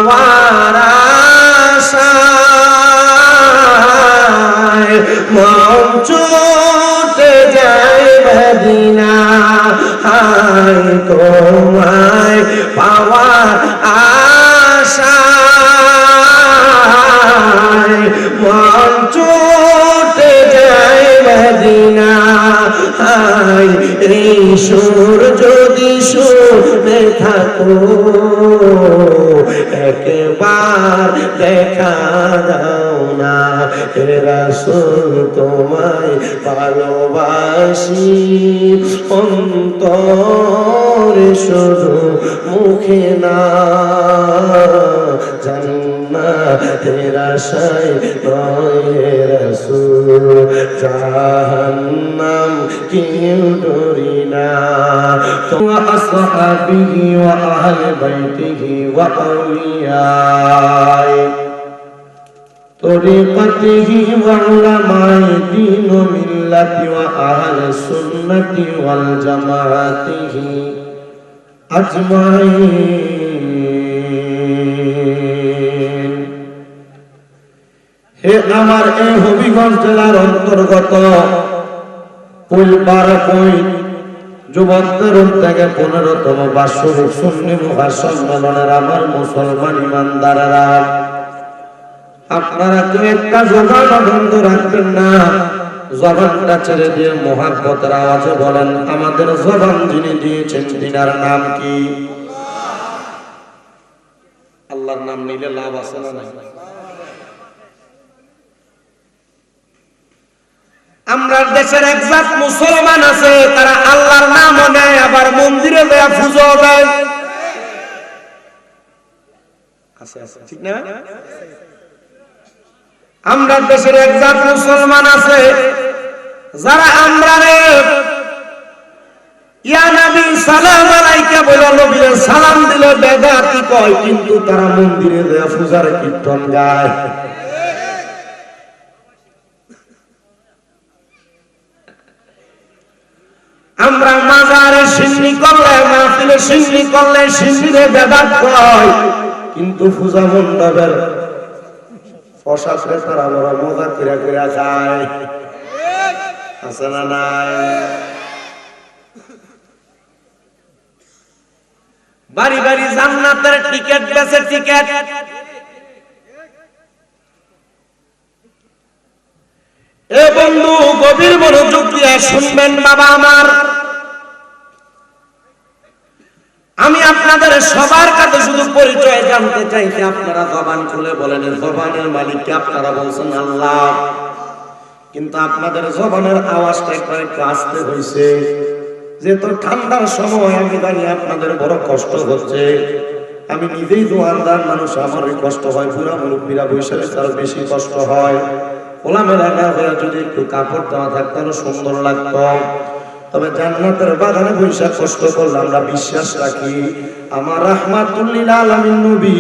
পাওয়ার আশায় মন ছুটে যায় মদিনা হায় তোমায় পাওয়ার আশায় মন ছুটে যায় মদিনা হায় এই সুর যদি শুনে থাকো একবার দেখা দাও না হে রাসূল তোমায় ভালোবাসি অন্তরে শুধু মুখে না জান্নাতের আশায় নয় হে রাসূল জাহান্নাম কেউ ডরি না ওয়া আসহাবিহি ওয়া আহলি বাইতিহি ওয়া আউলিয়ায়ে তরিকতিহি ওয়া উলামায়ে দ্বীন ওয়া মিল্লাতি ওয়া আহলি সুন্নতি ওয়াল জামাআতিহি আজমাইন। হে আমার এই হবিগঞ্জ জেলার অন্তর্গত কুলপাড়াকই যুবকদের উদ্যোগে 15তম বার্ষিক সুন্নি মহাসম্মেলনের আমার মুসলমান ইমানদারেরা, আপনারা কেউ একটা জবান বন্ধ রাখবেন না, জবানটা ছেড়ে দিয়ে মুহাব্বতের আওয়াজে বলেন আমাদের জবান যিনি দিয়েছেন তিনার নাম কি? আল্লাহর নাম নিলে লাভ আছে না নাই? আমরা দেশের একজাত মুসলমান আছে তারা আল্লাহর নামও নেয় আবার মন্দিরে যায় পূজা দেয়, আছে আছে ঠিক না? আমরা দেশের একজাত মুসলমান আছে যারা আমরা ইয়া নবী সালাম আলাইকা বলে নবীর সালাম দিলে বেদাতি কয়, কিন্তু তারা মন্দিরে যায় পূজার কীর্তন গায়। আমরা মাজারে সিন্নি করলে মাহফিলে সিন্নি করলে সিন্নিরে বেদাত কয়, কিন্তু পূজা মণ্ডপের প্রসাদে তারা বড় মজা কিরা কিরা খায়, আছে না নাই? বাড়ি বাড়ি জান্নাতের টিকেট বেচে, টিকেট এ বন্ধু গভীর মনোযোগ দিয়ে শুনবেন বাবা আমার, আমি আপনাদের সবার কাছে শুধু পরিচয় জানতে চাই যে আপনারা জবান খুলে বলেন জবানের মালিক কে? আপনারা বলছেন আল্লাহ, কিন্তু আপনাদের জবানের আওয়াজটা একটু আস্তে হয়েছে, যেহেতু ঠান্ডার সময় আমি জানি আপনাদের বড় কষ্ট হচ্ছে, আমি নিজেই দোয়ানদার মানুষ, আমারই কষ্ট হয়, বুড়া মুরব্বীরা বৈশাখে তার বেশি কষ্ট হয়, ওলামেরা না হয়ে যদি একটু কাপড় দেওয়া থাকতো আরো সুন্দর লাগতো। তবে জান্নাতের বাগানে বৈশা কষ্ট করলে আমরা বিশ্বাস রাখি আমার রাহমাতুল লিল আলামিন নবী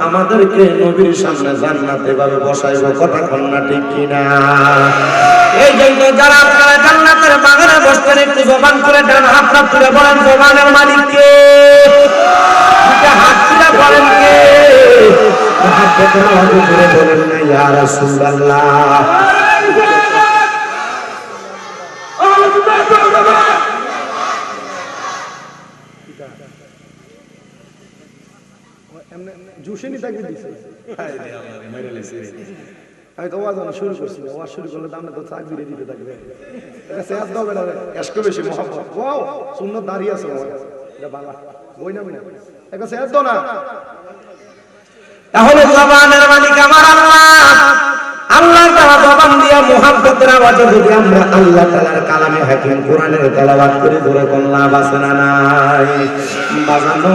আমাদেরকে নবীর সামনে জান্নাতে ভাবে বসাইব, কথা কন না ঠিক কিনা? এই জন্য যারা আপনারা জান্নাতের বাগানে বসতেন একটু জবান করে ডান হাতটা তুলে বলেন জবানের মালিক কে? দুটা হাত তুলে বলেন কে? মুহাব্বতের আওয়াজে করে বলেন না ইয়া রাসূলুল্লাহ। আমি তো ওয়াজ শুরু করছি, ওয়াজ শুরু করলে আমরা তো চাক দিয়ে দিতে থাকবে, বেশি মহব্বত ওয়াও সুন্নত দাঁড়িয়ে আছে এটা বাংলা বই না মিনা একটা শেষ দাও না। তাহলে জবানের মালিক আমার আল্লাহ, আল্লাহর দেওয়া জবান দিয়া মুহাব্বতের আওয়াজে যদি আমরা আল্লাহ তাআলার কালামে হাকিম কোরআনের তেলাওয়াত করে ধরে কোন লাভ আছে না নাই? বাজানো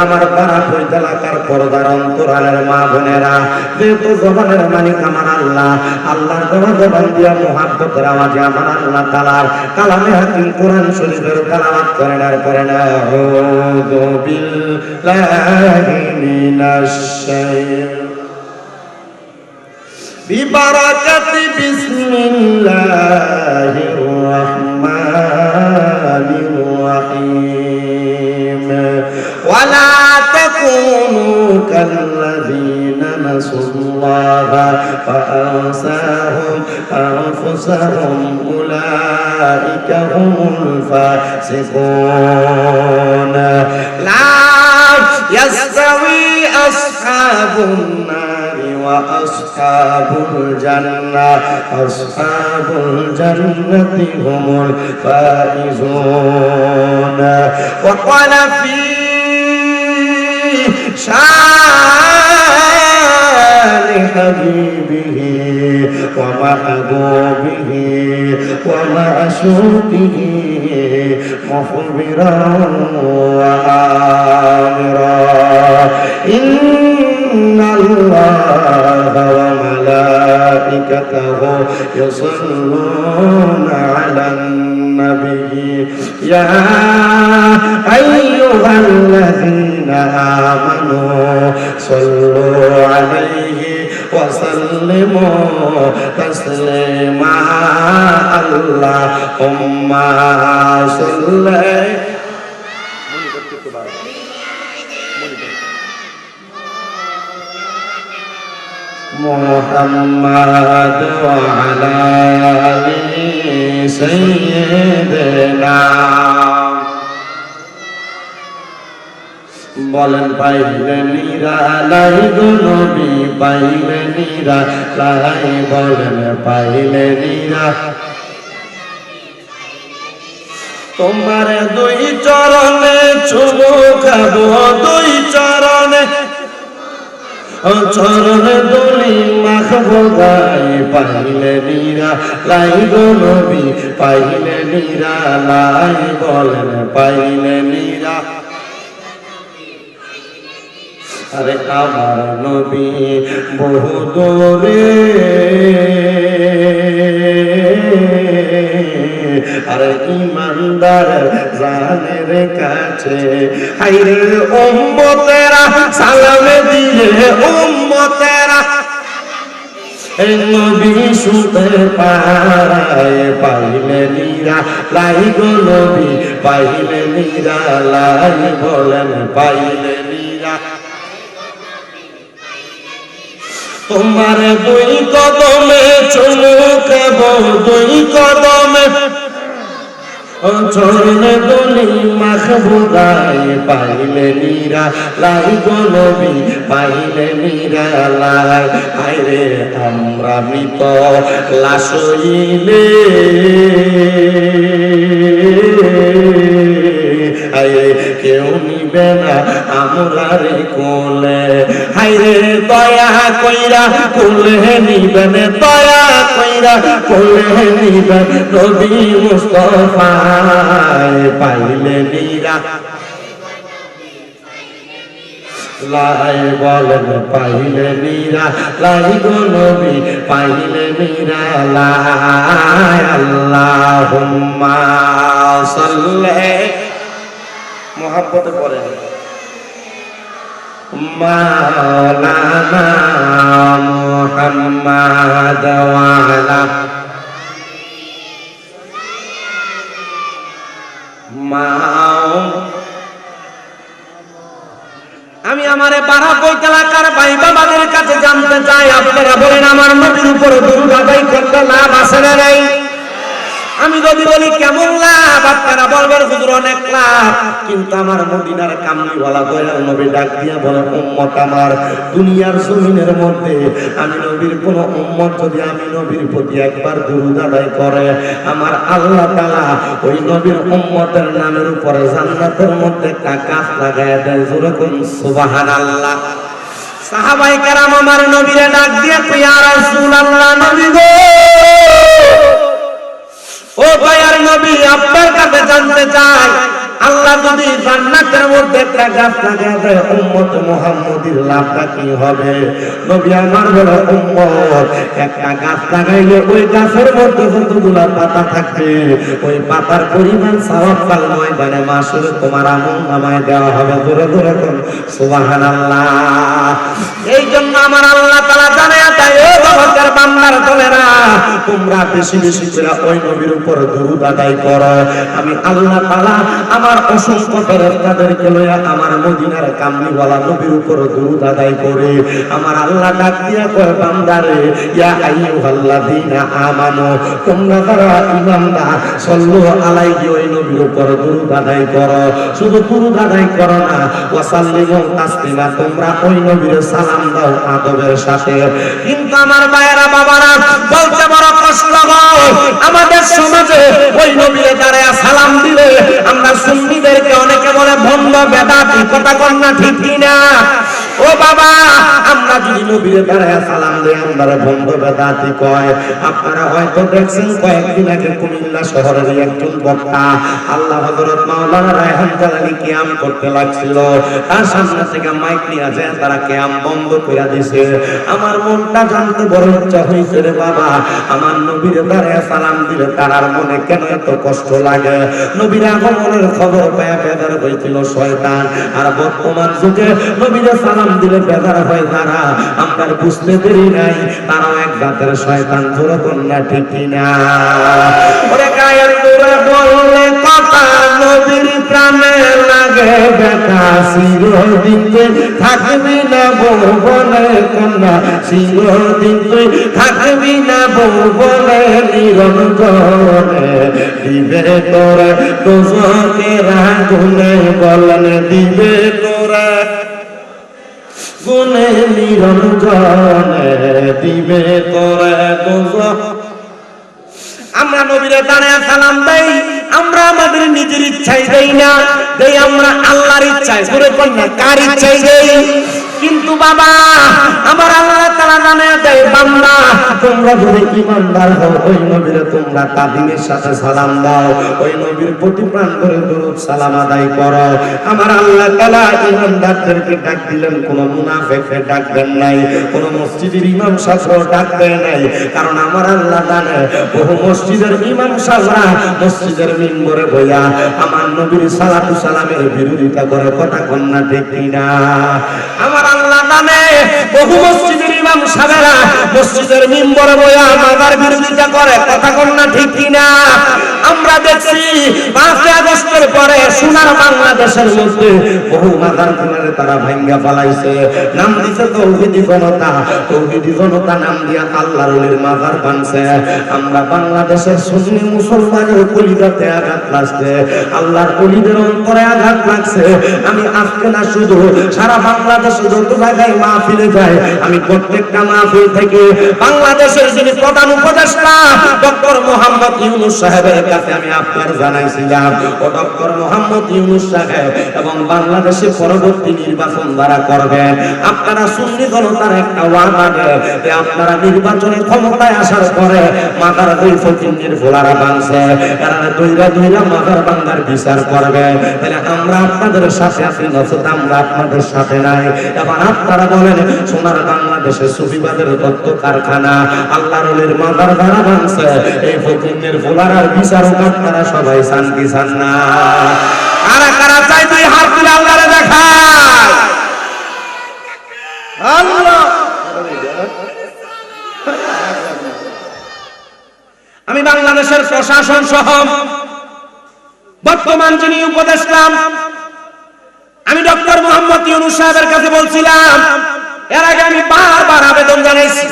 আমার পাড়া পৈতালাকার পর্দার অন্তরালের মা বোনেরা, যেহেতু জবানের মালিক আমার আল্লাহ, আল্লাহর দেওয়া জবান দিয়া মুহাব্বতের আওয়াজে আমার আল্লাহ তাআলার কালামে হাকিম কোরআন শরীফের তেলাওয়াত করেন আর করেন আউযু বিল্লাহি মিনাশ শাইতানির বিবারাকাতি বিসমিল্লাহির রাহমানির রাহিম ওয়ালা তাকুনু فأنساهم أنفسهم أولئك هم الفاسقون لا يستوي أصحاب النار وأصحاب الجنة أصحاب الجنة هم الفائزون وقال في شان حبيبه ومحبوبه ومعشوقه مخبرا وآمرا إن الله وملائكته يصلون على النبي يا أيها الذين آمنوا صلوا عليه وسلموا تسليما اللهم صل محمد وعلى آل سيدنا বলেন পাইলে নিরালাই গো নবী পাইলে নিরালাই বলেন পাইলে নিরা তোমার দুই চরণে চুমু খাবো দুই চরণে চরণে দলি মাখবো গায়ে পাইলে নিরালাই গো নবী পাইলে নিরালাই বলেন পাইলে নিরা আরে আমার নবী বহু দূরে আরে ইমানদার জানের কাছে হাইরে উম্মতেরা সালাম দিয়ে উম্মতেরা এই নবী শুতে পায় পাইলে নিরালাই গো নবী পাইলে নিরালাই বলেন পাইলে নিরা তোমার দুই কদমে চুমু খাবো দুই কদমে চরণে দলি মাখবো গায়ে পাইলে নিরালাই গো নবী পাইলে নিরালাই আইরে আমরা মৃত লাশ হইলে আইরে কেউ নিবে না আমরার কোলে হাইরে দয়া কইরা কোলে নিবেন দয়া কইরা কোলে নিবেন নবী মুস্তাফা পাইলে নিরা লাই বলেন পাইলে নিরা লাই গো নবী পাইলে নিরা লাই আল্লাহুম্মা সাল্লি মোহাব্বতে পড়েন মাওলানা মুহাম্মদ ওয়া আলা আমি আমারে পাড়া বইতে এলাকার ভাই বাবাদের কাছে জানতে চাই আপনারা বলেন আমার নবীর উপর দরুদ আদায় করতে লাভ আছে না নাই আমি যদি বলি কেমন লাভ আপনারা বলবেন হুজুর অনেক লাভ কিন্তু আমার মদিনার কামলিওয়ালা দয়াল নবী ডাক দিয়া বলে উম্মত আমার দুনিয়ার জমিনের মধ্যে আমি নবীর কোন উম্মত যদি আমি নবীর প্রতি একবার দরুদ আদায় করে আমার আল্লাহ তাআলা ওই নবীর উম্মতের নামের উপরে জান্নাতের মধ্যে একটা গাছ লাগায় দেয় জোরে কোন সুবহানাল্লাহ সাহাবায়ে কেরাম আমার নবীরে ডাক দিয়া কই ইয়া রাসূলুল্লাহ নবী গো ও দয়ার নবী আপনার কাছে জানতে চাই আল্লাহ যদি জান্নাতের মধ্যে একটা গাছ লাগায় দেয় উম্মত মুহাম্মদীর লাভটা কি হবে নবী আমার বলে উম্মত একটা গাছ লাগাইলে ওই গাছের মধ্যে যতগুলা পাতা থাকবে ওই পাতার পরিমাণ সওয়াব কাল ময়দানে মাসুরে তোমার আমলনামায় দেওয়া হবে জোরে জোরে কোন সুবহানাল্লাহ এই জন্য আমার আল্লাহ তাআলা জানায় তাই ও বাবার বান্দার দলেরা তোমরা বেশি বেশি করে ওই নবীর উপর দরুদ আদায় করো। আমি আল্লাহ তাআলা আমার অসংখ্য ফেরেশতাদেরকে লইয়া আমার মদিনার কামলিওয়ালা নবীর উপর দরুদ আদায় করে আমার আল্লাহ ডাক দিয়া কয় বান্দারে ইয়া আইয়ুহাল্লাযীনা আমানু তোমরা যারা ঈমানদার সাল্লু আলাইহি ওই নবীর উপর দরুদ আদায় করো। শুধু দরুদ আদায় করো না ওয়া সাল্লিমু তাসলিমা তোমরা ওই নবীর সালাম দাও আদবের সাথে। কিন্তু আমার ভাইয়েরা বাবারা বলতে বড় কষ্ট হয় আমাদের সমাজে ওই নবীর দাঁড়ায়া সালাম দিলে আমরা সুন্নিদেরকে অনেকে বলে ভণ্ড বেদাতি, কথা কন না ঠিক কিনা? ও বাবা আমরা যদি নবীর দাঁড়ায়া সালাম দেই আমরা ভণ্ড বেদাতি কয়। আপনারা হয়তো দেখছেন কয়েকদিন আগে কুমিল্লা শহরের একজন বক্তা আল্লাহ হযরত মাওলানা রায়হান জালালী কিয়াম করতে লাগছিল, তার সামনে থেকে মাইক নিয়ে যায় তারা কিয়াম বন্ধ করে দিয়েছে। আমার মনটা জানতে বড় ইচ্ছা হইছে রে বাবা, আমার নবীর দাঁড়ায়া সালাম দিলে তার মনে কেন এত কষ্ট লাগে? নবীর আগমনের খবর পেয়ে বেজার হয়েছিল শয়তান, আর বর্তমান যুগে নবীর সালাম দিলে বেজার হয় যারা, আমরা বুঝতে দেরি নাই তারাও এক জাতের শয়তান। জোরে কন্যা ঠিক কিনা? ওরে গায়ের দূরে বললে কথা নবীর প্রাণে লাগে ব্যথা, চিরদিন তুই থাকবি না ভুবনে কন্যা, চিরদিন তুই থাকবি না ভুবনে নিরঞ্জনে, দিবে তোরে দোজখের আগুনে বলেন দিবে তোরে গুনে নিরঞ্জনে, দিবে তোরে দোজখ। আমরা নবীরে দাঁড়ায়া সালাম দেই, আমরা আমাদের নিজের ইচ্ছাই দেই না, দেই আমরা আল্লাহর ইচ্ছায়। জোরে কোন না কার ইচ্ছাই দেই? কিন্তু বাবা আমার আল্লাহ তাআলা জানায়া দেয় বান্দা তোমরা যদি ঈমানদার হও ওই নবীরে তোমরা তাদিমের সাথে সালাম দাও, ওই নবীর প্রতি প্রাণ করে দরুদ সালাম আদায় করো। আমার আল্লাহ তাআলা ঈমানদারদেরকে ডাক দিলেন, কোন মুনাফিককে ডাক দেন নাই, কোন মসজিদের ইমাম সাহেবও ডাক দেন নাই। কারণ আমার আল্লাহ জানে বহু মসজিদের ইমাম সাহেবরা মসজিদের মিম্বরে বইয়া আমার নবীর সালাতু সালামের বিরোধিতা করে, কথা কন না ঠিক কিনা? আমার আল্লাহ জানে বহু মসজিদের ইমাম সাহেবরা মসজিদের মিম্বরে বইয়া মাজার বিরোধিতা করে, কথা কন না ঠিক কিনা? আমরা দেখছি 5 আগস্টের পরে সোনার বাংলাদেশের মধ্যে বহু মাজার গুলোরে তারা ভাঙ্গা ফলাইছে, নাম দিছে তৌহিদি জনতা। তৌহিদি জনতা নাম দিয়া আল্লাহর ওলির মাজার বানছে। আমরা বাংলাদেশের সুন্নি মুসলমানের কলিজাতে আঘাত লাগছে, আল্লাহর ওলিদের অন্তরে আঘাত লাগছে। আমি আজকে না শুধু সারা বাংলাদেশে যত জায়গায় মাহফিলে যায়, আমি প্রত্যেকটা মাহফিল থেকে বাংলাদেশের যিনি প্রধান উপদেষ্টা ডক্টর মোহাম্মদ ইউনূস সাহেবের কাছে আমি আপনার জানাইছিলাম, ও ডক্টর মোহাম্মদ ইউনূস সাহেব এবং বাংলাদেশে পরবর্তী নির্বাচন যারা করবেন আপনারা সুন্নি জনতার একটা ওয়াদা দেন যে আপনারা নির্বাচনে ক্ষমতায় আসার পরে মাথার দুই ফকিন্নির ভোলারা বাংছে এরা দুইরা দুইরা মাথার বাংলার বিচার করবেন। তাহলে আমরা আপনাদের সাথে আছি, নচেত আমরা আপনাদের সাথে নাই। এবার আপনারা বলেন সোনার বাংলাদেশে সুফিবাদের তত্ত্ব কারখানা আল্লাহর ওলির মাথার দ্বারা বাংছে, এই ফকিন্নির ভোলারার বিচারক আপনারা সবাই চান কি চান না? কারা কারা চাই তুই হাত তুলে আল্লাহরে দেখা? আল্লাহ আমি বাংলাদেশের প্রশাসন সহ বর্তমান যিনি উপদেষ্টা আমি ডক্টর মোহাম্মদ ইউনূস সাহেবের কাছে বলছিলাম, এর আগে আমি বারবার আবেদন জানাইছি,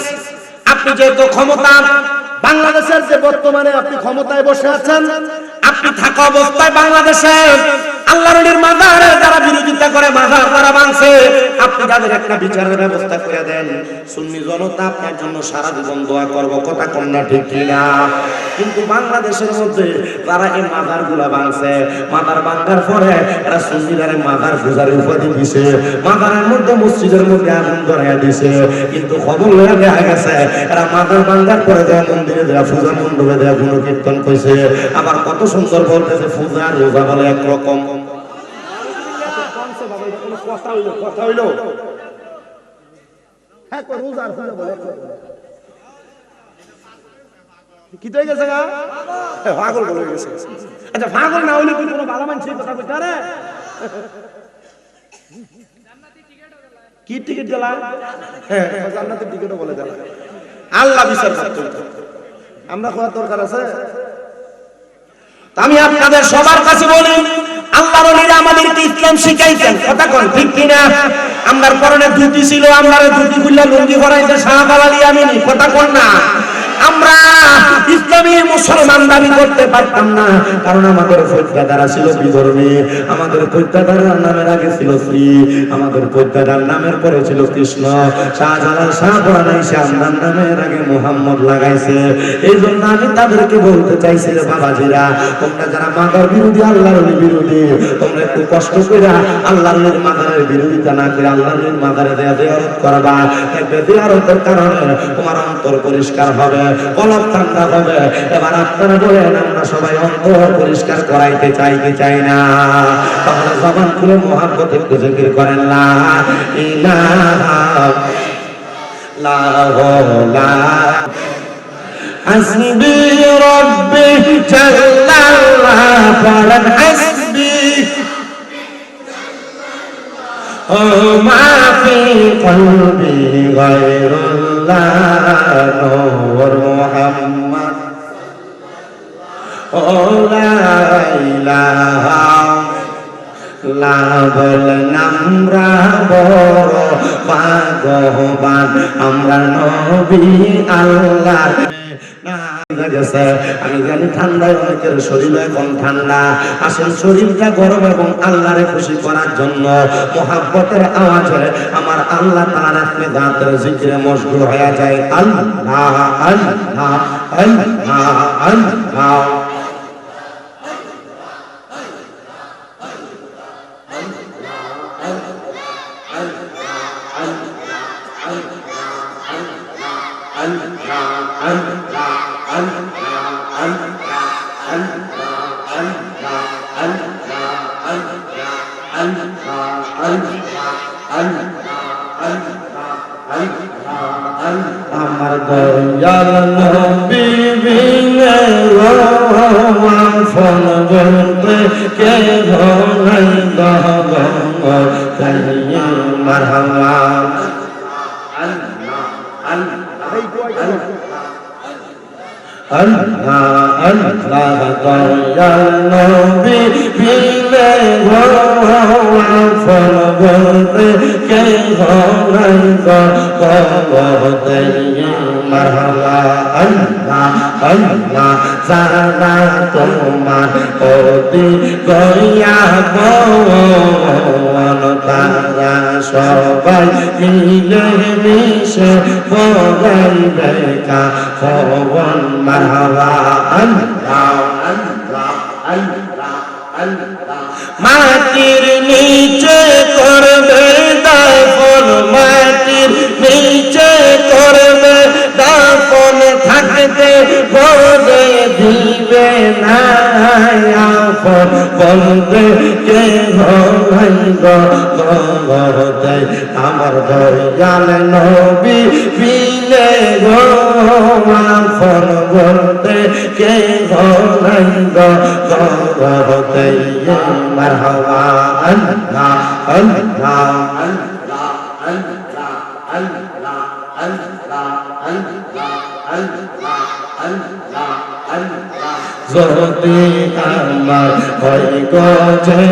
আপনি যেহেতু ক্ষমতা বাংলাদেশের যে বর্তমানে আপনি ক্ষমতায় বসে আছেন, আপনি থাকা অবস্থায় বাংলাদেশে আল্লাহর ওলির মাজারের যারা বিরোধিতা করে মাজার তারা ভাঙছে, আপনি তাদের একটা বিচারের ব্যবস্থা করে দেন। সুন্নি জনতা আপনার জন্য সারা জীবন দোয়া করব, কথা কন না ঠিক কিনা? কিন্তু বাংলাদেশের মধ্যে যারা এই মাজারগুলা ভাঙছে, মাজার ভাঙার পরে এরা সুন্নিদের মাজার পূজার উপাধি দিছে, মাজারের মধ্যে মসজিদের মধ্যে আগুন ধরাইয়া দিছে। কিন্তু খবর লইয়া দেখা গেছে এরা মাজার ভাঙার পরে দেওয়া মন্দিরে দেওয়া পূজা মণ্ডপে দেওয়া গুণ কীর্তন কইছে, আবার কত সুন্দর বলতেছে পূজা রোজা বলে একরকম। কথা হইল কি তো গেছে পাগল বলে গেছে। আচ্ছা পাগল না হইলে কোনো ভালো মানুষ কথা কইতে পারে? কি টিকিট গেলা? হ্যাঁ জান্নাতের টিকিটও বলে দেলা। আল্লাহ বিচার করতে হতো। আমরা কোয়ার দরকার আছে? আমি আপনাদের সবার কাছে বলি, আল্লাহর ওলিরা আমাদেরকে ইসলাম শিখাইতেন, কথা কোন ঠিক কিনা? আমরার পরনে ধুতি ছিল, আমরার ধুতি খুললা লুঙ্গি পরাইতে সাহাবা আলী আমিনী, কথা কোন না? আমরা ইসলামী মুসলমান দাবি করতে পারতাম না, কারণ আমাদের পৈত্যাদারা ছিল বিধর্মী, আমাদের পৈত্যাদারার নামের আগে ছিল শ্রী, আমাদের পৈত্যাদার নামের পরে ছিল কৃষ্ণ, শাহজালাল শাহপরান এসে আমার নামের আগে মুহাম্মদ লাগাইছে। এই জন্য আমি তাদেরকে বলতে চাইছি, বাবাজিরা তোমরা যারা মাদার বিরোধী, আল্লাহর বিরোধী, তোমরা একটু কষ্ট করে আল্লাহর মাদারের বিরোধিতা না করে আল্লাহর মাদারে জিয়ারত করবা। দেখবে জিয়ারতের কারণে তোমার অন্তর পরিষ্কার হবে, কলব ঠান্ডা হবে। এবার আপনারা বলেন, আমরা সবাই অন্তর পরিষ্কার করাইতে চাই কি চাই না? তাহলে জবান খুলে মুহাব্বত একটু জিকির করেন, লা ইলাহা ইল্লাল্লাহ হাসবি রাব্বি জাল্লাল্লাহ, পড়েন হাসবি ও মা ফি কলবি গায়রুল্লাহ নূর মুহাম্মদ ও লা ইলাহা লা বলেন আমরা বড় ভাগ্যবান, আমরা নবী আল্লাহ। আমি জানি ঠান্ডায় অনেকের শরীর এখন ঠান্ডা, আসেন শরীরটা গরম এবং আল্লাহরে খুশি করার জন্য মুহাব্বতের আওয়াজ হয় আমার আল্লাহ তাআলার নামে দাঁতের জিকিরে মশগুল হয়ে যায়। আল্লাহ আল্লাহ আল্লাহ আল্লাহ আমার দয়াল নবী বিনে ফোন বলতে কে ঘনাই দহব তাই মারহাবা। আল্লাহ আল্লাহ দয়াল নবী বিনে ফোন বলতে কে ঘনাই দহব তাই মারহাবা। আল্লাহ আল্লাহ যারা তোমার অতি গয়া গন তারা সবাই মিলে মিশে পড়াইবে কাফন মারহাবা। আল্লাহ আল্লাহ আল্লাহ আল্লাহ মাটির নিচে করবে দাফন, মাটির নিচে করবে দাফন, থাকতে বলে দিবে না আপন, বলবে কে ঘরে আমার দয়াল নবী বিলে গো আপন, বলতে কে ঘরে মারহাবা। আল্লাহ আল্লাহ আল্লাহ আল্লাহ আল্লাহ আল্লাহ আল্লাহ আল্লাহ আল্লাহ আল্লাহ যদি আমার হয় গজে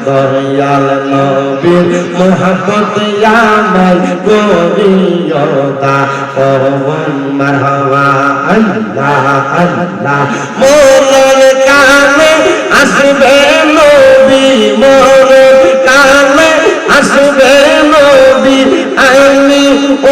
দয়াল নবীর মুহাব্বত আমায় গরিয়তা পবন মারহাবা। আল্লাহ আল্লাহ মোর কানে আসবে নবী, মোর কানে আসবে নবী, আমি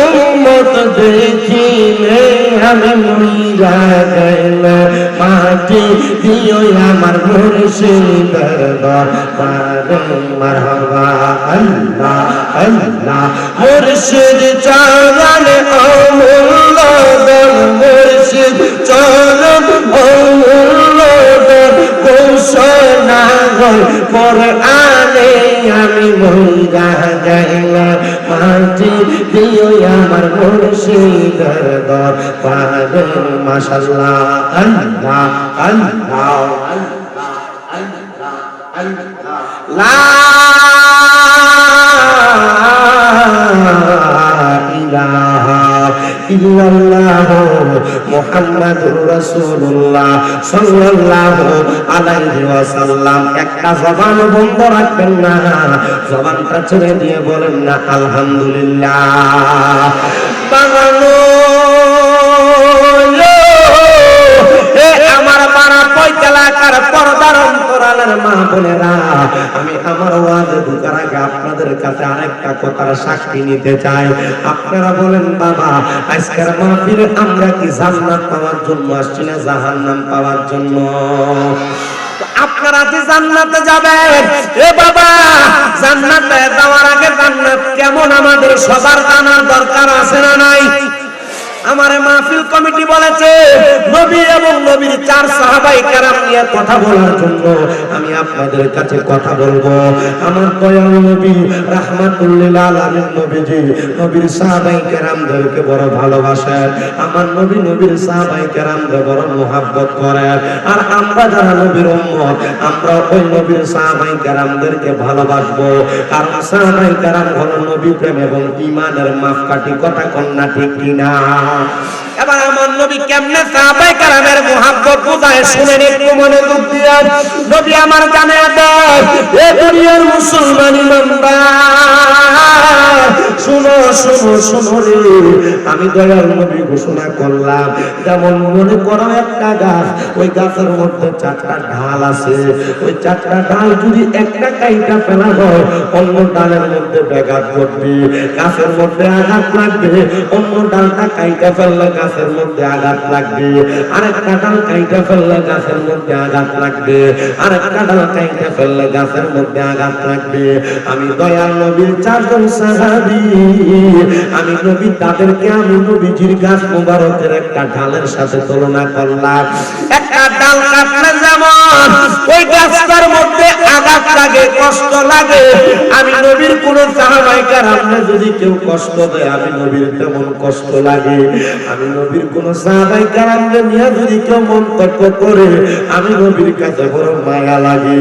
উম্মত দেখিলে আমি মইরা গেলে মাটি দিও আমার মুর্শিদের দরবারে মারহাবা। আল্লাহ আল্লাহ মুর্শিদ চরণ অমূল্য দল, মুর্শিদ চরণ অমূল্য দল, ঘোষণা হয় কোরআনে আমি মইরা গেলে মাটি দিও আমার মুর্শিদের দরবারে। মাশাআল্লাহ আল্লাহ আল্লাহ আল্লাহ আল্লাহ আল্লাহ লা ইল্লাল্লাহ মুহাম্মাদুর রাসূলুল্লাহ সাল্লাল্লাহু আলাইহি ওয়াসাল্লাম। একটা জবান বন্ধ রাখবেন না, জবানটা ছেড়ে দিয়ে বলেন না আলহামদুলিল্লাহ। বাংলো আমার পাড়া পয়তালাকার পর্দার অন্তরালের মা বোনেরা, আমি আমার ওয়াজে ঢোকার আগে আপনাদের কাছে আরেকটা কথার সাক্ষী নিতে চাই। আপনারা বলেন বাবা, আজকের মাহফিলে আমরা কি জান্নাত পাওয়ার জন্য আসছি না জাহান্নাম পাওয়ার জন্য? আপনারা যে জান্নাতে যাবেন, এ বাবা জান্নাতে যাওয়ার আগে জান্নাত কেমন আমাদের সবার জানার দরকার আছে না নাই? আমার মাহফিল কমিটি বলেছে নবী এবং নবীর 4 সাহাবায়ে কেরাম নিয়ে কথা বলার জন্য আমি আপনাদের কাছে কথা বলবো। আমার দয়াল নবী রাহমাতুল লিল আলামিন নবীজি নবীর সাহাবায়ে কেরামদেরকে বড় ভালোবাসেন। আমার নবী নবীর সাহাবায়ে কেরামদের বড় মুহাব্বত করেন। আর আমরা যারা নবীর উম্মত, আমরা ওই নবীর সাহাবায়ে কেরামদেরকে ভালোবাসবো, কারণ সাহাবায়ে কেরাম হলো নবী প্রেম এবং ঈমানের মাপকাঠি। কথা কন্যা ঠিক কিনা? এবার আমার নবী কেমনে সাহাবায়ে কেরামের মুহাব্বত বুঝায় শুনেন একটু মনোযোগ দিয়ে। নবী আমার জানে দেয়, এ দুনিয়ার মুসলমান ইমানদার শুনো শুনো শুনো রে, আমি দয়াল নবী ঘোষণা করলাম, যেমন মনে করো একটা গাছ, ওই গাছের মধ্যে 4টা ঢাল আছে, ওই 4টা ঢাল যদি একটা কাইটা ফেলা হয় অন্য ডালের মধ্যে ব্যাঘাত ঘটবে, গাছের মধ্যে আঘাত লাগবে, অন্য ডালটা কাইটা ফেললে গাছের মধ্যে আঘাত লাগবে, আরেকটা ডাল কাইটা ফেললে গাছের মধ্যে আঘাত লাগবে, আরেকটা ডাল কাইটা ফেললে গাছের মধ্যে আঘাত লাগবে। আমি দয়াল নবীর 4 জন সাহাবী, আমি নবী তাদেরকে আমি নবীজির গাছ মোবারকের একটা ডালের সাথে তুলনা করলাম। একটা ডাল কাটলে যেমন ওই গাছটার মধ্যে আঘাত লাগে, কষ্ট লাগে, আমি নবীর কোন সাহাবায়ে কেরামকে যদি কেউ কষ্ট দেয় আমি নবীর তেমন কষ্ট লাগে। আমি নবীর কোন সাহাবায়ে কেরামকে নিয়ে যদি কেউ মন্তব্য করে আমি নবীর কাছে বড় মায়া লাগে।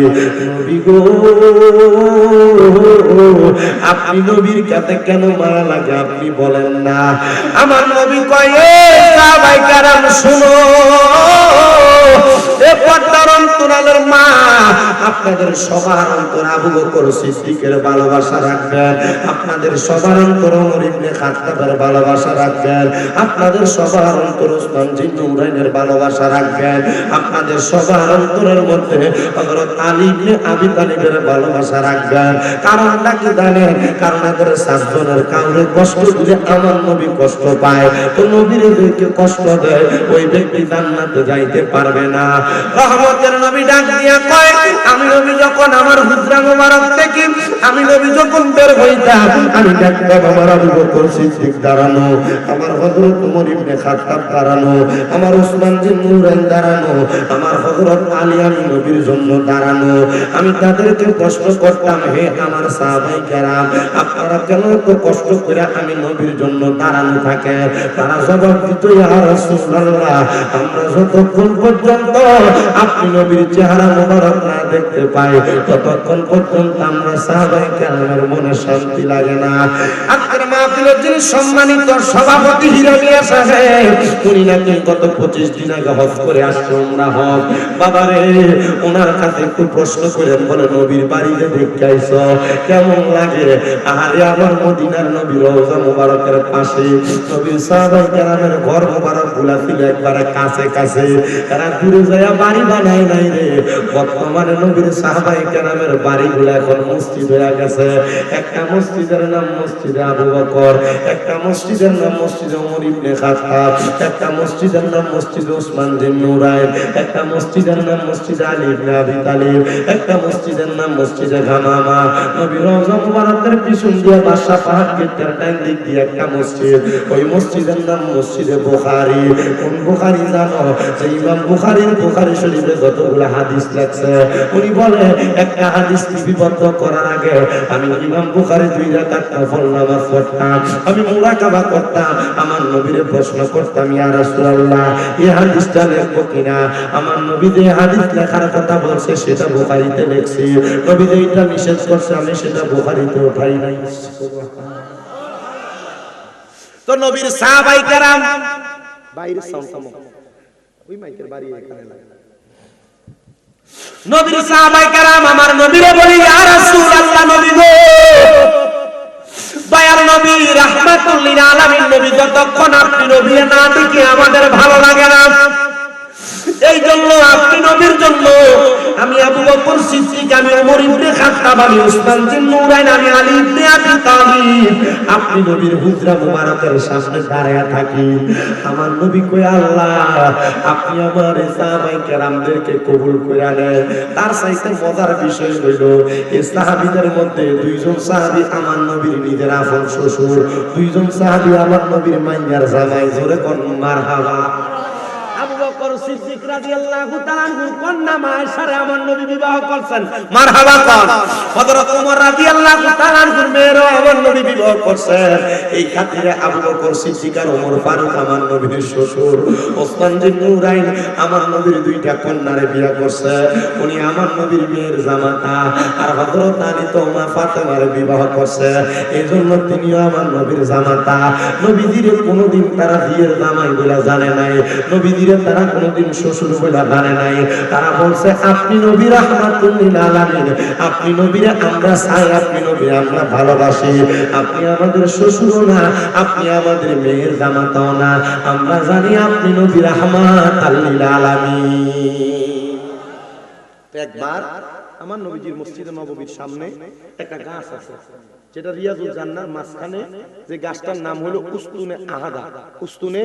নবী গো, আপনি নবীর কাছে কেন মায়া লাগে আপনি বলেন না? আমার নবী কয়, এ সাহাবায়ে কেরাম শুনো, এ পর্দার অন্তরালের মা, আপনাদের সবার অন্তর আবু বকর সিদ্দিকের ভালোবাসা রাখবেন, আপনাদের সবার অন্তর ওমর ইবনে খাত্তাবের ভালোবাসা রাখবেন, আপনাদের সবার অন্তর ওসমান জিন নুরাইনের ভালোবাসা রাখবেন, আপনাদের সবার অন্তরের মধ্যে হযরত আলী ইবনে আবি তালিবের ভালোবাসা রাখবেন। কারণটা কি জানেন? কারণ এদের 7 জনের কাউরে কষ্ট দিলে আমার নবী কষ্ট পায়, তো নবীর যে কষ্ট দেয় ওই ব্যক্তি জান্নাতে যাইতে পারবে না। রহমতের নবী ডাক দিয়া কয়, আমি নবী যখন আমার হুজরা মোবারক থেকে আমি নবী যখন বের হইতাম, আমি দেখতাম আমার আবু বকর সিদ্দিক দাঁড়ানো, আমার হযরত ওমর ইবনে খাত্তাব দাঁড়ানো, আমার ওসমান জিন নুরাইন দাঁড়ানো, আমার হযরত আলী আমি নবীর জন্য দাঁড়ানো। আমি তাদেরকে প্রশ্ন করতাম, হে আমার সাহাবায়ে কেরাম, আপনারা কেন এত কষ্ট করে আমি নবীর জন্য দাঁড়ানো থাকেন? তারা জবাব দিত, ইয়া রাসূলুল্লাহ, আমরা যতক্ষণ পর্যন্ত আপনি নবীর চেহারা মোবারক না দেখতে পাই ততক্ষণ পর্যন্ত আমরা সাহাবায়ে কেরামের মনে শান্তি লাগে না। আজকের মাহফিলের যিনি সম্মানিত সভাপতি হিরামিয়া সাহেব, উনি নাকি গত 25 দিন আগে হজ করে আসছে, উমরা হজ। বাবা রে, ওনার কাছে একটু প্রশ্ন করেন, বলে নবীর বাড়িতে দেখতে আইছো কেমন লাগে? আরে আমার মদিনার নবী রওজা মোবারকের পাশে নবীর সাহাবায়ে কেরামের ঘর মোবারক গুলা ছিল একবারে কাছে কাছে, এরা দূরে যায় বাড়ি বানায় নাই রে। বর্তমানে নবীর সাহাবায়ে কেরামের বাড়িগুলো এখন মসজিদ হয়ে গেছে। একটা মসজিদের নাম মসজিদে আবু বকর, একটা মসজিদের নাম মসজিদে ওমর ইবনে খাত্তাব, একটা মসজিদের নাম মসজিদে ওসমান বিন নুরাইন, একটা মসজিদের নাম মসজিদে আলী ইবনে আবি তালিব, একটা মসজিদের নাম মসজিদে গামামা। নবীর রওজা মুবারকের পিছন দিয়ে বাদশা পাহাড় গেটের ডান দিক দিয়ে একটা মসজিদ, ওই মসজিদের নাম মসজিদে বুখারী। কোন বুখারী জানো? সেই ইমাম বুখারীর বুখারী শরীফে যতগুলো হাদিস লেখছে, উনি বলে একটা হাদিস লিপিবদ্ধ করার আগে আমি ইমাম বুখারী 2 রাকাত নফল নামাজ পড়তাম, আমি মুরাকাবা করতাম, আমার নবীরে প্রশ্ন করতাম, ইয়া রাসূলুল্লাহ এই হাদিসটা লেখবো কিনা? আমার নবী যে হাদিস লেখার কথা বলছে সেটা বুখারীতে লেখছি, নবী যে এটা নিষেধ করছে আমি সেটা বুখারীতে উঠাই নাই। তো তো নবীর সাহাবায়ে কেরাম বাইরে সামসাম ওই মাইকের বাড়ি এখানে লাগে নবীর সাহাবায়ে কেরাম আমার নবীরে বলি ইয়া রাসূলুল্লাহ নবী গো দয়ার নবী রাহমাতুল লিল আলামিন নবী যতক্ষণ আপনি নবী না দেখে আমাদের ভালো লাগে না এই জন্য আপনি নবীর জন্য আমি আবু বকর সিদ্দিক আমি ওমর ইবনে খাত্তাব আমি উসমান বিন নুরাইন আমি আলী ইবনে আবি তালিব আপনি নবীর হুজরা মুবারকের সামনে দাঁড়ায়া থাকি আমার নবী কই আল্লাহ আপনি আমার সাহাবায়ে কেরামদেরকে কবুল করে নেন তার চাইতে মজার বিষয় হইল এই সাহাবীদের মধ্যে দুইজন সাহাবী আমার নবীর নিজের আপন শ্বশুর দুইজন সাহাবী আমার নবীর মাইয়ার জামাই জোরে কোন মারহাবা আবু বকর সিদ্দিক রাদিয়াল্লাহু তাআলা আনহুর কন্যা মায়েশারে আমার নবী বিবাহ করেছেন মারহাবা কোন হযরত ওমর রাদিয়াল্লাহু তাআলা আনহুর মেয়েরও আমার নবী বিবাহ করেছেন এই খাতিরে আবু বকর সিদ্দিক আর ওমর ফারুক আমার নবীর শ্বশুর ওসমান বিন নুরাইন আমার নবীর দুইটা কন্যারে বিয়ে করছে উনি আমার নবীর মেয়ের জামাতা আর হযরত আলী তো মা ফাতেমার বিবাহ করছে এজন্য তিনিও আমার নবীর জামাতা নবীজির কোনোদিন তারা বিয়ের জামাই বলে জানে নাই নবীজির তারা কোনদিন শ্বশুর বলে জানে নাই তারা বলছে আপনি নবী রাহমাতুল লিল আলামিন আপনি নবীরে আমরা চাই আপনি নবী আমরা ভালোবাসি আপনি আমাদের শ্বশুর না আপনি আমাদের মেয়ের জামাতাও না আমরা জানি আপনি নবী রাহমাতুল লিল আলামিন একবার আমার নবীজির মসজিদে নববীর সামনে একটা গাছ আছে যেটা রিয়াজুল জান্নার মাঝখানে যে গাছটার নাম হলো উস্তুনে আহাদা উস্তুনে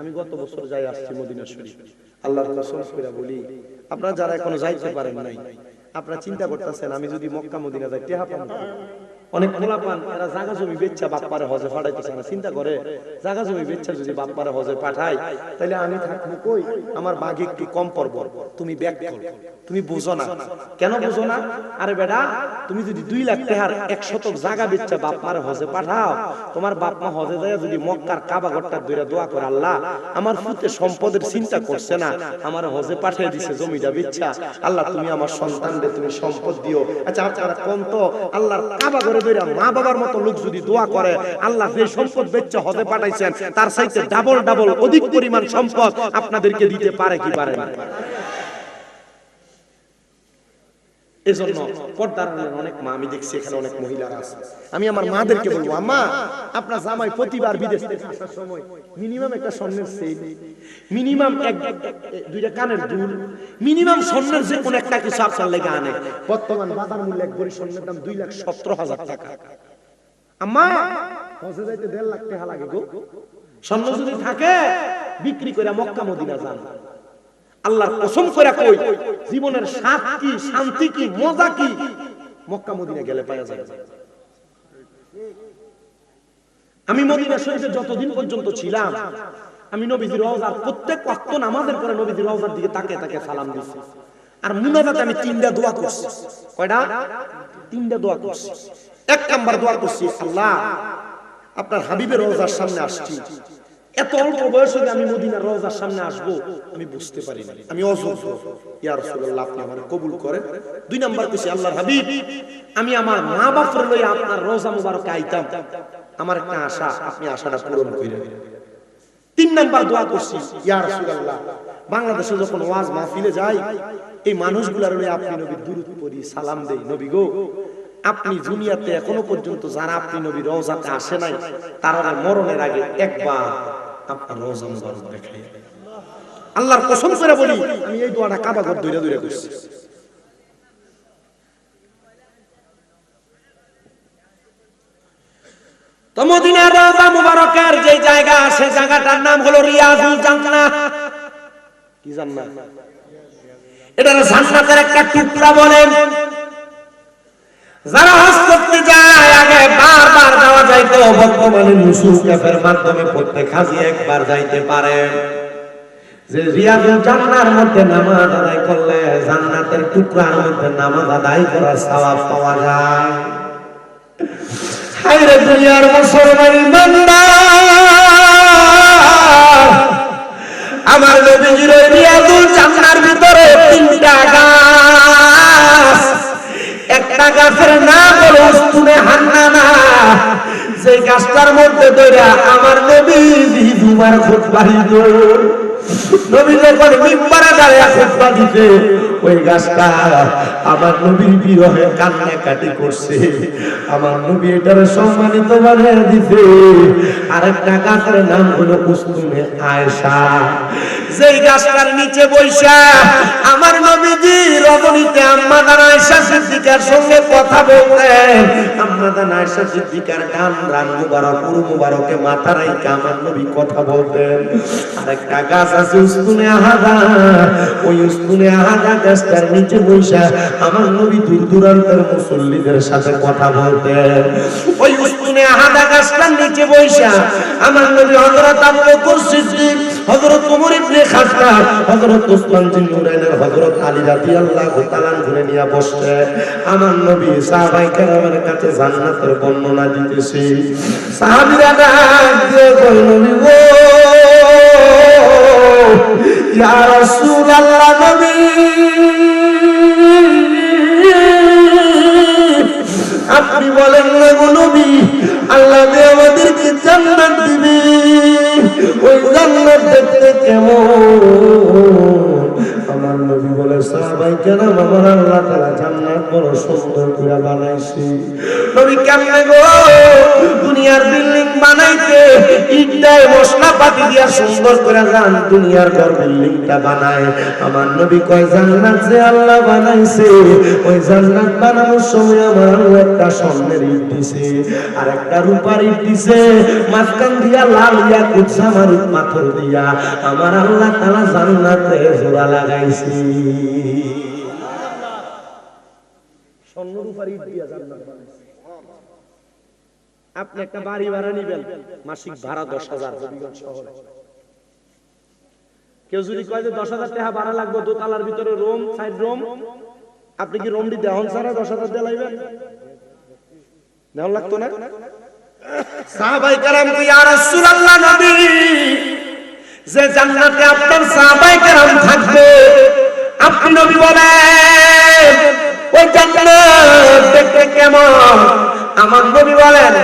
আমি গত বছর যাই আসছি মদিনা শরীফ আল্লাহর কসম করে বলি আপনারা যারা এখনো যাইতে পারেন নাই আপনারা চিন্তা করতেছেন আমি যদি মক্কা মদিনা যাই টেহা পাবো অনেক খোলাপান এরা জায়গা জমি বেচা বাপ্পারে হজে পাঠাইতেছে না চিন্তা করে জায়গা জমি বেচা যদি বাপ্পারে হজে পাঠাই তাহলে আমি থাকবো কই আমার বাঘে একটু কম পড়বো তুমি ব্যাক করো তুমি বুঝো না কেন বুঝো না আরে বেটা তুমি যদি 2 লাখ টাকার 100 জায়গা বেচা বাপ্পারে হজে পাঠাও তোমার বাপ মা হজে যায় যদি মক্কার কাবা ঘরটা ধরে দোয়া করে আল্লাহ আমার পুতে সম্পদের চিন্তা করছে না আমার হজে পাঠিয়ে দিছে জমিটা বেচা আল্লাহ তুমি আমার সন্তানদের তুমি সম্পদ দিও আচ্ছা আপনারা কোন তো আল্লাহর কাবা ঘরে মা বাবার মতো লোক যদি দোয়া করে আল্লাহ যে সম্পদ বেচে হজে পাঠাইছেন তার চাইতে ডাবল ডাবল অধিক পরিমাণ সম্পদ আপনাদেরকে দিতে পারে কি পারে না এজন্য পর্দার অনেক মা আমি দেখছি এখানে অনেক মহিলারা আছে আমি আমার মাদেরকে বলবো আম্মা আপনার জামাই প্রতিবার বিদেশ থেকে আসার সময় মিনিমাম একটা স্বর্ণের সেট মিনিমাম দুইটা কানের দুল মিনিমাম স্বর্ণের যে কোন একটা কিছু আপনার লেগে আনে বর্তমান বাজার মূল্য এক ভরি স্বর্ণের দাম 2,17,000 টাকা আম্মা হজে যাইতে 1.5 লাখ টাকা লাগে গো স্বর্ণ যদি থাকে বিক্রি করে মক্কা মদিনা যান আল্লাহর কসম করে কই জীবনের স্বাদ কি শান্তি কি মজা কি মক্কা মদিনা গেলে পাওয়া যায় আমি মদিনা শরীফে যতদিন পর্যন্ত ছিলাম আমি নবীজির রওজার প্রত্যেক ওয়াক্ত নামাজের পরে নবীজির রওজার দিকে তাকিয়ে তাকিয়ে সালাম দিছি আর মুনাজাতে আমি 3টা দোয়া করছি কয়টা 3টা দোয়া করছি এক নাম্বার দোয়া করছি আল্লাহ আপনার হাবিবের রওজার সামনে আসছি এত অল্প বয়সে আমি মদিনার রওজার সামনে আসব আমি বুঝতে পারি না আমি অযোগ্য ইয়া রাসূলুল্লাহ আপনি আমারে কবুল করেন 2 নাম্বার কইছি আল্লাহর হাবিব আমি আমার মা বাপরে লইয়া আপনার রওজা মুবারকে আইতাম আমার একটা আশা আপনি আশাটা পূরণ কইরেন 3 নাম্বার দোয়া করছি ইয়া রাসূলুল্লাহ বাংলাদেশে যখন ওয়াজ মাহফিলে যাই এই মানুষগুলার লইয়া আপনি নবীর দুরূদ পড়ি সালাম দেই নবী গো আপনি দুনিয়াতে এখনো পর্যন্ত যারা আপনি নবীর রওজাতে আসে নাই তারা মরণের আগে একবার আপনার রওজা মুবারক দেখাই আল্লাহর কসম করে বলি আমি এই দোয়াটা কাবা ঘর ধরে ধরে করছি তো মদিনার রওজা মুবারকের যে জায়গা আছে জায়গাটার নাম হলো রিয়াজুল জান্নাহ কি জান্নাত এটা জান্নাতের একটা টুকরা বলেন যারা হজ করতে যায় আগে বারবার যাওয়া যাইতো বর্তমানে মুসুকের মাধ্যমে প্রত্যেক হাজি একবার যাইতে পারে যে রিয়াজুল জান্নাহর মধ্যে নামাজ আদায় করলে জান্নাতের টুকরার মধ্যে নামাজ আদায় করার সওয়াব পাওয়া যায় হায়রে দুনিয়ার মুসলমান ইমানদার আমার নবীজির রিয়াজুল জান্নাহর ভিতরে 3টা একটা গাছের নাম হলো উস্তুনে হান্নানা যে গাছ গাছটার মধ্যে ধইরা আমার নবী দুবার খুতবা দিত। নবী যখন মিম্বারে দাঁড়িয়ে খুতবা দিতে ওই গাছটা আমার নবীর বিরহে কান্নাকাটি করছে। আমার নবী এটারে সম্মানিত বানিয়ে দিতে। আরেকটা গাছের নাম হলো উস্তুনে আয়েশা। যেই গাছটার নিচে বৈশা আমার নবীজি রজনীতে আম্মা জান আয়েশা সিদ্দিকার সঙ্গে কথা বলতেন। আম্মা জান আয়েশা সিদ্দিকার ডান রান মুবারক পুরো মুবারকে মাথা রাইখা আমার নবী কথা বলতেন। আরেকটা গাছ আছে উস্তুনে আহাদা, ওই উস্তুনে আহাদা গাছটার নিচে বৈশা আমার নবী দূর দূরান্তের মুসল্লিদের সাথে কথা বলতেন। ওই উস্তুনে আহাদা গাছটার নিচে বৈশা আমার নবী হযরত আবু বকর সিদ্দিক, হযরত ওমর ইবনে খাত্তাব, হযরত ওসমান বিন নুরাইনের হযরত আলী রাদিয়াল্লাহু তাআলা ঘুরে নিয়ে বসতে আমার নবী সাহাবায়ে কেরামের কাছে জান্নাতের বর্ণনা দিতেছে। সাহাবীরা ডাক দিয়ে কই নবী গো ইয়া রাসূলুল্লাহ, নবী আপনি বলেন না গো নবী, আল্লাহ যে আমাদেরকে জান্নাত দিবে, ওই জান্নাত দেখতে কেমন? আমার নবী বলে সাহাবায়ে কেরাম আমার আল্লাহ তাআলা জান্নাত বড় সুন্দর করে বানাইছে। নবী কেমনে গো? দুনিয়ার বিল্ডিং বানাইতে ইটায় মশলাপাতি দিয়া সুন্দর করে জান দুনিয়ার ঘর বিল্ডিংটা বানায়। আমার নবী কয় জান্নাত যে আল্লাহ বানাইছে, ওই জান্নাত বানানোর সময় আমার আল্লাহ একটা স্বর্ণের ইট দিছে আর একটা রূপার ইট দিছে, মাঝখান দিয়া লাল ইয়াকুত জামারুত পাথর দিয়া আমার আল্লাহ তাআলা জান্নাতে জোড়া লাগাইছে। স্বর্ণ রূপার ইট দিয়া জান্নাত বানাইছে। আপনি একটা বাড়ি ভাড়া নিবেন, মাসিক ভাড়া 10,000 হবিগঞ্জ শহরে। কেউ যদি কয় যে 10,000 টাকা ভাড়া লাগবে দোতলার ভিতরে রুম, 4 রুম, আপনি কি রুম দিতে হন সারা 10,000 দিয়ে লাইবেন? দেওয়া লাগতো না? সাহাবায়ে কেরাম কই ইয়া রাসূলুল্লাহ, নবী যে জান্নাতে আপনার সাহাবায়ে কেরাম থাকবে, আপনি নবী বলেন ওই জান্নাত দেখতে কেমন? আমার নবী বলেন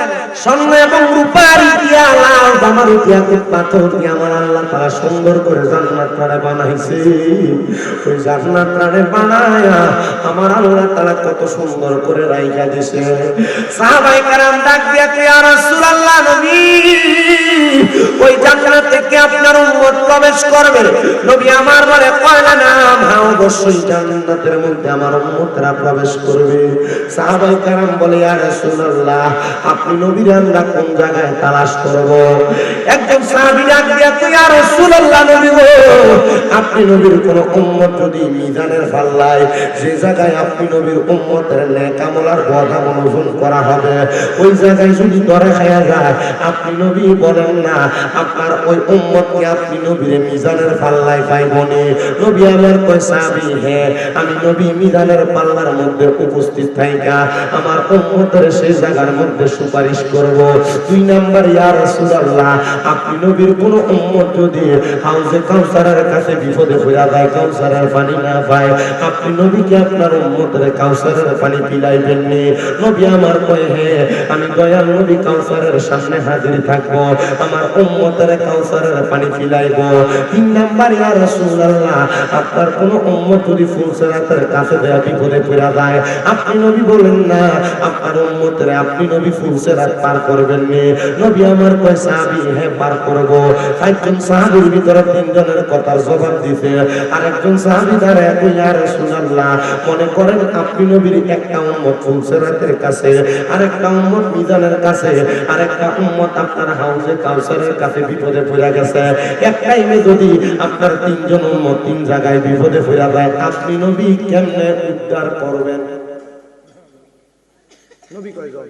স্বর্ণ এবং রূপার দিয়া লাল জামারুত ইয়াকুত পাথর দিয়ে আমার আল্লাহ তাআলা সুন্দর করে জান্নাতটারে বানাইছে। ওই জান্নাতটারে বানায়া আমার আল্লাহ তাআলা কত সুন্দর করে রাইখা দিয়েছে। সাহাবায়ে কেরাম ডাক দিয়া কই ইয়া রাসূলুল্লাহ, নবী ওই জান্নাতে কি আপনার উম্মত প্রবেশ করবে? নবী আমার বলে কয়লা নাম, হ্যাঁ অবশ্যই জান্নাতের মধ্যে আমার উম্মতরা প্রবেশ করবে। সাহাবায়ে কেরাম বলে ইয়া রাসূলুল্লাহ, আপনি নবীর আমরা কোন জায়গায় তালাশ করব? একজন সাহাবী ডাক দিয়া কই ইয়া রাসূলুল্লাহ, নবী গো আপনি নবীর কোন উম্মত যদি মিজানের পাল্লায় যে জায়গায় আপনি নবীর উম্মতের নেক আমল আর বদ আমল ওজন করা হবে, ওই জায়গায় যদি ধরে খায়া যায়, আপনি নবী বলেন না আপনার ওই উম্মতকে আপনি নবীর মিজানের পাল্লায় পাইবনি? নবী আমার কয় সাহাবী, হ্যাঁ আমি নবী মিজানের পাল্লার মধ্যে উপস্থিত থাইকা আমার উম্মতের সেই জায়গার মধ্যে সুপারিশ করব। 2 নাম্বার ইয়া রাসূলুল্লাহ, আপনি নবীর কোন উম্মত যদি হাউজে কাউসারের কাছে বিপদে পড়া যায়, কাউসারের পানি না পায়, আপনি নবীকে আপনার উম্মতের কাউসারের পানি পিলাইবেন নি? নবী আমার কয় হ্যাঁ আমি দয়াল নবী কাউসারের সামনে হাজির থাকব, আমার উম্মতের কাউসারের পানি পিলাইব। 3 নাম্বার ইয়া রাসূলুল্লাহ, আপনার কোন উম্মত যদি ফুলসিরাতের কাছে দেয়া বিপদে পড়া যায়, আপনি নবী বলেন না আপনার উম্মতের আপনি নবী ফুলসিরাত পার করবেন নি? নবী আমার কয় সাহাবী, হ্যাঁ পার করব। 5জন সাহাবীর ভিতরে 3 জনের কথার জবাব দিতে আরেকজন সাহাবী দাঁড়ায় কই ইয়া রাসূলুল্লাহ, মনে করেন আপনি নবীর একটা উম্মত ফুলসিরাতের কাছে, আরেকটা উম্মত মিজানের কাছে, আরেকটা উম্মত আপনার হাউজে কাউসারের কাছে বিপদে পড়া গেছে। এক টাইমে যদি আপনার 3 জন উম্মত 3 জায়গায় বিপদে পড়া যায়, আপনি নবী কেমনে উদ্ধার করবেন? নবী কয়জন?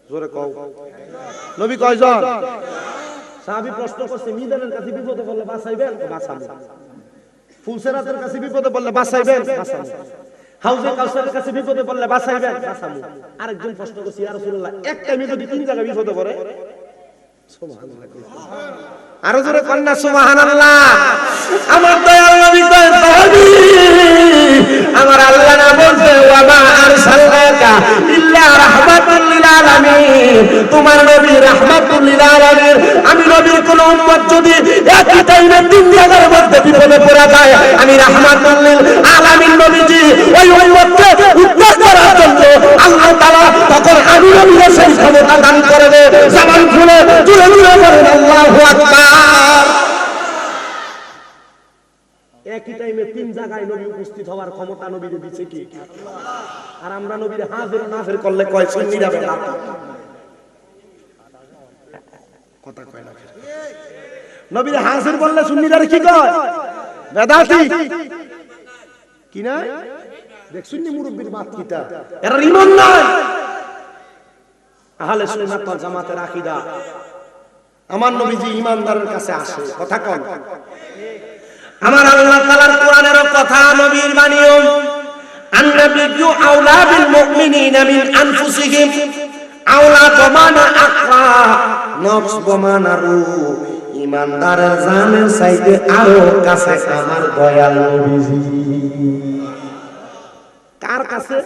জোরে কও, নবী কয়জন? সাহাবী প্রশ্ন করছে, মিজানের কাছে বিপদে পড়লে বাঁচাইবেন? বাঁচাবো। ফুলসিরাতের কাছে বিপদে পড়লে বাঁচাইবেন? বাঁচাবো। হাউজে কাউসারের কাছে বিপদে পড়লে বাঁচাইবেন? বাঁচাবো। আরেকজন প্রশ্ন করছে, ইয়া রাসূলুল্লাহ এক টাইমে যদি 3 জায়গায় বিপদে পড়ে? সুবহানাল্লাহ। আরো জোরে কন্যা সুবহানাল্লাহ। আমার দয়াল নবী কয় সাহাবী, আমার আল্লাহ না বলছে ওয়া মা আরসালনাকা ইল্লা রাহমাতাল লিল আলামিন, তোমার নবী রাহমাতুল লিল আলামিন। আমি নবীর কোন উম্মত যদি একই টাইমে তিন জায়গার মধ্যে বিপদে পড়ে যায়, আমি রাহমাতুল লিল আলামিন নবীজি ওই উম্মতকে উদ্ধার করার জন্য আল্লাহ তাআলা তখন আমি নবীর সেই ক্ষমতা দান করবে। জবান খুলে জোরে জোরে বলেন আল্লাহু আকবার। একই টাইমে তিন জায়গায় নবী উপস্থিত হওয়ার ক্ষমতা নবীরে দিচ্ছে কি আল্লাহ। আর আমরা নবীরে হাজির নাজির করলে কয় সুন্নিরা বেদাত, কথা কয় না। নবীরে হাজির বললে সুন্নিরা কি কয়? বেদাতি কি না? দেখ সুন্নি মুরব্বির বাত কিটা, এরা ঈমান নাই। আহলে সুন্নাত ওয়াল জামাতের আকীদা, আমার নবীজি ঈমানদারের কাছে আসে। কথা কন। আমার আল্লাহ তাআলার কোরআনের কথা, নবীর বাণীও, আন-নাবিয়্যু আওলা বিল মুমিনিনা মিন আনফুসিহিম। আওলা বমানা আকরা, নফস বমানা রূহ। ঈমানদারের জানের চাইতে আরো কাছে আমার দয়াল নবীজি। কার কাছে?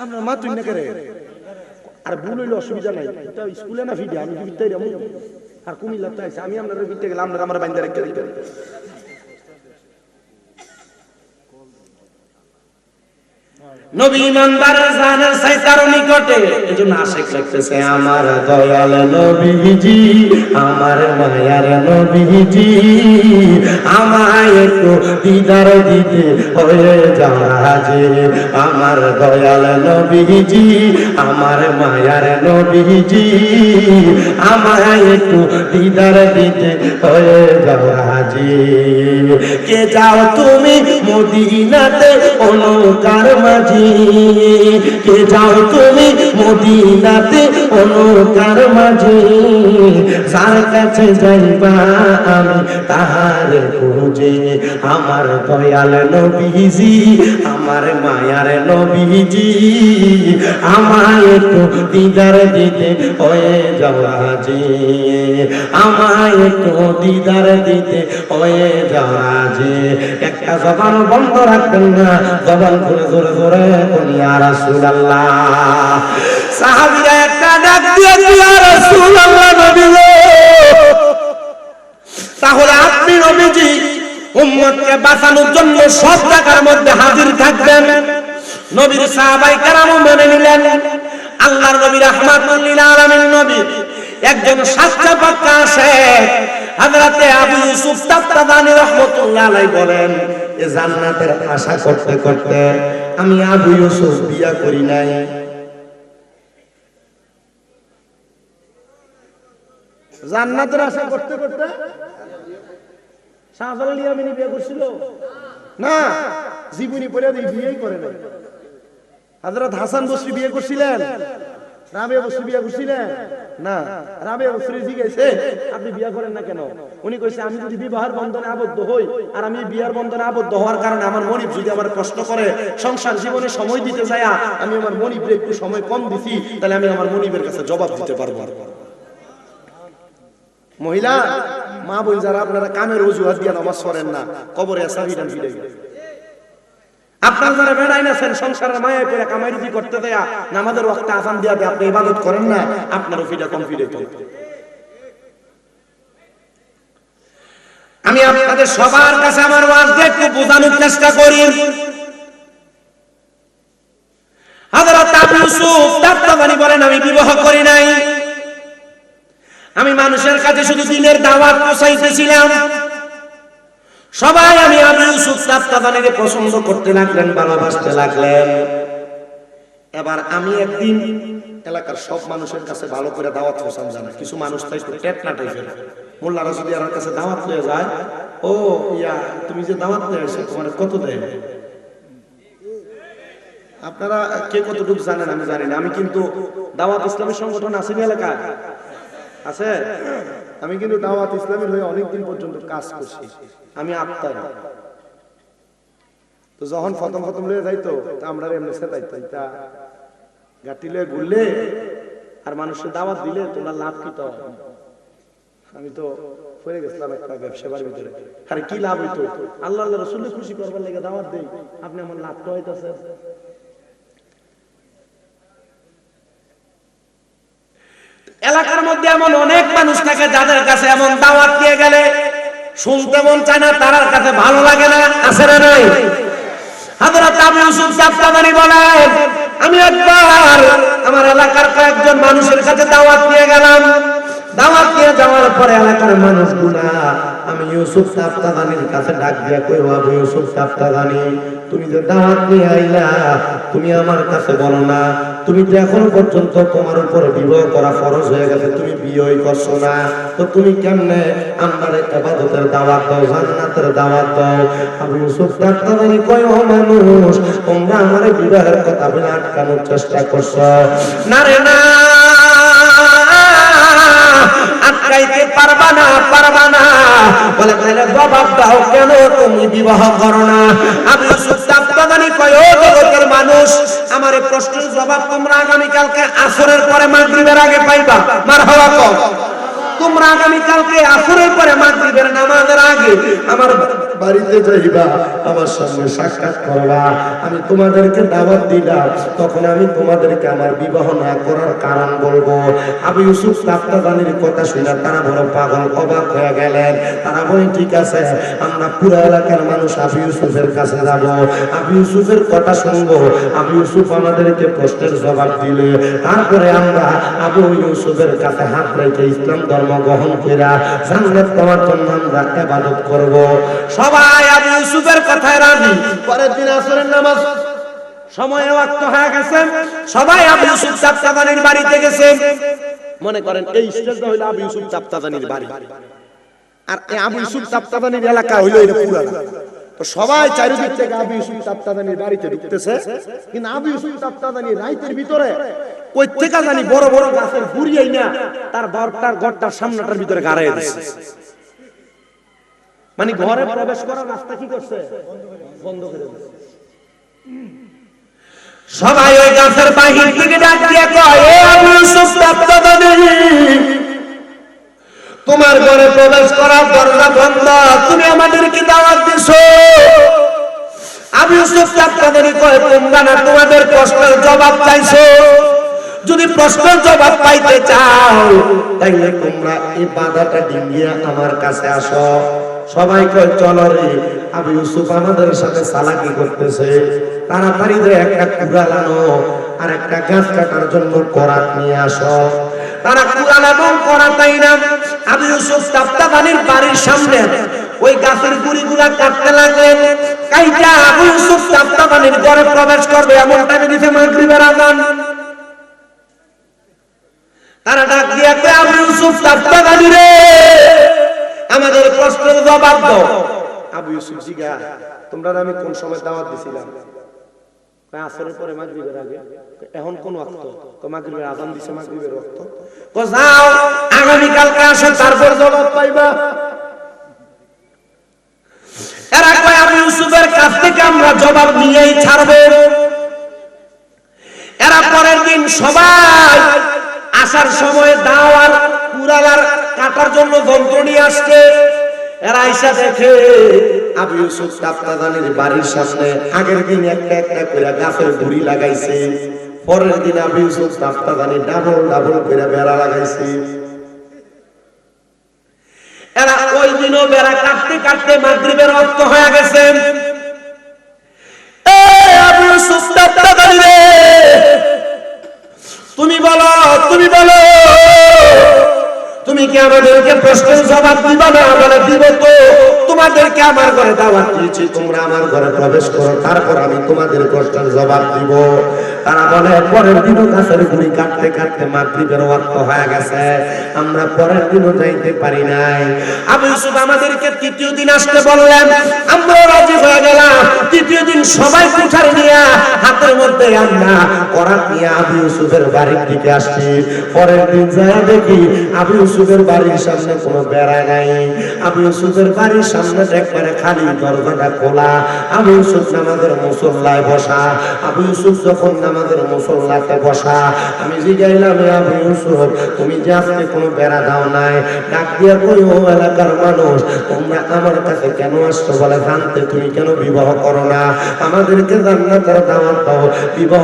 আমরা মাতুই না করে। আর ভুল হইলে অসুবিধা নাই, এটা স্কুলে না ভিডিও, আমি ভিতরে আমি আর কুমিল্লা তো আইছে, আমি আপনাদের ভিতরে গেলাম, আপনারা আমার বাইন্দা রেখে দিবেন। নবী ইমানদারের জানের চাইতার নিকটে, এজন্য আশিক লিখতেছে আমার দয়াল নবীজি, আমার মায়ার নবীজি, আমায় একটু দিদার দিতে হয়ে যাচ্ছে। আমার দয়াল নবীজি, আমার মায়ার নবীজি, আমায় একটু দিদার দিতে হয়ে যাচ্ছে। কে যাও তুমি মদিনাতে অনুকার মাঝি, কে যাও তুমি মদিনাতে অনুকার মাঝে, যার কাছে যাইবা আমি তাহার খোঁজে। আমার দয়াল নবীজি, আমার মায়ার নবীজি, আমায় একটু দিদার দিতে হয়ে যাওয়া যে, আমায় একটু দিদার দিতে হয়ে যাওয়া যে। একটা জবান বন্ধ রাখবেন না, জবান খুলে জোরে জোরে বলি ইয়া রাসূলুল্লাহ। সাহাবীরা একটা ডাক দিয়ে ইয়া রাসূলুল্লাহ নবী গো। তাহলে আপনি নবীজি উম্মতকে বাঁচানোর জন্য সব জায়গার মধ্যে হাজির থাকবেন। নবীর সাহাবায়ে কেরাম মেনে নিলেন। আল্লাহর নবী রাহমাতুল লিল আলামিন নবী একজন সাচ্চা পাক্কা শেখ হযরতে আবু ইউসুফ তাফতাদানি রাহমাতুল্লাহ আলাইহি বলেন, এ জান্নাতের আশা করতে করতে আমি আবু ইউসুফ বিয়া করি নাই। জান্নাতের আশা করতে করতে শাহজালাল ইয়ামিনী বিয়ে করছিল না, জীবনী পড়ে বিয়েই করে নাই। হযরত হাসান বসরি বিয়ে করছিলেন, রাবিয়া বসরি বিয়ে করছিলেন না। রাবিয়া বসরি জিজ্ঞেসে আপনি বিয়ে করেন না কেন? উনি কইছে আমি যদি বিবাহের বন্ধনে আবদ্ধ হই, আর আমি বিয়ার বন্ধনে আবদ্ধ হওয়ার কারণে আমার মনিব যদি আমার কষ্ট করে, সংসার জীবনে সময় দিতে যায়, আমি আমার মনিবের একটু সময় কম দিছি, তাহলে আমি আমার মনিবের কাছে জবাব দিতে পারবো। মহিলা মা বোন যারা আপনারা কামের অজুহাত দিয়ে নামাজ পড়েন না, কবরে সাবিরান ফিরে গেলেন। আপনার যারা বেড়াই নাছেন সংসারের মায়ায় পড়ে কামাই রুজি করতে দেয়া, নামাজের ওয়াক্তে আযান দিয়া দিয়ে আপনি ইবাদত করেন না, আপনারও ফিডা কম ফিরে চলবে। আমি আপনাদের সবার কাছে আমার ওয়াজটা একটু বোঝানোর চেষ্টা করি। হযরত আবু ইউসুফ তাফতাদানি বলেন আমি বিবাহ করি নাই, আমি মানুষের কাছে শুধু দ্বীনের দাওয়াত পৌঁছাইতেছিলাম। সবাই আমি আবু ইউসুফ তাফতাদানিকে পছন্দ করতে লাগলেন, ভালোবাসতে লাগলেন। এবার আমি একদিন এলাকার সব মানুষের কাছে ভালো করে দাওয়াত পৌঁছান জানা, কিছু মানুষ তাই টেটনা টাইপের, মোল্লারা যদি আমার কাছে দাওয়াত নিয়ে যায়, ও ইয়া তুমি যে দাওয়াত নিয়ে আসছো তোমার কত দেয়? আপনারা কে কতটুকু জানেন আমি জানি না। আমি কিন্তু দাওয়াত ইসলামী সংগঠন আছে এলাকায় আছে, আমি কিন্তু দাওয়াত ইসলামের হয়ে অনেকদিন পর্যন্ত কাজ করছি। আমি আত্মার তো যখন প্রথম লয়ে যাইতো আমরা এমনি সেটাইতাম, তা গাটি লয়ে ঘুরলে আর মানুষের দাওয়াত দিলে তোমরা লাভ কি? তো আমি তো পড়ে গেছিলাম একটা ব্যবসার ভিতরে। আরে কি লাভ হইতো? আল্লাহ আল্লাহ রাসূলকে খুশি করবার লাগে দাওয়াত দেই, আপনি আমার লাভ তো হইতাছে। এলাকার মধ্যে এমন অনেক মানুষ থাকে যাদের কাছে এমন দাওয়াত দিয়ে গেলে শুনতে মন চায় না, তার কাছে ভালো লাগে না, আছে না নাই? হযরত আবু ইউসুফ সাফতাবানী বলেন, আমি একবার আমার এলাকার কয়েকজন মানুষের কাছে দাওয়াত দিয়ে গেলাম। দাওয়াত দিয়ে যাওয়ার পরে এলাকার মানুষগুলা আমি ইউসুফ সাফতাবানীর কাছে ডাক দিয়া কই, আবু ইউসুফ সাফতাবানী, তুমি যে দাওয়াত নিয়ে আইলা, তুমি আমার কাছে বলো না, তুমি তো এখন পর্যন্ত তোমার উপর বিবাহ করা ফরজ হয়ে গেছে, তুমি বিয়েই করছো না, তো তুমি কেমনে আমার ইবাদতের দাওয়াত দাও, জান্নাতের দাওয়াত দাও? আবু ইউসুফ সাফতাবানী কয়, ও মানুষ, তোমরা আমার বিবাহের কথা বলে আটকানোর চেষ্টা করছো, না রে না, আটকাইতে পারবা না, পারবা না। বলে তাহলে জবাব দাও, কেন তুমি বিবাহ করো না? আবু ইউসুফ সাফতাবানী কয়, ও জগতের মানুষ, আমার এই প্রশ্নের জবাব তোমরা আগামী কালকে আসরের পরে মাগরিবের আগে পাইবা। মারহাবা কও। তোমরা আগামী কালকে আসরের পরে মাগরিবের নামাজের আগে আমার বাড়িতে যাইবা, আমার সঙ্গে সাক্ষাৎ করবা, আমি তোমাদেরকে দাওয়াত দিলাম, তখন আমি তোমাদেরকে আমার বিবাহ না করার কারণ বলবো। আবু ইউসুফ সাফতাবানীর কথা শুনে তারা বড় পাগল, অবাক হয়ে গেলেন। তারা বলে, ঠিক আছে, আমরা পুরো এলাকার মানুষ আবু ইউসুফের কাছে যাব, আবু ইউসুফের কথা শুনবো, আবু ইউসুফ আমাদেরকে প্রশ্নের জবাব দিলে তারপরে আমরা আবু ইউসুফের কাছে হাত রেখে ইসলাম ধর্ম গ্রহণ করে জান্নাত পাওয়ার জন্য আমরা ইবাদত করব। সবাই আবু ইউসুফের কথায় রাজি। পরের দিন আসরের নামাজ সময় ওয়াক্ত হয়ে গেছে, সবাই আবু ইউসুফ সাফতাবানীর বাড়িতে গেছে। মনে করেন এই স্টেজটা হইলো আবু ইউসুফ সাফতাবানীর বাড়ি, আর এই আবু ইউসুফ সাফতাবানীর এলাকা হইলো এটা পুরা। তো সবাই চারিদিক থেকে আবু ইউসুফ সাফতাবানীর বাড়িতে ঢুকতেছে, কিন্তু আবু ইউসুফ সাফতাবানীর রাইতের ভিতরে কই থেকে জানি বড় বড় গাছের গুড়িয়াই না তার ঘরটার সামনেটার ভিতরে গাড়ায় দিছে। মানে ঘরে প্রবেশ করার রাস্তা কি করছে? বন্ধ করে দিয়েছে। সবাই ওই গাছের বাহির থেকে ডাক দিয়ে কয়, এ আবু ইউসুফ সাফতাবানী, তোমার ঘরে প্রবেশ করার দরজা বন্ধ, তুমি আমাদেরকে দাওয়াত দিছো। আবু ইউসুফ সাফতাবানী কয়, তোমরা না তোমাদের প্রশ্নের জবাব চাইছো, যদি প্রশ্নের জবাব পাইতে চাও তাইলে তোমরা এই বাধাটা ডিঙ্গিয়ে আমার কাছে আসো। সবাই কয়, চলো রে, আবু ইউসুফ আমাদের সাথে চালাকি করতেছে, তাড়াতাড়ি যে একটা কুড়াল আনো আর একটা গাছ কাটার জন্য করাত নিয়ে আসো। তারা কুড়াল এবং করাতাই না আবু ইউসুফ সাফতাবানীর বাড়ির সামনে ওই গাছের গুড়িগুলা কাটতে লাগলেন। কাইটা আবু ইউসুফ সাফতাবানীর ঘরে প্রবেশ করবে এমন টাইমে দিতে মাগরিবের আযান। তারা ডাক দিয়ে কয়, আবু ইউসুফ সাফতাবানী রে, আমাদের প্রশ্নের জবাব দাও। আবু ইউসুফ জিগা, তোমরা আমি কোন সময় দাওয়াত দিছিলাম? আসরের পরে মাগরিবের আগে। এখন কোন ওয়াক্ত? মাগরিবের আযান দিছে, মাগরিবের ওয়াক্ত। কো যাও, আগামী কালকে আসো, তারপর জবাব পাইবা। এরা কয়, আবু ইউসুফের কাছ থেকে আমরা জবাব নিয়েই ছাড়বো। এরা পরের দিন সবাই আসার সময় দাওয়ার কুড়ালার কাটার জন্য যন্ত্র নিয়ে আসছে। এরা আইসা দেখে আবু ইউসুফ সাফতাবানীর বাড়ির সামনে আগের দিন একটা একটা করে গাছের গুড়ি লাগাইছে, পরের দিন আবু ইউসুফ সাফতাবানী ডাবল ডাবল করে বেড়া লাগাইছে। এরা ওই দিনও বেড়া কাটতে কাটতে মাগরিবের ওয়াক্ত হয়ে গেছে। আবু ইউসুফ সাফতাবানী রে, তুমি বলো, তুমি বলো, তুমি কি আমাদেরকে প্রশ্নের জবাব দিবা না? বলে, দিব তো। তোমাদেরকে আমার ঘরে দাওয়াত দিয়েছি, তোমরা আমার ঘরে প্রবেশ করো, তারপর আমি তোমাদের প্রশ্নের জবাব দিব। তারা বলে, পরের দিনও গাছের গুড়ি কাটতে কাটতে মাগরিবের ওয়াক্ত হয়ে গেছে, আমরা পরের দিনও যাইতে পারি নাই। আবু ইউসুফ আমাদেরকে তৃতীয় দিন আসতে বললেন, আমরা রাজি হয়ে গেলাম। তৃতীয় দিন সবাই কুঠারি নিয়ে হাতের মধ্যে আমরা করাত নিয়ে আবু ইউসুফের বাড়ির দিকে আসছি। পরের দিন যায় দেখি আবু ইউসুফের বাড়ির সামনে কোনো বেড়া নাই, আবু ইউসুফের বাড়ির সামনে একবারে খালি, দরজাটা খোলা। আবু ইউসুফ নামাজের মুসল্লায় বসা। আবু ইউসুফ যখন নামাজের মুসল্লাতে বসা। আমি জিগাইলাম আবু ইউসুফ তুমি যে আজকে কোনো বেড়া দাও নাই, ডাক দিয়া কই ও এলাকার মানুষ তোমরা আমার কাছে কেন আসছো? বলে জানতে তুমি কেন বিবাহ করো না, আমাদেরকে জান্নাতের দাওয়াত দাও। বিবাহ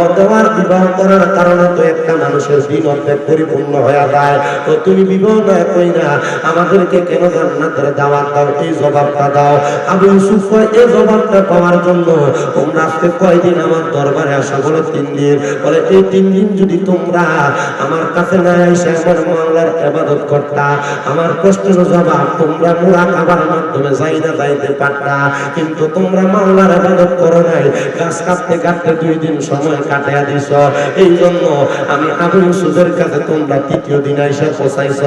করার কারণে তো একটা মানুষের দিন অর্ধেক পরিপূর্ণ হয়ে যায়, তো তুমি বিবাহ না কইরা আমাদেরকে কেন জান্নাতের দাওয়াত দাও? এই জবাবটা দাও। আবু ইউসুফ এই জবাবটা পাওয়ার জন্য তোমরা আজকে কয়দিন আমার দরবারে আসা? বলে 3 দিন। বলে এই 3 দিন যদি তোমরা আমার কাছে না এসে আমার মাওলার ইবাদত করতা, আমার কষ্টের জবাব তোমরা মুরাকাবার মাধ্যমে যাইতে পারতা, কিন্তু তোমরা মাওলার ইবাদত করো নাই, গাছ কাটতে কাটতে 2 দিন সময় কাটাইয়া দিছ। এই জন্য আমি আবু ইউসুফের কাছে তোমরা 3য় দিন এসে পৌঁছাইছ।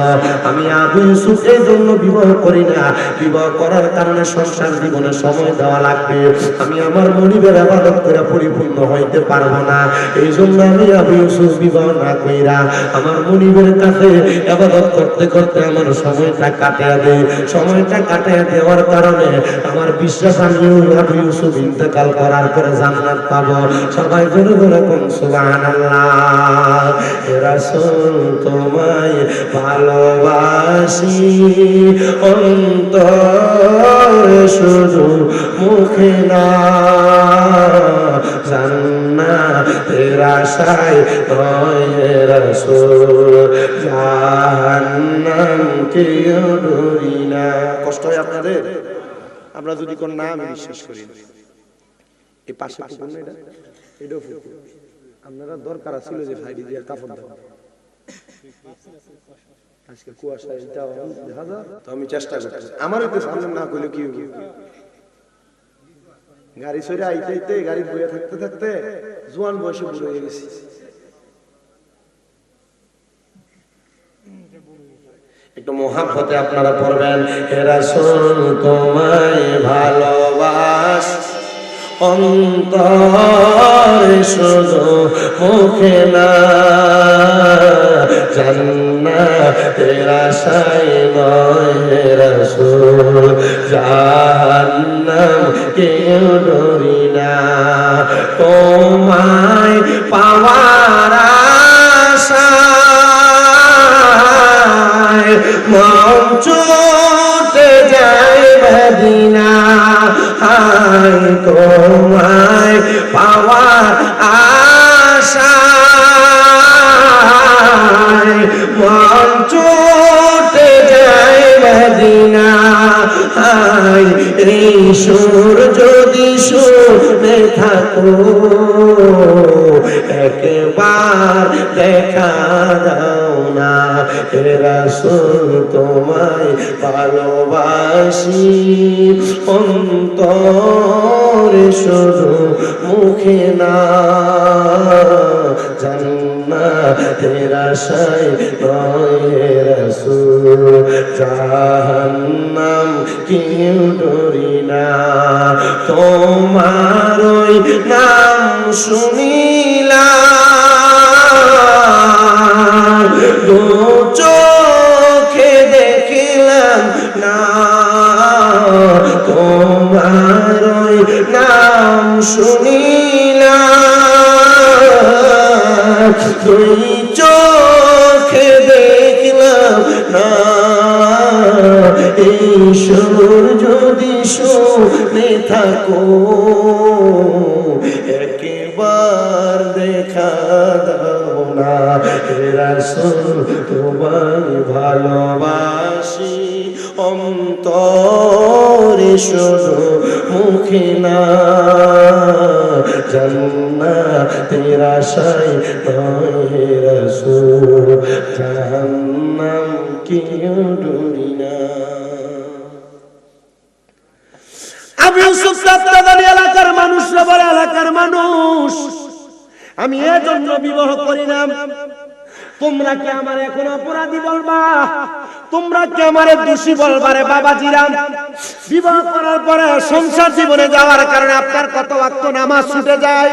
আমি আবু ইউসুফ এই জন্য বিবাহ করি না, বিবাহ করার কারণে সংসার জীবনে সময় দেওয়া লাগবে, আমি আমার মনিবের ইবাদত করে পরিপূর্ণ হইতে পারবো না। এই জন্য আমি আবু ইউসুফ বিবাহ না কইরা আমার মনিবের কাছে ইবাদত করতে করতে আমার সময়টা কাটিয়ে দেই। সময়টা কাটিয়ে দেওয়ার কারণে আমার বিশ্বাস আমি আবু ইউসুফ ইন্তেকাল করার পরে জান্নাত পাবো। সবাই জোরে জোরে কোন সুবহানাল্লাহ। হে রাসূল তোমায় ভালোবাসি অন্তরে শুধু মুখে না, জান্নাতের আশায় নয় হে রাসূল, জাহান্নামকে ডরি না। কষ্ট হয় আপনাদের? আমরা যদি কোন না আমি বিশ্বাস করি না। এই পাশে পুকুর না, এটাও পুকুর। আপনারা দরকার ছিল যে ভাইডি দিয়ে কাপড় দাও, আজকে কুয়াশা এটা দেখা যায়, তো আমি চেষ্টা করতেছি। আমার একটু সামনে না করলে কি হবে? গাড়ি সরে আইতে গাড়ি বয়ে থাকতে থাকতে জোয়ান বয়সে বুড়ো হয়ে গেছি। একটু মোহাব্বতে আপনারা পড়বেন, হে রাসূল তোমায় ভালোবাসি অন্তরে শুধু মুখে না, জান্নাতের আশায় নয় হে রাসূল, জাহান্নামকে ডরি না। তোমায় পাওয়ার আশায় মন ছুটে যায় মদিনা, হায় তোমায় পাওয়ার আশায় মন ছুটে যায় মদিনা, হায় এই সুর যদি শুনে থাকো একবার দেখা দাও না, হে রাসূল তোমায় ভালোবাসি অন্তরে শুধু মুখে না, জান্নাতের আশায় নয় হে রাসূল, জাহান্নামকে ডরি না। তোমার ওই নাম শুনিলাম, দু চোখে দেখিলাম না, তোমার ওই নাম শুনিলাম, 2 চোখে দেখলাম না, এই সুর যদি শুনে থাকো একবার দেখা দাও না, হে রাসূল তোমায় ভালোবাসি অন্তরে শুধু মুখে না, জান্নাতের আশায় নয় হে রাসূল, জাহান্নামকে ডরি না। আবু ইউসুফ সাত্তাদারি এলাকার মানুষরা বলে, এলাকার মানুষ আমি এজন্য বিবাহ করি না, তোমরা কি আমার এখন অপরাধী বলবা? তোমরা কি আমারে দোষী বলবা? রে বাবাজিরা, বিবাহ করার পরে সংসার জীবনে যাওয়ার কারণে আপনার কত ওয়াক্ত নামাজ ছুটে যায়?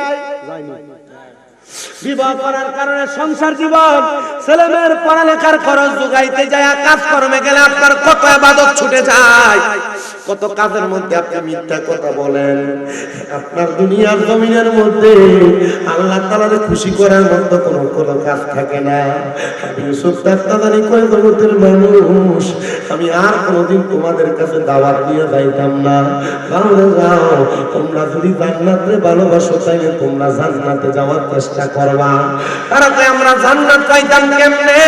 বিবাহ করার কারণে সংসার জীবন, ছেলেমেয়ের পড়ালেখার খরচ যোগাইতে যায়, কাজকর্মে গেলে আপনার কত ইবাদত ছুটে যায়। কত কাজের মধ্যে আপনি মিথ্যা কথা বলেন। আপনার দুনিয়ার জমিনের মধ্যে আল্লাহ তাআলাকে খুশি করার মতো কোনো কাজ থাকে না। ইউসুফ তাফতাদানি কয়, জগতের মানুষ, আমি আর কোনোদিন তোমাদের কাছে দাওয়াত দিয়ে যাইতাম না। তাহলে যাও, তোমরা যদি জান্নাতে ভালোবাসো তাইলে তোমরা জান্নাতে যাওয়ার চেষ্টা করবা। তারা কয় আমরা জান্নাত পাইতাম কেমনে?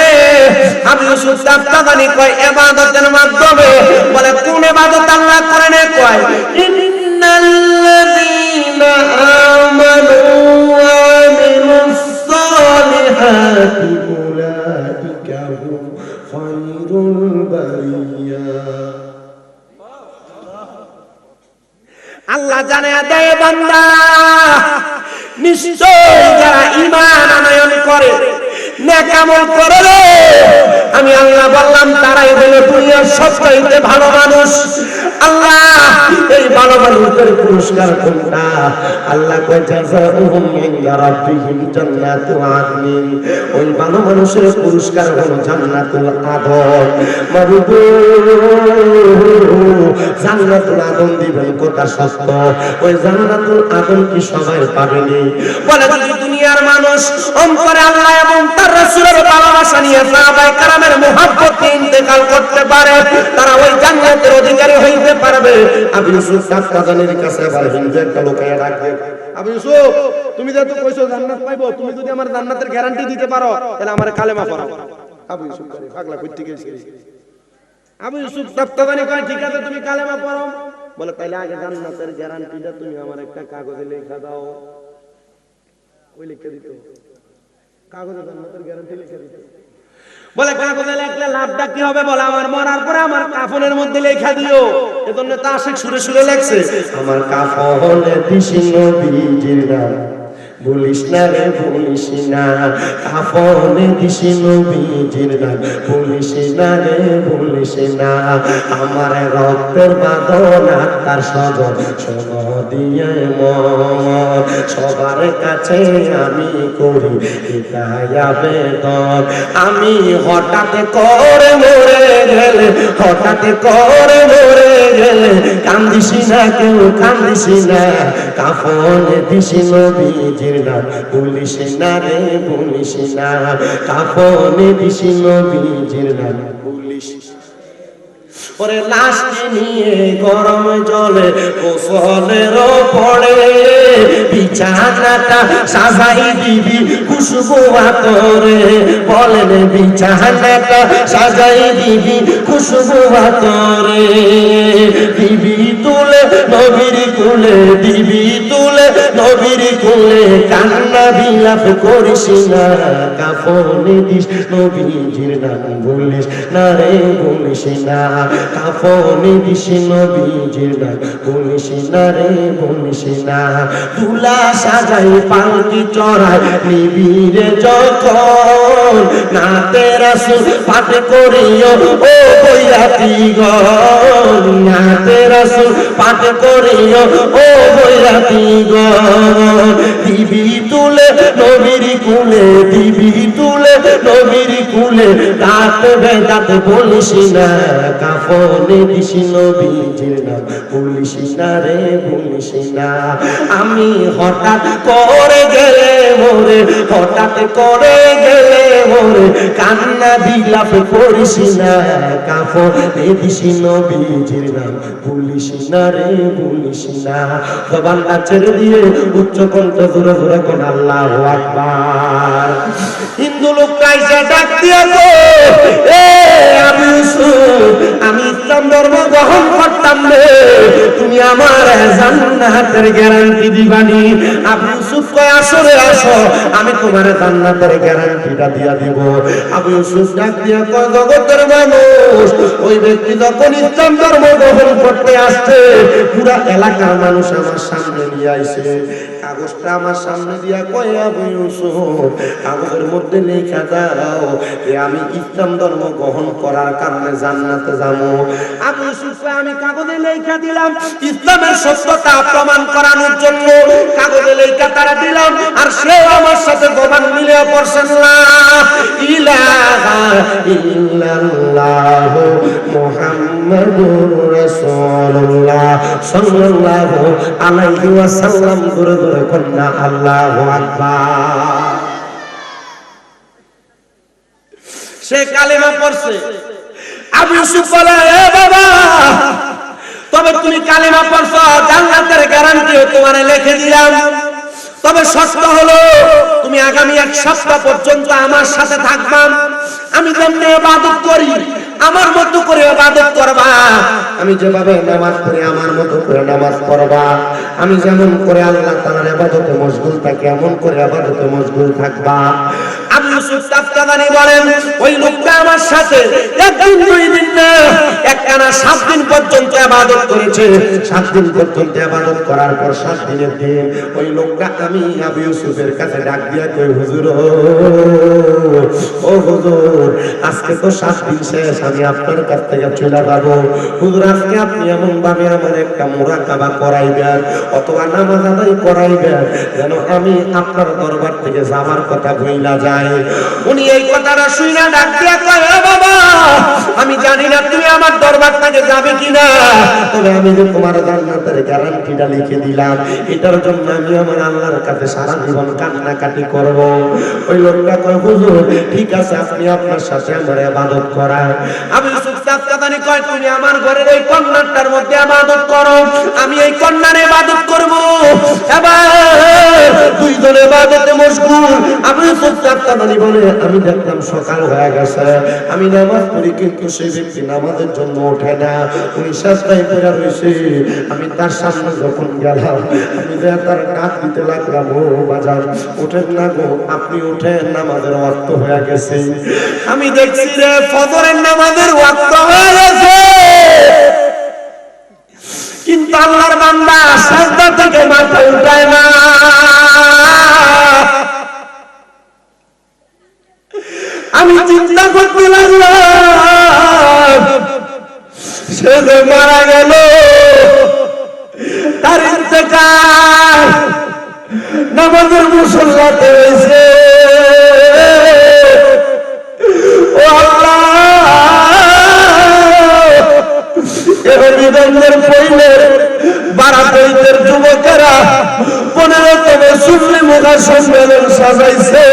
আমি ইউসুফ তাফতাদানি কয় ইবাদতের মাধ্যমে। বলে কোন ইবাদত আল্লাহ করেন? কয় ইন্নাল্লাযীনা আমানু ওয়া আমিলুস সালিহাতি উলাইকা হুম খায়রুল বারিয়া। আল্লাহ জানায়া দেয়, বান্দা নিশ্চয় যারা ঈমান আনয়ন করে, নেক আমল করে, আমি আল্লাহ বললাম তারাই হলো দুনিয়ার সবচেয়ে ভালো মানুষ। আল্লাহ এই ভালো মানুষদের পুরস্কার কোনটা? আল্লাহ কয় জাযাউহুম ইনদা রাব্বিহিম জান্নাতুল আদন। ওই ভালো মানুষের পুরস্কার হলো জান্নাতুল আদন। মাবুদ জান্নাতুল আদন দিবেন কথা সত্য। ওই জান্নাতুল আদন কি সবাই পাবেনি? বলে যদি দুনিয়ার মানুষ অন্তরে আল্লাহ এবং তার রাসূলের ভালোবাসা নিয়ে সাহাবায়ে কেরামের মুহাব্বত নিয়ে ইন্তেকাল করতে পারে, তারা ওই জান্নাতের অধিকারী হইতে পারবে। আবু ইউসুফ তাফতাদানির কাছে আবার হিন্দু একটা লোক এসে ডাকে, আবু ইউসুফ, তুমি যেহেতু কইছো জান্নাত পাইবো, তুমি যদি আমার জান্নাতের গ্যারান্টি দিতে পারো তাহলে আমার কালেমা পড়াও। আবু ইউসুফ করে পাগলা কইতে গেছে। আবু ইউসুফ তাফতাদানি কয় ঠিক আছে, তুমি কালেমা পড়ো। বলে তাইলে আগে জান্নাতের গ্যারান্টিটা তুমি আমার একটা কাগজে লেখা দাও। ওই লিখে দিত, কাগজে জান্নাতের গ্যারান্টি লিখে দিত। বলে কাগজে লিখলে লাভটা কি হবে? বলে আমার মরার পরে আমার কাফনের মধ্যে লেখা দিও। এজন্য তা আশিক সুরে সুরে লেখছে, আমার কাফনে দিছি নবীজির নাম, বলিস না রে বলিস না, কাফনে দিছি নবীজির নাম, বলিস না রে বলিস না, আমার রক্তের বাঁধন আত্মার স্বজন শোনো দিয়ে মন, সবার কাছে আমি করি এটাই আবেদন। আমি হঠাৎ করে মরে গেলে, হঠাৎ করে মরে গেলে কান্দিস না কেউ, কান্দিস না, কাফনে দিছি নবীজির নাম, বলিস না রে বলিস না, কাফনে দিছি নবীজির নাম, বলিস। ওরে লাশকে নিয়ে গরম জলে গোসলের পড়ে, বিছানাটা সাজাই দিবি খুশবু আতরে। বলেন বিছানাটা সাজাই দিবি খুশবু আতরে, দিবি তুলে নবীর কুলে, দিবি তুলে নবীর কুলে, কান্না বিলাপ করিস না, কাফনে দিস নবীজির নাম, বলিস না রে বলিস না, কাফনে দিস নবীজির নাম, বলিস না রে বলিস না। তুলা সাজাই পালকি চড়াই নিবিরে যখন, নাতে রাসূল পাঠ করিও ও বৈরাতি গণ, নাতে রাসূল পাঠ করিও ও বৈরাতি গণ, দিবি তুলে নবীর কুলে, দিবি তুলে নবীর কুলে, দাঁত বেদাত বলিস না, কাফনে দিস নবীজির নাম, বলিস না রে বলিস না। আমি হঠাৎ করে গেলে মোরে, হঠাৎ করে গেলে মোরে, কান্না বিলাপ করিস না, কাফনে দিস নবীজির নাম, বলিস না রে বলিস না। জবানটা ছেড়ে দিয়ে উচ্চ কণ্ঠে জোরে জোরে কোন আল্লাহু আকবার। হিন্দু লোকটা এসে ডাক দিয়ে গো, এ আবু ইউসুফ, আমি ইসলাম ধর্ম গ্রহণ করতাম রে, তুমি আমার জান্নাতের গ্যারান্টি দিবানি? আবু ইউসুফ কয় আসো রে আসো, আমি তোমার জান্নাতের গ্যারান্টিটা দিয়া দিব। আবু ইউসুফ ডাক দিয়া কয় জগতের মানুষ, ওই ব্যক্তি যখন ইসলাম ধর্ম গ্রহণ করতে আসছে, পুরা এলাকার মানুষ আমার সামনে নিয়ে আইছে, কাগজটা আমার সামনে দিয়া কয় আবু ইউসুফ, কাগজের মধ্যে লেখা দাও যে আমি ইসলাম ধর্ম গ্রহণ করার কারণে জান্নাতে যাবো। আবু ইউসুফ আমি কাগজে লেখা দিলাম ইসলামের সত্যতা প্রমাণ করানোর জন্য, কাগজে লেখা তারা দিলাম, আর সেও আমার সাথে জবান মিলিয়ে পড়ছেন না। ইলাহা ইল্লাল্লাহু মুহাম্মাদুর রাসূলুল্লাহ সাল্লাল্লাহু আলাইহি ওয়াসাল্লাম। ধরে ধরে কন্যা আল্লাহু আকবার। সে কালেমা পড়ছে। আবু ইউসুফ বলে, এ বাবা, তবে তুমি কালেমা পড়ছো, জান্নাতের গ্যারান্টিও তোমারে লিখে দিলাম। তবে শর্ত হলো তুমি আগামী 1 সপ্তাহ পর্যন্ত আমার সাথে থাকবা। আমি যেমনি ইবাদত করি আমার মতো করে ইবাদত করবা, আমি যেভাবে নামাজ পড়ি আমার মতো করে নামাজ পড়বা, আমি যেমন করে আল্লাহ তাআলার ইবাদতে মশগুল থাকি এমন করে ইবাদতে মশগুল থাকবা। আবু ইউসুফ তাফতাদানি বলেন, ওই লোকটা আমার সাথে একদিন 2 দিন না, একটানা 7 দিন পর্যন্ত ইবাদত করেছে। 7 দিন পর্যন্ত ইবাদত করার পর 7 দিনের দিন ওই লোকটা আমি আবু ইউসুফের কাছে ডাক দিয়া কই, হুজুর ও হুজুর, আজকে তো 7 দিন শেষ, আমি আপনার কাছ থেকে চলে যাব। হুজুর, আজকে আপনি এমন ভাবে আমার একটা মুরাকাবা করাইবেন অথবা নামাজ আদায় করাইবেন যেন আমি আপনার দরবার থেকে যাওয়ার কথা ভুইলা যায়। উনি এই কথাটা শুনে ডাক দিয়া কয়, ও বাবা, আমি জানি না তুমি আমার দরবার থেকে যাবে কিনা, তবে আমি যে তোমার জান্নাতের গ্যারান্টিটা লিখে দিলাম, এটার জন্য আমি আমার আল্লাহর কাছে সারা জীবন কান্নাকাটি করব। ওই লোকটা কয়, হুজুর ঠিক আছে, আপনি আপনার সাথে আমার ইবাদত করার। আবু ইউসুফ তাফতাদানি কয়, তুমি আমার ঘরের এই কন্যাটার মধ্যে ইবাদত করো, আমি এই কন্যার ইবাদত করব। এবার 2 জনে ইবাদতে মশগুল। আবু ইউসুফ তাফতাদানি বলে, আমি দেখলাম সকাল হয়ে গেছে, আমি নামাজ পড়ি কিন্তু সেই ব্যক্তি নামাজের জন্য ওঠে না, উনি সাজদায় পড়ে রয়েছে। আমি তার সামনে যখন গেলাম, আমি তার ডাক দিতে লাগলাম, ও বাজার ওঠেন না গো, আপনি ওঠেন, নামাজের ওয়াক্ত হয়ে গেছে। আমি দেখছি রে ফজরের নামাজের ওয়াক্ত হয়ে গেছে, কিন্তু আল্লাহর বান্দা সাজদা থেকে মাথা উঠায় না। আমি চিন্তা করতে লাগলাম, সে যে মারা গেল, তার ইন্তেকাল নামাজের মুসল্লাতে হয়েছে। ও আল্লাহ, এর পইলে বারাতের যুবকেরা 15তম সুন্নি মুখা সম্মেলন সাজাইছে।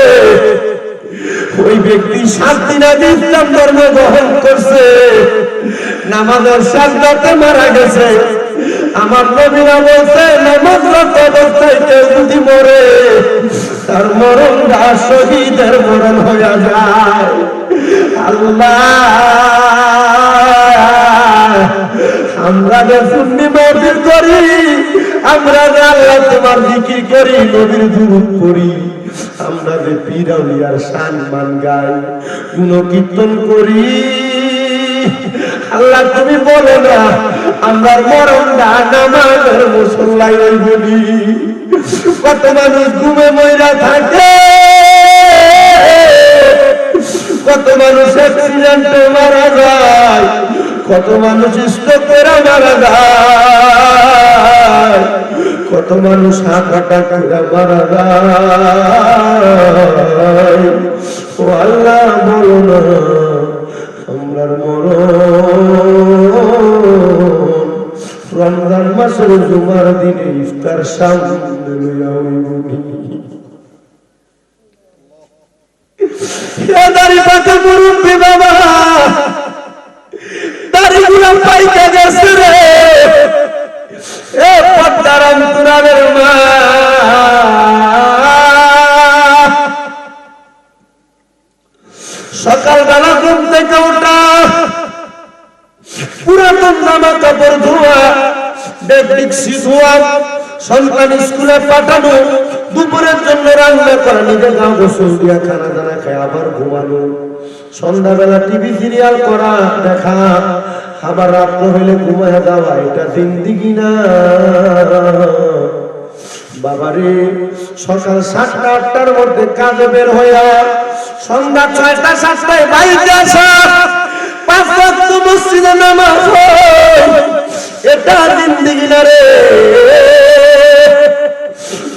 ওই ব্যক্তি 7 দিন আগে ইসলাম ধর্ম গ্রহণ করছে, নামাজের সাজদাতে মারা গেছে। আমার নবীরা বলছে, নামাজরত অবস্থায় কেউ যদি মরে, তার মরণটা শহীদের মরণ হয়ে যায়। আল্লাহ, আমরা যে সুন্নি মাহফিল করি, আমরা যে আল্লাহ তোমার জিকির করি, নবীর দুরূদ পড়ি, আমরা যে পীর আউলিয়ার সম্মান গাই, গুণকীর্তন করি, আল্লাহ তুমি বলো না আমরা মরণটা নামাজের মুসল্লায় ওই বলি। কত মানুষ ঘুমে মইরা থাকে, কত মানুষ অ্যাক্সিডেন্টে মারা যায়, কত মানুষ স্ট্রোক করে মারা যায়, কত মানুষ হাত অ্যাটাক করে মারা যায়। ও আল্লাহ বলো না আমরার মরণ রমজান মাসের জুমার দিনে ইফতার সামনে লইয়া হইবনি। দাড়ি পাতা মুরব্বি বাবা, দাড়িগুলো পাইতে গেছে রে। এ পদ্মার অন্তরালের মা, সকালবেলা ঘুম থেকে ওঠা, পুরাতন জামা কাপড় ধোয়া, ডেকসি ধোয়া, সন্তান স্কুলে পাঠানো, দুপুরের জন্য রান্না করা, নিজের গাঁ গোসল দিয়া খানা দানা খায় আবার ঘুমানো, সন্ধ্যাবেলা টিভি সিরিয়াল করা দেখা, আবার রাত্র হইলে ঘুমায় যাওয়া, এটা জিন্দিগি না বাবারে। সকাল 7টা 8টার মধ্যে কাজে বের হইয়া সন্ধ্যা 6টা 7টায় বাড়িতে আসা, 5 ওয়াক্ত মসজিদে নামাজ, এটা জিন্দিগি না রে।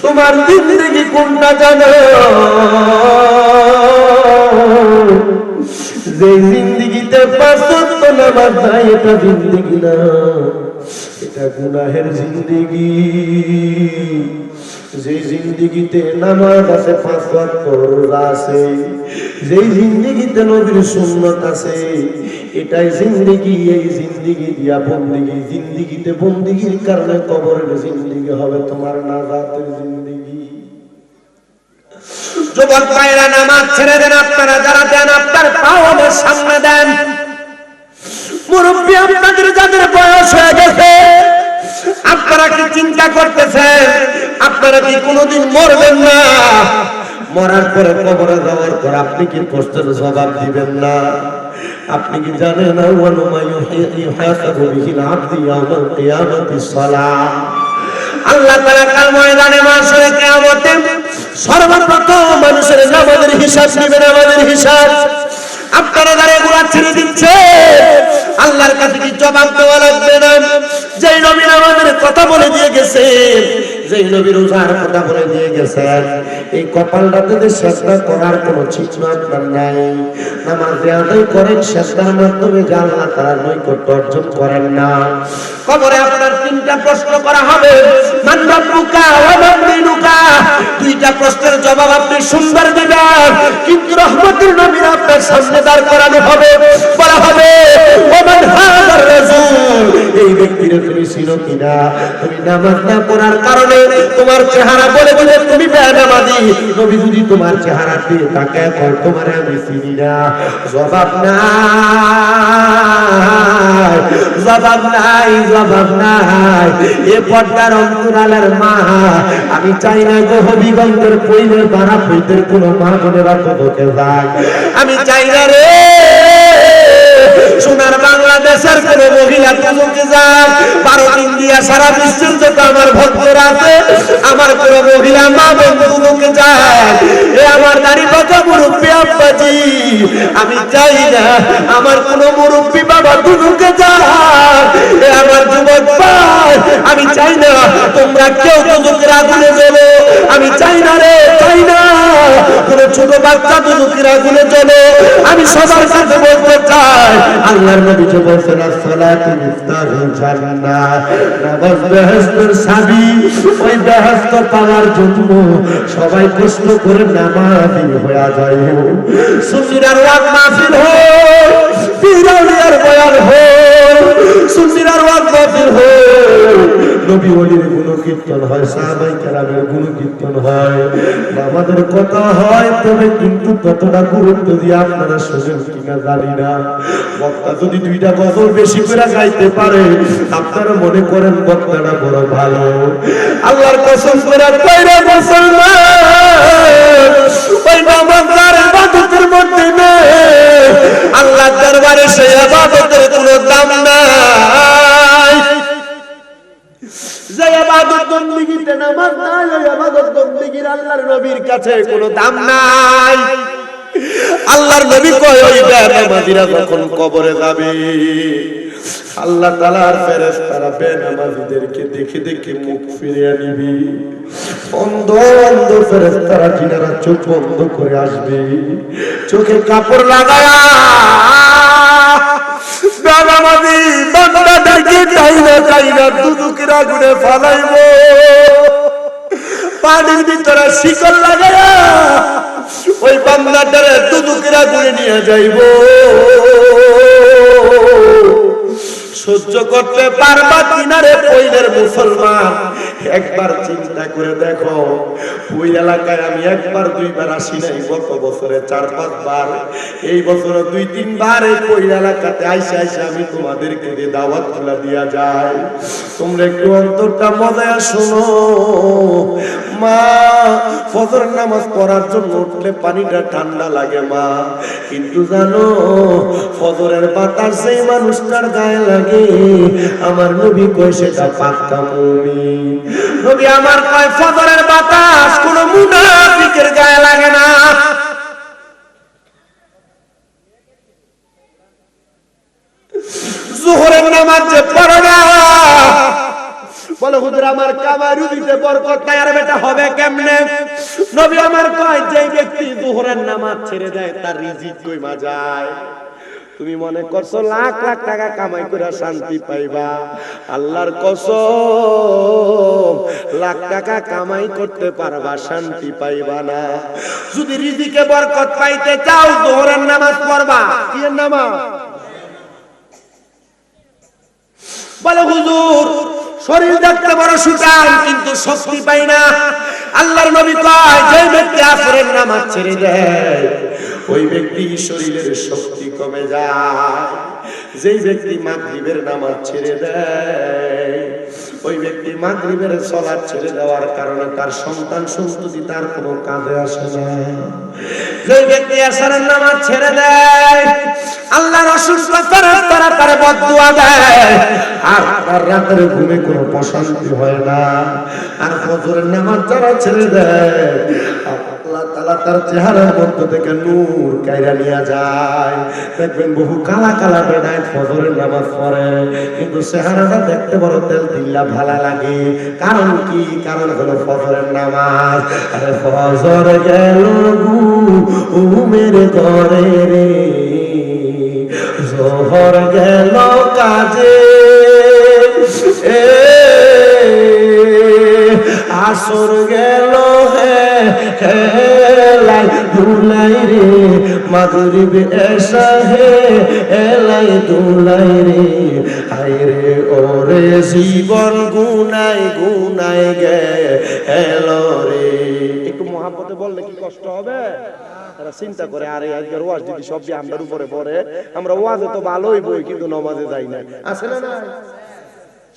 তোমার জিন্দিগি কোনটা জানো? যে জিন্দেগিতে পাঁচ ওয়াক্ত নামাজ নাই এটা জিন্দেগি না, এটা গুনাহের জিন্দেগি। যে জিন্দেগিতে নামাজ আছে, পাঁচ ওয়াক্ত রোজা আছে, যে জিন্দেগিতে নবীর সুন্নাত আছে, এটাই জিন্দেগি। এই জিন্দেগি দিয়া বন্দেগি, জিন্দেগিতে বন্দেগির কারণে কবরের জিন্দেগি হবে তোমার নাজাতের জিন্দেগি। যুবক ভাইরা নামাজ ছেড়ে দেন, আপনারা যারা দেন আপনার পাও আমার সামনে দেন। মুরব্বী আপনাদের যাদের বয়স হয়ে গেছে, আপনারা কি চিন্তা করতেছেন আপনারা কি কোনোদিন মরবেন না? মরার পরে কবরে যাওয়ার পর আপনি কি প্রশ্নের জবাব দিবেন না? আপনি কি জানেন আউয়ালু মা ইউহাসাবু বিহিল আবদু ইয়াউমাল কিয়ামাতিস সালাহ? আল্লাহ তাআলা কাল ময়দানে মাশরে কিয়ামতে সর্বপ্রথম মানুষের নামাজের হিসাব নেবেন, আমাদের হিসাব। আপনারা যারা এগুলা ছেড়ে দিচ্ছে আল্লাহর কাছে কি জবাব দেওয়া লাগবে না? যেই নবী আমাদের কথা বলে দিয়ে গেছেন, যেই নবী রোজার কথা বলে দিয়ে গেছেন, এই কপালটাতে সেজদা করার কোনো চিহ্ন আপনার নাই। নামাজ আদায় করেন সেজদার মাধ্যমে, যে আল্লাহ তাআলার নৈকট্য অর্জন করেন না। কবরে আপনার তিনটা প্রশ্ন করা হবে, মান রাব্বুকা ওয়া মান দীনুকা। দুইটা প্রশ্নের জবাব আপনি সুন্দর দিবেন, কিন্তু রহমতের নবী আপনার সামনে দাঁড় করানো হবে, বলা হবে ওয়া মান হাযার রাসূল। এই ব্যক্তির তুমি চিনো কিনা? তুমি নামাজ না পড়ার কারণে তোমার চেহারা বলে বলে তুমি বেনামাজি। নবী যদি তোমার চেহারা দিয়ে তাকায় কয় তোমারে আমি চিনি না, জবাব নাই, জবাব নাই, জবাব নাই। এ পর্দার অন্তরালের মা, আমি চাই না গো হবিগঞ্জের পইলের বাড়া পইতের কোন মা বোনেরা তোকে যাক। আমি চাই না রে সোনার বাংলাদেশের কোন মহিলা তোমাকে যাক। ভারত ইন্ডিয়া সারা বিশ্বের যত আমার ভক্তরা আছে, আমার কোন মহিলা মা বোন তোমাকে যাক। এ আমার দাড়ি পাকা মুরব্বী আব্বাজি, আমি চাই না আমার কোন মুরব্বী বাবা তোমাকে যাক। এ আমার যুবক ভাই, আমি চাই না তোমরা কেউ দুজকের আগুনে জ্বলো। আমি চাই না রে, চাই না কোন ছোট বাচ্চা দুজকের আগুনে জ্বলো। আমি সবার কাছে বলতে চাই, আল্লাহর নবী যে বলেছেন আসসালাতু মিফতাহুল জান্নাহ, নামাজ বেহেশতের চাবি। ওই বেহেশত পাওয়ার জন্য সবাই কষ্ট করে নামাজি হয়ে যায়। সুন্নির ওয়াজ মাহফিল হয়, পীর আউলিয়ার বয়ান হয়, সুন্নির ওয়াজ মাহফিল হয়, নবী ওলির গুণকীর্তন হয়, সাহাবায়ে কেরামের গুণকীর্তন হয়, আমাদের কথা হয়। তবে কিন্তু ততটা গুরুত্ব দিয়ে আপনারা শোনেন কিনা জানি না। বক্তা যদি দুইটা গজল বেশি করে গাইতে পারে, আপনারা মনে করেন বক্তাটা বড় ভালো। আল্লাহর কসম করে কইরা মুসলমান, ওই নামাজের ইবাদতের মধ্যে নেই, আল্লাহর দরবারে সেই ইবাদতের কোনো দাম নাই। যে ইবাদত বন্দেগীতে নামাজ নাই, ওই ইবাদত বন্দেগীর আল্লাহর নবীর কাছে কোনো দাম নাই। আল্লাহর নবী কয় ওই বেনামাজিরা যখন কবরে যাবে, আল্লাহ তাআলার ফেরেশতারা বেনামাজিদেরকে দেখে দেখে মুখ ফিরিয়ে নিবে। অন্ধ অন্ধ ফেরেশতারা যিনারা চোখ বন্ধ করে আসবে, চোখে কাপড় লাগায়া বেনামাজি বান্দাটাকে চাইনা চাইনা দুদুকের আগুনে ফালাইব। পানির ভিতরে শিকল লাগায়া ওই বান্দাটারে দুদুকের আগুনে নিয়ে যাইব। সহ্য করতে পারবা কিনারে পইলের মুসলমান? একবার চিন্তা করে দেখো, ওই এলাকায় আমি একবার দুইবার আসি নাই, গত বছরে 4-5 বার, এই বছরে 2-3 বার এই ওই এলাকাতে আইসা আইসা আমি তোমাদেরকে দিয়ে দাওয়াত গুলা দিয়া যাই। তোমরা একটু অন্তরটা মজায় শোনো। মা ফজর নামাজ পড়ার জন্য উঠলে পানিটা ঠান্ডা লাগে মা, কিন্তু জানো ফজরের বাতাস সেই মানুষটার গায়ে লাগে, আমার নবী কয় সেটা পাক্কা মুমিন। নবী আমার কয় ফজরের বাতাস কোন মুনাফিকের গায়ে লাগে না। যোহরের নামাজ যে পড়ে না, বলে হুজুর আমার কামাই দিতে বরকত নাই, আর বেটা হবে কেমনে? নবী আমার কয় যে ব্যক্তি যোহরের নামাজ ছেড়ে দেয় তার রিজিক কইমা যায়। তুমি মনে করছো লাখ লাখ টাকা কামাই করে শান্তি পাইবা, আল্লাহর কসম লাখ টাকা কামাই করতে পারবা, শান্তি পাইবা না। যদি রিজিকে বরকত পাইতে চাও যোহরের নামাজ পড়বা। কি নামাজ? বলে হুজুর শরীর দেখতে বড় সুঠাম কিন্তু শক্তি পাই না। আল্লাহর নবী কয় যে ব্যক্তি আসরের নামাজ ছেড়ে দেয় ওই ব্যক্তি শরীরের শক্তি কমে যায়। যেই ব্যক্তি মাগরিবের নামাজ ছেড়ে দেয় ওই ব্যক্তি মাগরিবের সালাত ছেড়ে দেওয়ার কারণে তার সন্তান সন্ততি তার কোনো কাজে আসে না। যেই ব্যক্তি আসরের নামাজ ছেড়ে দেয় আল্লাহর অসুস্থ ফেরেশতারা তার বদদুয়া দেয় আর তার রাতের ঘুমে কোনো প্রশান্তি হয় না। আর ফজরের নামাজ যারা ছেড়ে দেয় আল্লাহ তাআলা তার চেহারার মধ্য থেকে নূর কাইরা নিয়ে যায়। দেখবেন বহু কালা কালা বেড়ায় ফজরের নামাজ পড়ে কিন্তু চেহারাটা দেখতে বড় তেল দিল্লা ভালো লাগে। কারণ কি? কারণ হলো ফজরের নামাজ। আরে ফজর গেল ঘুমের ঘরে রে, যোহর গেল কাজে, আসর গেল হেলাই দুলাই রে, মাগরিব এসা হেলাই দুলাই রে। হায় রে ওরে জীবন গুনাই গুনাই গেল রে। একটু মহাব্বতে বললে কি কষ্ট হবে? তারা চিন্তা করে আরে আজকের ওয়াজ যদি সব আমরার উপরে পড়ে, আমরা ওয়াজে তো ভালোই বই কিন্তু নামাজে যাই না। আছে না না?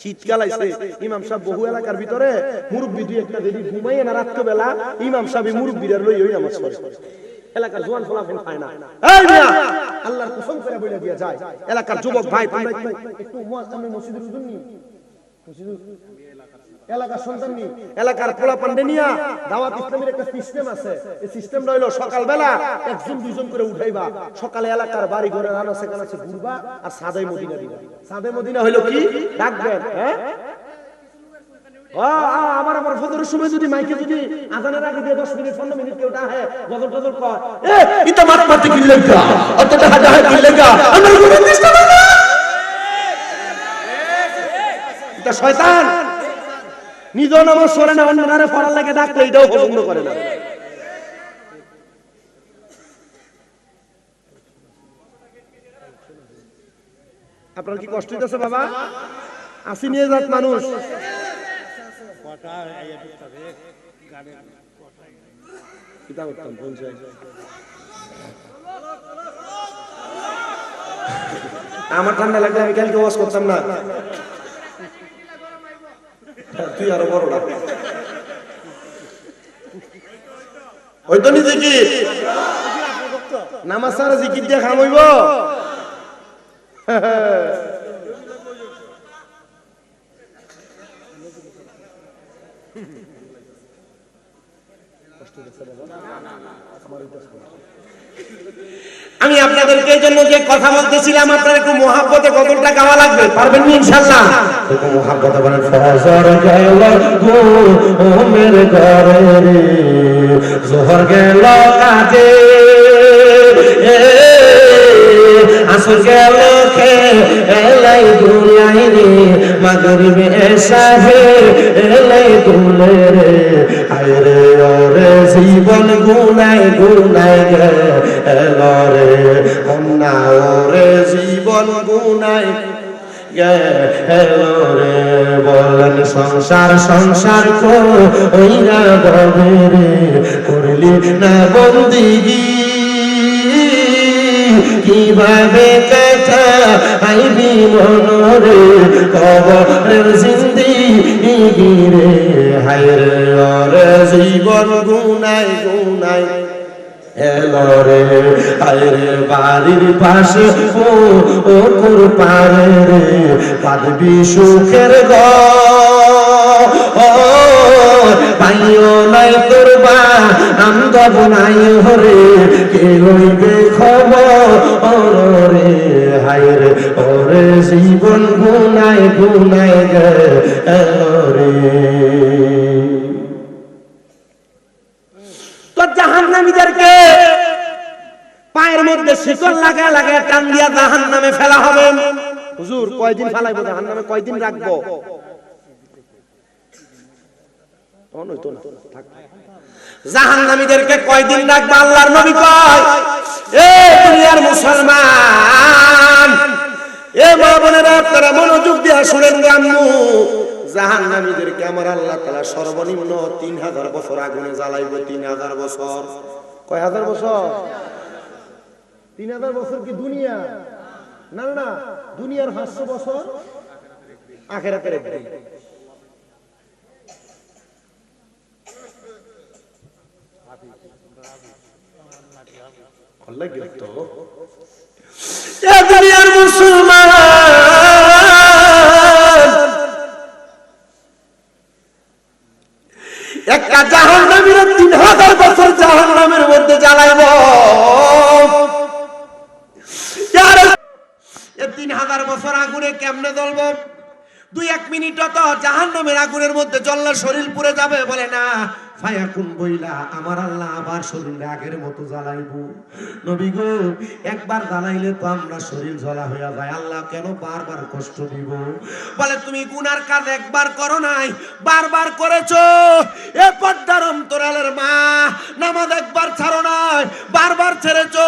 শীতকাল আইছে, ইমাম সাহেব বহু এলাকার ভিতরে মুরব্বি দুই একটা যদি ঘুমাইয়ে না রাত্রে বেলা ইমাম সাহেব মুরব্বিরা লই ওই নামাজ পড়ে। এলাকার জওয়ান ফলাফল খায় না। এই মিয়া আল্লাহর কসম করে বলে দিয়া যায় এলাকার যুবক ভাই তোমরা একটু মুয়াজ্জিন মসজিদের হুজুর নি, মসজিদ এলাকার সন্তান নি, এলাকার পোলা পান্ডে নিয়া দাওয়াত ইসলামের একটা সিস্টেম আছে। এই সিস্টেমটা হলো সকালবেলা একজন দুইজন করে উঠাইবা, সকালে এলাকার বাড়ি ঘরে রানা সেখানে আছে ঘুরবা আর সাদাই মদিনা দিবা। সাদাই মদিনা হইলো কি? ডাকবেন। হ্যাঁ আমার আমার ফজরের সময় যদি মাইকে যদি আজানের আগে দিয়ে 10 মিনিট 15 মিনিট কেউ ডাহে গজল টজল কয়, এ ইতা মাত মারতে কি লাগা, অতটা হাজা হয় কি লাগা, আমার কোনো চেষ্টা না। এটা শয়তান। নিজ নামাজ পড়ে না, অন্যরা পড়ার লাগে ডাকলে এটাও পছন্দ করে না। আপনার কি কষ্ট হইতেছে বাবা? আসি নিয়ে যাত মানুষ। আমার ঠান্ডা লাগলে আমি কালকে ওয়াজ করতাম না। তুই আরো বড় না ওই তো নিজে কি নামাজ সারা জিকির দিয়ে খামইব। আমি আপনাদেরকে এই জন্য যে কথা বলতেছিলাম আপনার একটু মহাব্বতে কতটা গাওয়া লাগবে, পারবেন ইনশাআল্লাহ? একটু মহাব্বতে বলেন ফজর গেল ঘুমের ঘরে রে, যোহর গেল কাজে, আসর গেল খেলাই দুলাই রে, মাগরিব এসা হেলাই দুলে রে। হায় রে ওরে জীবন গুনাই গুনাই গেল রে, অন্না ওরে জীবন গুনাই গেল রে। বলেন সংসার সংসার কইরা গবে রে, করলি না বন্দিগি কিভাবে কাটা আইবি মনরে, কবরের জিন্দেগি রে। হায় রে ওরে জীবন গুনাই গুনাই এলো রে। হায় রে বাড়ির পাশে ও তোর পারে রে, পাদবি সুখের পাইও নাই তোর বা আমদব নাই হরে, কে লইবে খবর রে। হায় রে ওরে জীবন গুনাই গুনাই গেল রে। তো জাহান্নামীদেরকে পায়ের মধ্যে শিকল লাগায় লাগায় টান দিয়া জাহান্নামে ফেলা হবে। হুজুর কয়দিন ফেলাইবো জাহান্নামে, কয়দিন রাখবো? জাহান্নামীদেরকে কয়দিন রাখবো আল্লাহর নবী কয়, এ দুনিয়ার মুসলমান, এ মা বোনেরা আপনারা মনোযোগ দিয়ে শুনেন গো আম্মু, জাহান্নামীদেরকে আমার আল্লাহ তাআলা সর্বনিম্ন 3000 বছর আগুনে জ্বালাইবো। 3000 বছর। কয় হাজার বছর? 3000 বছর কি দুনিয়া? না না, দুনিয়ার 500 বছর আখিরাতের একদিন। আল্লাহ গিরত এ দুনিয়ার মুসলমান, একটা জাহান্নামীর 3000 বছর জাহান্নামের মধ্যে জ্বালাইব। এ 3000 বছর আগুনে কেমনে জ্বলবো? 2-1 মিনিটও তো জাহান্নামের আগুনের মধ্যে জ্বললে শরীর পুড়ে যাবে? বলে না, ফায়াকুন বইলা আমার আল্লাহ আবার শরীরে আগের মতো জ্বালাইবো। নবী গো, একবার জ্বালাইলে তো আমরা শরীর জ্বলা হইয়া যায়, আল্লাহ কেন বারবার কষ্ট দিব? বলে তুমি গুনার কাজ একবার করো নাই, বারবার করেছো। এ পর্দার অন্তরালের মা, নামাজ একবার ছাড়ো নাই, বারবার ছেড়েছো।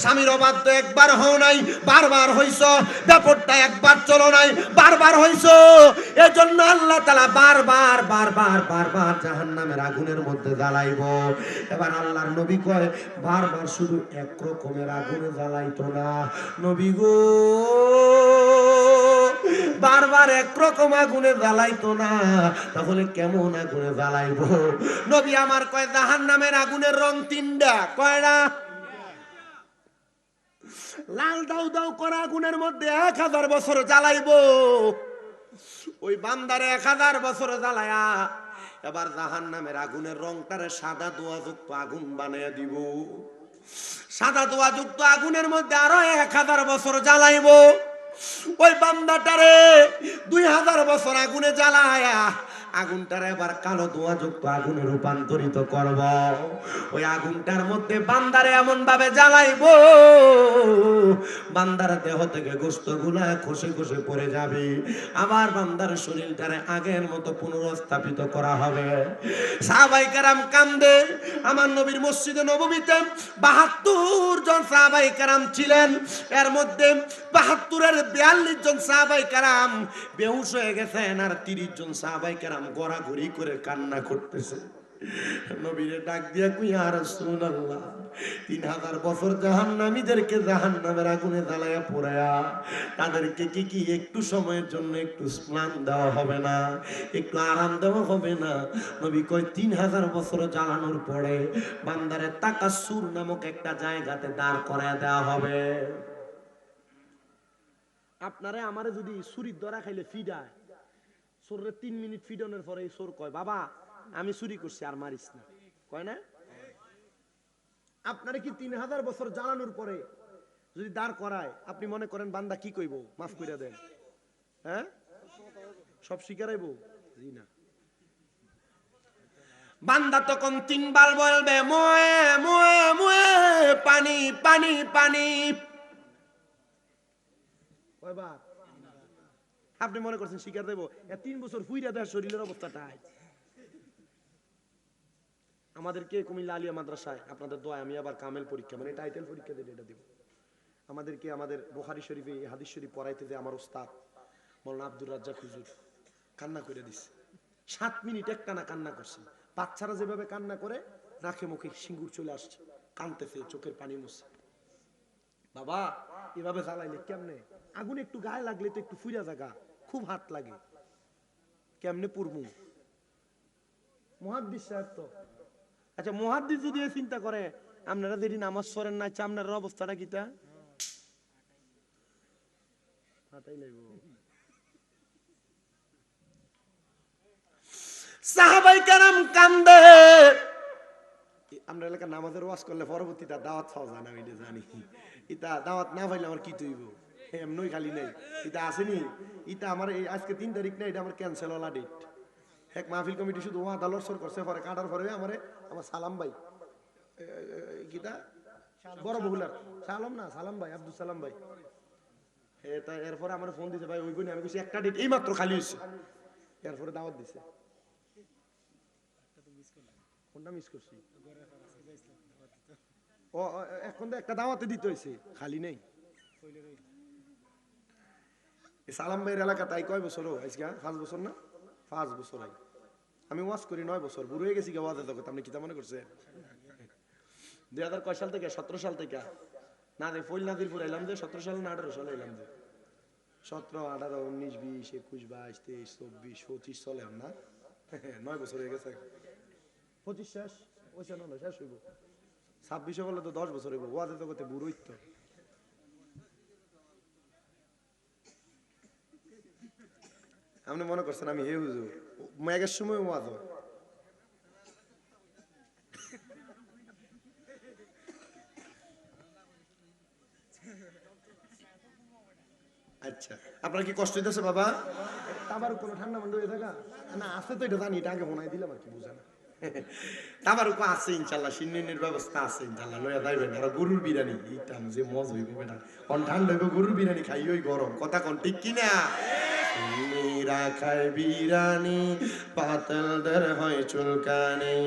স্বামীর অবাধ্য একবার হও নাই, বারবার হইছো। ব্যাপারটা একবার চলো নাই, বারবার হইছো। এজন্য আল্লাহ তাআলা বারবার বারবার বারবার জাহান্নামের আগুনের মধ্যে জ্বালাইব। এবার আল্লাহর নবী কয়, বারবার শুধু এক রকমের আগুনে জ্বালাইতো না নবী গো, বারবার একরকম আগুনে জ্বালাইতো না, তাহলে কেমন আগুনে জ্বালাইবো? নবী আমার কয়, জাহান্নামের আগুনের রং 3টা। কয়টা? লাল দাউ দাউ করা আগুনের মধ্যে 1000 বছর জ্বালাইবো। ওই বান্দারে 1000 বছর জ্বালায়া এবার জাহান্নামের আগুনের রংটারে সাদা দোয়াযুক্ত আগুন বানাইয়া দিব। সাদা দোয়াযুক্ত আগুনের মধ্যে আরো 1000 বছর জ্বালাইবো। ওই বান্দাটারে 2000 বছর আগুনে জ্বালায়া আগুনটারে এবার কালো দোয়াযুক্ত আগুনে রূপান্তরিত করব। ওই আগুনটার মধ্যে বান্দারে এমন ভাবে জ্বালাইবো, বান্দার দেহ থেকে গোশতগুলা খসে খসে পড়ে যাবে। আবার বান্দার শরীরটারে আগের মতো পুনরস্থাপিত করা হবে। সাহাবায়ে কেরাম কান্দে। আমার নবীর মসজিদে নববীতে 72 জন সাহাবায়ে কেরাম ছিলেন। এর মধ্যে 72-এর 42 জন সাহাবায়ে কেরাম বেহুশ হয়ে গেছেন, আর 30 জন সাহাবায়ে কেরাম গড়াগড়ি করে কান্না করতেছে। নবীরে ডাক দিয়া কই, ইয়া রাসূলুল্লাহ, 3000 বছর জাহান্নামীদেরকে জাহান্নামের আগুনে জ্বালায়া পোড়ায়া তাদেরকে কি একটু সময়ের জন্য একটু স্নান দেওয়া হবে না, একটু আরাম দেওয়া হবে না? নবী কয়, 3000 বছর জ্বালানোর পরে বান্দারে তাকাসসুর নামক একটা জায়গাতে দাঁড় করায় দেওয়া হবে। আপনারে আমারে যদি ছুরির ধরা খাইলে ফিডায়, সোরে 3 মিনিট ফিডনের পরে সোর কয়, বাবা আমি চুরি করছি, আর মারিস না। কয় না? আপনারে কি 3000 বছর জ্বালানোর পরে যদি দাঁড় করায়, আপনি মনে করেন বান্দা কি কইব? মাফ কইরা দেন। হ্যাঁ, সব স্বীকারাইব? জি না। বান্দা তখন 3 বার বলবে, মোয়ে মোয়ে মোয়ে, পানি পানি পানি। কয়বার? আপনি মনে করছেন স্বীকার দেব? 3 বছর ফুইরা দেয় শরীরের অবস্থাটা। আমাদেরকে কুমিল্লা আলিয়া মাদ্রাসায় আপনাদের দোয়ায় আমি আবার কামেল পরীক্ষা, মানে টাইটেল পরীক্ষা দিয়ে এটা দিব। আমাদেরকে আমাদের বুখারী শরীফে হাদিস শরীফ পড়াইতে যে আমার উস্তাদ মাওলানা আব্দুর রাজ্জাক হুজুর কান্না করে দিছে। 7 মিনিট একটানা কান্না করছে। বাচ্চারা যেভাবে কান্না করে, নাকে মুখে সিঙ্গুর চলে আসছে, কাঁদতেছে, চোখের পানি মুছে। বাবা এভাবে জ্বালাইলে কেমনে? আগুন একটু গায়ে লাগলে তো একটু ফুইরা জায়গা, খুব হাত লাগে, কেমনে পুরমু? মুহাদ্দিস সাহেব তো, আচ্ছা মুহাদ্দিস যদি চিন্তা করে, আপনারা যদি নামাজ পড়েন না, আপনার অবস্থাটা কিটা? সাহাবায়ে কেরাম কান্দে। আমরা এলাকার নামাজের ওয়াজ করলে পরবর্তীটা দাওয়াত পাওয়া যায় না, এটা জানি। ইটা দাওয়াত না পাইলে আমার কি তৈব? এমনই খালি নেই, এটা আসেনি। এটা আমার আজকে 3 তারিখ না, এটা আমার ক্যান্সেল হলা ডেট। এক মাহফিল কমিটি শুধু ওয়াদা লড়সর করছে, পরে কাটার পরে আমার সালাম ভাই গীতা বড় বহুলার সালাম না সালাম ভাই, আব্দুল সালাম ভাই। এরপরে আমার ফোন দিছে ভাই ওই বই আমি কিছু একটা ডেট এই মাত্র খালি হয়েছে, এরপরে দাওয়াত দিছে। কোনটা মিস করছি? ও এখন তো একটা দাওয়াতে দিতে হয়েছে, খালি নেই। সালাম ভাইয়ের এলাকা তাই কয় বছর আজকে? 5 বছর না? 5 বছর আগে আমি ওয়াজ করি, 9 বছর বুড়ো হয়ে গেছি ওয়াজের জগৎ। আপনি কি তা মনে করছেন? 2000 কয় সাল থেকে? 17 সাল থেকে না রে ফইল নাদিরপুর এলাম যে 17 সাল না 18 সালে এলাম যে 17, 18, 19, 20, 21, 22, 23, 24, 25 চলে না 9 বছর হয়ে গেছে। 25 শেষ ওইসা না শেষ হইব, 26 বলে তো 10 বছর হইব। ওয়াজের জগতে বুড়োই তো। আপনি মনে করছেন আমি হে হুজুর মেঘের সময় ওয়াজ হয়? আচ্ছা আপনার কি কষ্ট হইতেছে বাবা? তাবার কোনো ঠান্ডা মন্ড হয়ে থাকা না আছে তো, এটা জানি, এটা আগে মনে দিলাম আর কি বুঝে না। তাবার উপর আছে ইনশাল্লাহ, সিন্নির ব্যবস্থা আছে ইনশাল্লাহ, লইয়া যাইবেন। আর গরুর বিরিয়ানি এইটা যে মজ হইব বেটা, কোন ঠান্ডা হইব গরুর বিরিয়ানি খাই ওই গরম কথা কোন ঠিক কিনা? সুন্নিরা খায় বিরিয়ানি, পাতলদের হয় চুলকানি,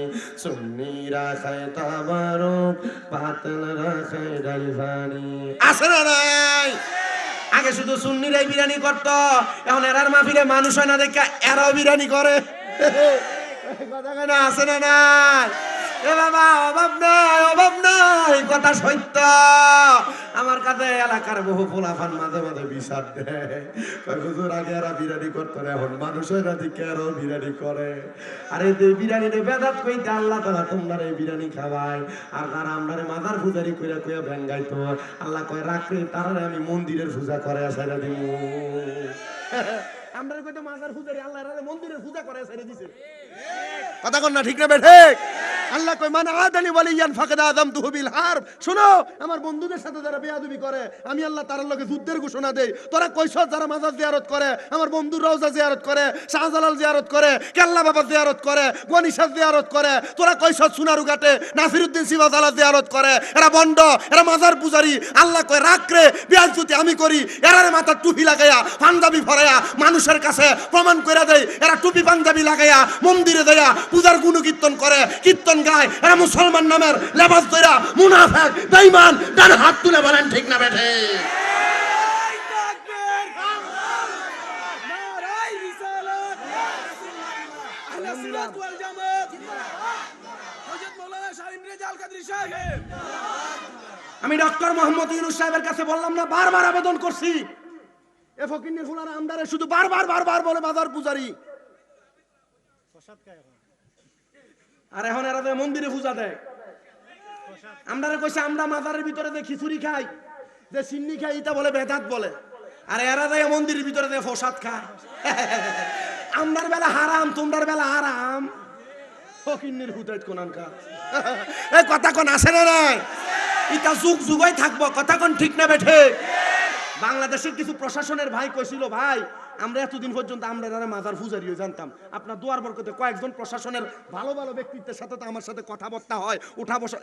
সুন্নিরা খায় তাবারক, পাতলরা খায় ডাল ভানি। আছে না নাই? আগে শুধু সুন্নিরাই বিরিয়ানি করতো, এখন এরার মাহফিলে মানুষ হয় না দেখা এরাও বিরিয়ানি করে। কথা কয় না? আছে না নাই? এ বাবা অভাব নাই, অভাব নাই, কথা সত্য। আমার কাছে এলাকার বহু পোলাফান মাঝে মাঝে বিচার দেয়, হুজুর আগে এরা বিরিয়ানি করতো না, এখন মানুষ হয় না দিকে এরাও বিরিয়ানি করে। আরে যে বিরিয়ানিতে বেদাত কইতে আল্লাহ তাআলা তোমরা এই বিরিয়ানি খাওয়ায়, আর তারা আমরা মাজার পূজারি কইরা কইয়া ভেঙ্গাইতো। আল্লাহ কয় রাখরে তারা আমি মন্দিরের পূজা করে আসাইরা দিমু। আমরা কইতো মাজার পূজারি, আল্লাহ এরা মন্দিরের পূজা করে আসাইরা দিছে। কথা কন না ঠিক না বেঠে? আল্লাহ কয় মান আদানি ওয়ালিয়ান ফাকাদ আযামতুহু বিল হারব। শুনো, আমার বন্ধুদের সাথে যারা বেয়াদবি করে আমি আল্লাহ তার লগে যুদ্ধের ঘোষণা দেই। তোরা কইছ যারা মাজার জিয়ারত করে, আমার বন্ধুর রওজা জিয়ারত করে, শাহজালাল জিয়ারত করে, কেল্লা বাবা জিয়ারত করে, গনিশা জিয়ারত করে, তোরা কইছ সোনারুঘাটে নাসিরউদ্দিন সিবাজালা জিয়ারত করে, এরা বন্ড, এরা মাজার পূজারি। আল্লাহ কয় রাখরে বেয়াজ্জতি আমি করি, এরারে মাথার টুপি লাগাইয়া পাঞ্জাবি ভরাইয়া মানুষের কাছে প্রমাণ কইরা দেই এরা টুপি পাঞ্জাবি লাগাইয়া মন্দিরে দেয়া পূজার গুণ কীর্তন করে, কীর্তন গায়। এরা মুসলমান নামের লেবাস ধইরা মুনাফিক বেঈমান। ডান হাত তুলে বলেন ঠিক না বেঠে? আমি ডক্টর মোহাম্মদ ইউনূস সাহেবের কাছে বললাম না, বারবার আবেদন করছি, এ ফকিন্নির ফুলার আমদারে শুধু বারবার বলে মাজার পূজারি। আর এখন এরা মন্দিরে পূজা দেয়। আমরা কইছে আমরা মাজারের ভিতরে যে খিচুড়ি খাই, যে সিন্নি খাই, এটা বলে বেদাত বলে। আর এরা যায় মন্দিরের ভিতরে যে প্রসাদ খায়। আমরার বেলা হারাম, তোমরার বেলা হারাম। ফকিন্নির হুদাইত কোনানকা। এই কথা কোন আসে না নাই? এটা যুগ যুগই থাকবো, কথা কোন ঠিক না বেঠে? বাংলাদেশের কিছু প্রশাসনের ভাই কইছিল, ভাই আমরা এতদিন পর্যন্ত আমরা এরা মাজার পূজারিও জানতাম, আপনার দোয়ার বরকতে কয়েকজন প্রশাসনের ভালো ভালো ব্যক্তিত্বের সাথে তো আমার সাথে কথাবার্তা হয়, উঠা বসা।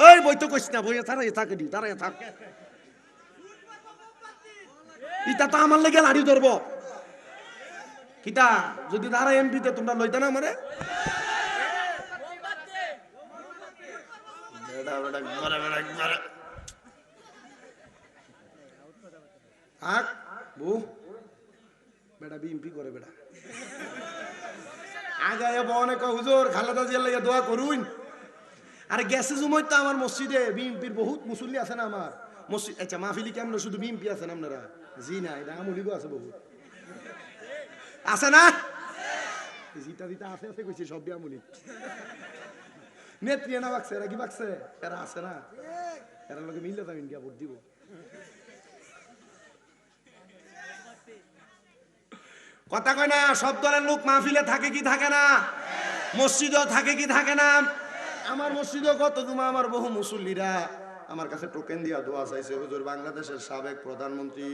এই বই তো কইস না, বইয়ে দাঁড়াইয়ে থাকে নি, দাঁড়াইয়ে থাক। ইটা তো আমার লেগে লাড়ি ধরবো কিটা, যদি দাঁড়ায় এমপিতে তোমরা লইতে না আমারে। বেটা বিএমপি করে বেটা আগায় বনে কয় হুজুর খালেদা জিয়ার লাগি দোয়া করুন। আরে গেছে সময় তো আমার মসজিদে বিএমপির বহুত মুসল্লি আছে না আমার মসজিদ। আচ্ছা মাহফিলি কেমন শুধু বিএমপি আছে না আপনারা? জি না, এটা আমলিগো আছে বহুত, আছে না? জিতা জিতা আছে আছে কইছে সব আমলি নেত্রী না বাকছে, এরা কি বাকছে? এরা আছে না, এরা লোকে মিললে তো ইন্ডিয়া ভোট দিব। কথা কয় না, সব দলের লোক মাহফিলে থাকে কি থাকে না? মসজিদেও থাকে কি থাকে না? আমার মসজিদেও কত জুমা আমার বহু মুসল্লিরা আমার কাছে টোকেন দিয়া দোয়া চাইছে, হুজুর বাংলাদেশের সাবেক প্রধানমন্ত্রী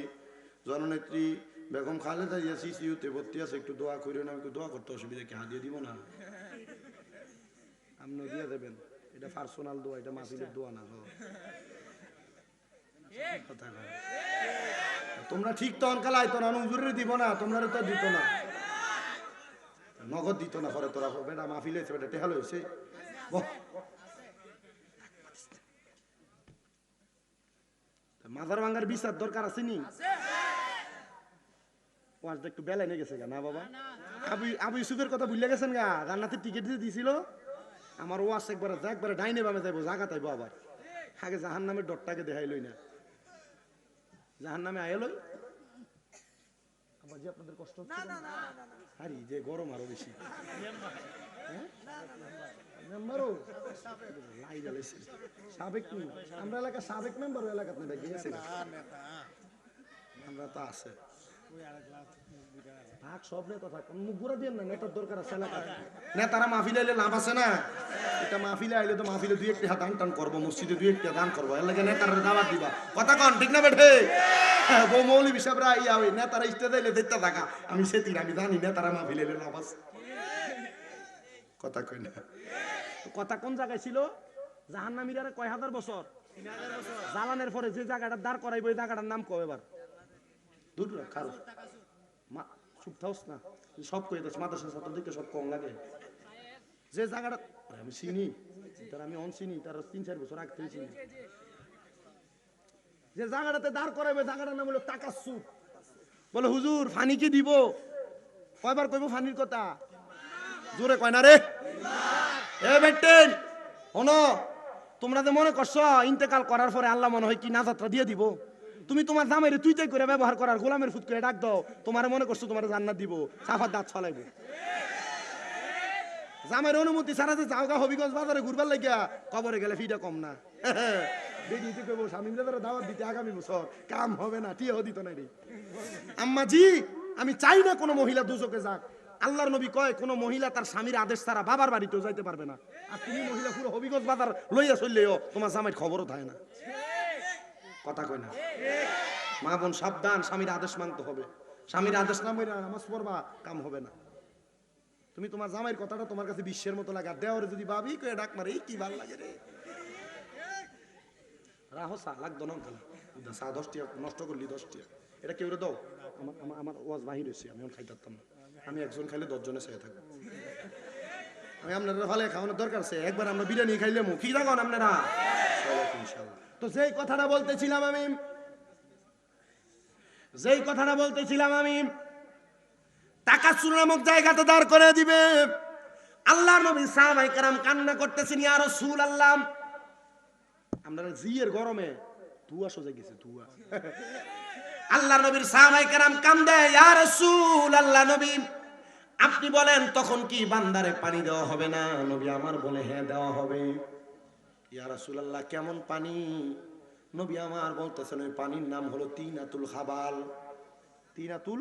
জননেত্রী বেগম খালেদা জিয়া সিসিইউতে ভর্তি আছে, একটু দোয়া করিও না। আমি দোয়া করতে অসুবিধা কি? হাদিয়ে দিব না, আপনি দিয়ে দেবেন। এটা পার্সোনাল দোয়া, এটা মাহফিলের দোয়া না। কথা কয়। তোমরা ঠিক তখন কাল আইতো না, হুজুরের দিব না, তোমরা তো দিত না, নগদ দিত না। পরে তোরা বেটা মাহফিল হয়েছে, বেটা টেহাল হয়েছে। মাজার ভাঙ্গার বিচার দরকার আছে নি? ওয়াজটা একটু বেলা নিয়ে গেছে গা না বাবা? আবু ইউসুফের কথা ভুলে গেছেন গা? জান্নাতের টিকিট দিয়ে দিছিল। আমার ওয়াজ একবারে ডাইনে বামে যাইবো, জাগা তাইবো। আবার আগে জাহান নামের ডটটাকে দেখাই লই না, জাহান নামে আয়ালই। আবার যে আপনাদের কষ্ট হচ্ছে আরে যে গরম আরো বেশি। মেম্বারও লাই জ্বালাইছে সাবেক কি আমরা এলাকার সাবেক মেম্বারও এলাকাতে দেখে গেছে, আমরা তো আছে ভাগ সব নেতা থাক, মুখ ঘুরা দিয়ে না, নেতার দরকার আছে এলাকার। নেতারা মাহফিলে আইলে লাভ আছে না? এটা মাহফিলে আইলে তো মাহফিলে দুই একটা দান টান করবো, মসজিদে দুই একটা দান করবো, এর লাগে নেতারা দাওয়াত দিবা। কথা কন ঠিক না বেঠে? বউ মৌলভী সাহেবরা আইয়া ওই নেতারা স্টেজে আইলে দেখতে থাকা, আমি সেতির আমি জানি নেতারা মাহফিলে আইলে লাভ আছে। কথা কই না? কথা কোন জায়গায় ছিল? জাহান্নামীরা কয় হাজার বছর জ্বালানের পরে যে জায়গাটা দাঁড় করাইবো, ওই জায়গাটার নাম কবে বার দূর কারো চুপ থাকস না, সব কই দাস মাদ্রাসা ছাত্রদেরকে সব কম লাগে। যে জায়গাটা আমি চিনি, তার আমি অন চিনি, তার ৩-৪ বছর আগে থেকে চিনি। যে জায়গাটাতে দাঁড় করাইবে জায়গাটার নাম হলো তাকাসসুর। বলে হুজুর ফানি কি দিব? কয়বার কইব ফানির কথা? জোরে কয় না রে। এ বেটেন শোনো, তোমরা যে মনে করছো ইন্তেকাল করার পরে আল্লাহ মনে হয় কি নাজাতটা দিয়ে দিব। তুমি তোমার জামাইরে তুই তাই করে ব্যবহার করার, গোলামের ফুট করে ডাক দাও, তোমার মনে করছো তোমার জান্নাত দিব, সাফার দাঁত ছলাইব। জামাইয়ের অনুমতি ছাড়া যে যাওগা হবিগঞ্জ বাজারে ঘুরবার লাগিয়া কবরে গেলে ফিটা কম না। বেরিয়ে কইব স্বামী মিলে দাওয়াত দিতে আগামী বছর কাম হবে না, টিয়াও দিত না রে। আম্মাজি আমি চাই না কোনো মহিলা দুজকে যাক। আল্লাহর নবী কয় কোন মহিলা তার স্বামীর আদেশ ছাড়া বাবার বাড়িতেও যাইতে পারবে না। আর তুমি মহিলা পুরো হবিগঞ্জ বাজার লইয়া চললেও তোমার জামাইয়ের খবরও থাকে না। কথা কয় না? মা বোন সাবধান, স্বামীর আদেশ মানতে হবে। স্বামীর আদেশ না মাইরা নামাজ পড়বা, কাম হবে না। তুমি তোমার জামাইয়ের কথাটা তোমার কাছে বিশ্বের মতো লাগে, আর দেওয়ারে যদি ভাবি কয়ে ডাক মারে কি ভাল লাগে রে। রাহো চা লাগতো না খালি চা 10 টাকা নষ্ট করলি 10 টাকা, এটা কেউ দাও। আমার ওয়াজ বাহির হয়েছে, আমি খাইতে পারতাম না। আমি একজন খাইলে 10 জনে চেয়ে থাকবো। আমি আপনারা ভালো খাওয়ানোর দরকার আছে। একবার আমরা বিরিয়ানি খাইলে কি রাখুন আপনারা ইনশাআল্লাহ। তো যেই কথাটা বলতেছিলাম আমি তাকাসসুর নামক জায়গাতে দাঁড় করে দিবে। আল্লাহর নবী সাহাবায়ে কেরাম কান্না করতেছেন, ইয়া রাসূলুল্লাহ। আমরা জিয়ের গরমে তুয়া সোজা গেছে তুয়া। আল্লাহর নবীর সাহাবায়ে কেরাম কান্দে, ইয়া রাসূলুল্লাহ নবী আপনি বলেন তখন কি বান্দারে পানি দেওয়া হবে না? নবী আমার বলে হ্যাঁ দেওয়া হবে। ইয়া রাসূলুল্লাহ কেমন পানি? নবী আমার বলতেছেন ওই পানির নাম হলো তিনাতুল খাবাল। তিনাতুল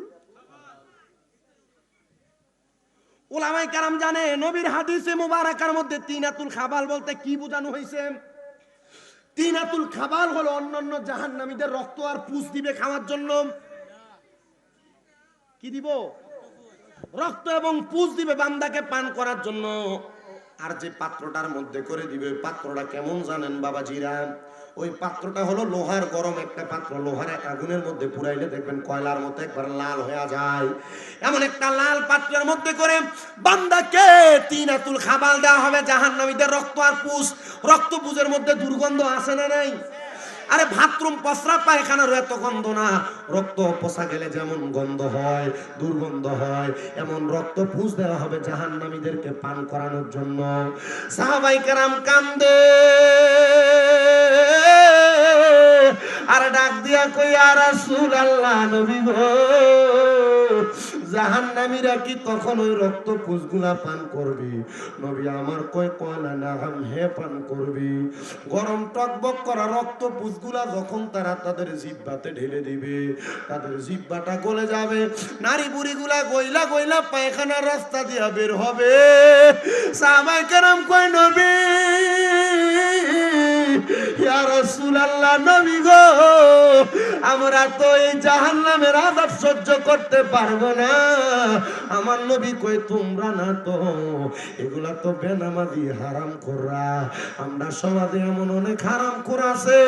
উলামায়ে কেরাম জানে নবীর হাদিসে মুবারাকার মধ্যে তিনাতুল খাবাল বলতে কি বোঝানো হয়েছে? তিনাতুল খাবাল হলো অন্যান্য জাহান্নামীদের রক্ত আর পুষ দিবে খাওয়ার জন্য। কি দিব? রক্ত এবং পুষ দিবে বান্দাকে পান করার জন্য। আর যে পাত্রটার মধ্যে করে দিবে, পাত্রটা কেমন জানেন বাবাজিরা? ওই পাত্রটা হলো লোহার গরম একটা পাত্র, লোহার আগুনের মধ্যে পুরাইলে দেখবেন কয়লার মতো একবার লাল হয়ে যায়। এমন একটা লাল পাত্রের মধ্যে করে বান্দাকে তিনাতুল খাবাল দেওয়া হবে। জাহান্নামীদের রক্ত আর পুষ, রক্ত পুষের মধ্যে দুর্গন্ধ আছে না নাই? আরে বাথরুম প্রস্রাব পায়খানার এত গন্ধ না, রক্ত পচা গেলে যেমন গন্ধ হয়, দুর্গন্ধ হয়, এমন রক্ত পুষ দেওয়া হবে জাহান্নামীদেরকে পান করানোর জন্য। সাহাবায়ে কেরাম কান্দে আর ডাক দিয়া কই, ইয়া রাসূলুল্লাহ নবী গো জাহান্নামীরা কি তখন ওই রক্ত পুষগুলা পান করবি? নবী আমার কয় কয়লা না হাম হে পান করবি। গরম টকবক করা রক্ত পুষগুলা যখন তারা তাদের জিহ্বাতে ঢেলে দিবে, তাদের জিহ্বাটা গলে যাবে, নারী বুড়িগুলা গইলা গইলা পায়খানার রাস্তা দিয়া বের হবে। সাহাবায়ে কেরাম কয় নবী ইয়া রাসূলুল্লাহ নবী গো আমরা তো এই জাহান্নামের আযাব সহ্য করতে পারবো না। আমার নবী কই তোমরা না তো, এগুলা তো বেনামাজি হারামখোররা। আমরা সমাজে এমন অনেক হারামখোর আছে,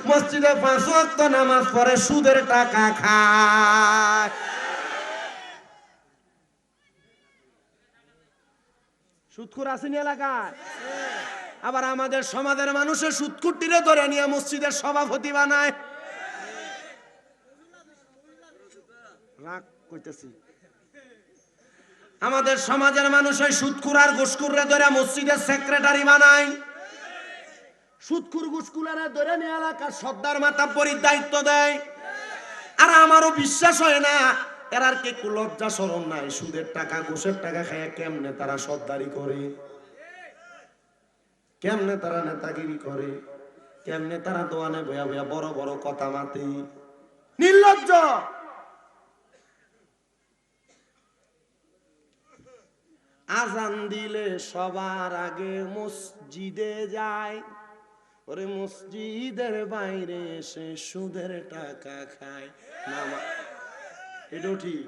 মসজিদে 5 ওয়াক্ত নামাজ পড়ে সুদের টাকা খায়। সুদখোর আসেনি এলাকায়? আবার আমাদের সমাজের মানুষের সুদখুরটিরে ধরে নিয়ে মসজিদের সভাপতি বানায়। রাগ কইতেছি। আমাদের সমাজের মানুষ ওই সুদখুর আর ঘুষখুররে ধরে মসজিদের সেক্রেটারি বানায়। সুদখুর ঘুষখুরারে ধরে নিয়ে এলাকার সর্দার মাতাব্বরির দায়িত্ব দেয়। আর আমারও বিশ্বাস হয় না এরার কে একটু লজ্জা শরম নাই? সুদের টাকা ঘুষের টাকা খায় কেমনে তারা সর্দারি করে, কেমনে তারা নেতাগিরি করে, কেমনে তারা দোয়ানে বয়া বয়া বড় বড় কথা মাতে। নির্লজ্জ। আজান দিলে সবার আগে মসজিদে যায়, ওরে মসজিদের বাইরে এসে সুদের টাকা খায়। এটাও ঠিক।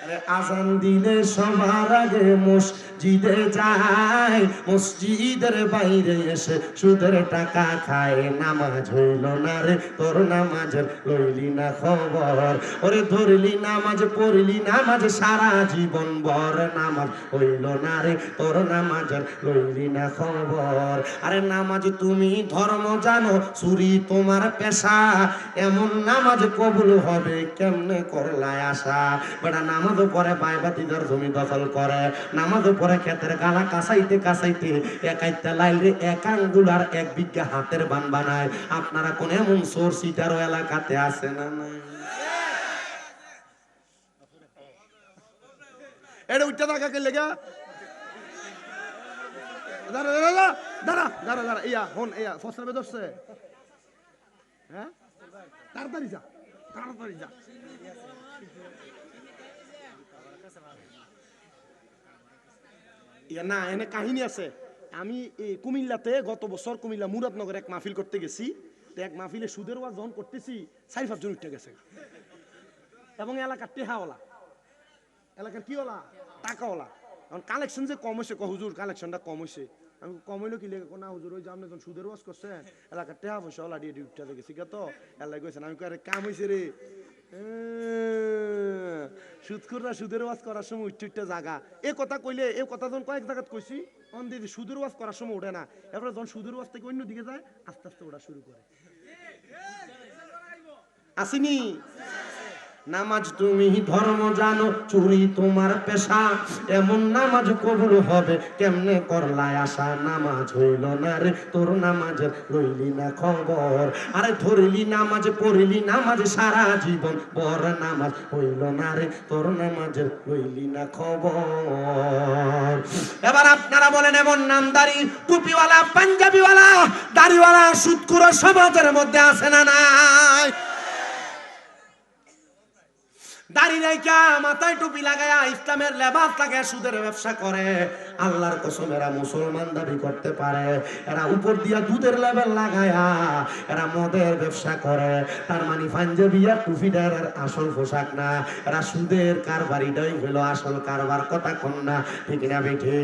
আরে আজান দিলে সবার আগে মসজিদে যায়, মসজিদের বাইরে এসে সুদের টাকা খায়। নামাজ হইল না রে তোর, নামাজের লইলি না খবর, ওরে ধরলি নামাজ পড়লি নামাজ সারা জীবন ভর। নামাজ হইল না রে তোর, নামাজের লইলি না খবর। আরে নামাজ তুমি ধর্ম জানো, চুরি তোমার পেশা, এমন নামাজ কবুল হবে কেমনে করলায় আশা। বেটা নামাজও পরে বাইবাতিদার জমি দখল করে, নামাজও পরে ক্ষেতের গালা কাঁচাইতে কাঁচাইতে একাইতে লাইলে 1 আঙ্গুল আর 1 বিঘা হাতের বান বানায়। আপনারা কোন এমন সোর সিটারও এলাকাতে আছে না? না, এটা উঠতে থাকাকে লেগা দাঁড়া দাঁড়া দাঁড়া দাঁড়া দাঁড়া ইয়া হন ইয়া ফসল ধরছে। হ্যাঁ তাড়াতাড়ি যা, তাড়াতাড়ি যা। ইয়া না এনে কাহিনী আছে। আমি এই কুমিল্লাতে গত বছর কুমিল্লা মুরাদনগর এক মাহফিল করতে গেছি। তো এক মাহফিলে সুদের ওয়াজ যখন করতেছি 4-5 জন উঠে গেছে। এবং এলাকার টেহাওয়ালা, এলাকার কি ওলা টাকাওয়ালা। এখন কালেকশন যে কম হয়েছে, হুজুর কালেকশনটা কম হয়েছে। আমি কম হইলো কি লেগে না হুজুর, ওই যে আপনি যখন সুদের ওয়াজ করছেন এলাকার টেহা পয়সা ওলা দিয়ে উঠতে গেছি তো এলাকায় গেছেন। আমি আরে কাম হয়েছে রে, সুদখোররা সুদের ওয়াজ করার সময় উঠতে জায়গা। এ কথা কইলে এ কথা যখন কয়েক জায়গাত কইছি অন দিদি সুদের ওয়াজ করার সময় ওঠে না, এরপরে যখন সুদের ওয়াজ থেকে অন্য দিকে যায় আস্তে আস্তে ওটা শুরু করে। আসেনি? নামাজ তুমি ধর্ম জানো, চুরি তোমার পেশা, এমন নামাজ কবুল হবে কেমনে করলায় আশা। নামাজ হইল না রে তোর, নামাজের লইলি না খবর, আরে ধরলি নামাজ পড়লি নামাজ সারা জীবন বর। নামাজ হইল না রে তোর, নামাজের লইলি না খবর। এবার আপনারা বলেন এমন নামদারি টুপিওয়ালা পাঞ্জাবিওয়ালা দাড়িওয়ালা সুদখোর সমাজের মধ্যে আছে না নাই? দাড়ি রাইখা মাথায় টুপি লাগায়া ইসলামের লেবাস লাগায়া সুদের ব্যবসা করে। আল্লাহর কসম এরা মুসলমান দাবি করতে পারে, এরা উপর দিয়া দুধের লেবেল লাগায়া এরা মদের ব্যবসা করে। তার মানে পাঞ্জাবি আর টুপিটা এর আসল পোশাক না, এরা সুদের কারবারিটাই হইল আসল কারবার। কথা কোন না ঠিক না বেঠে?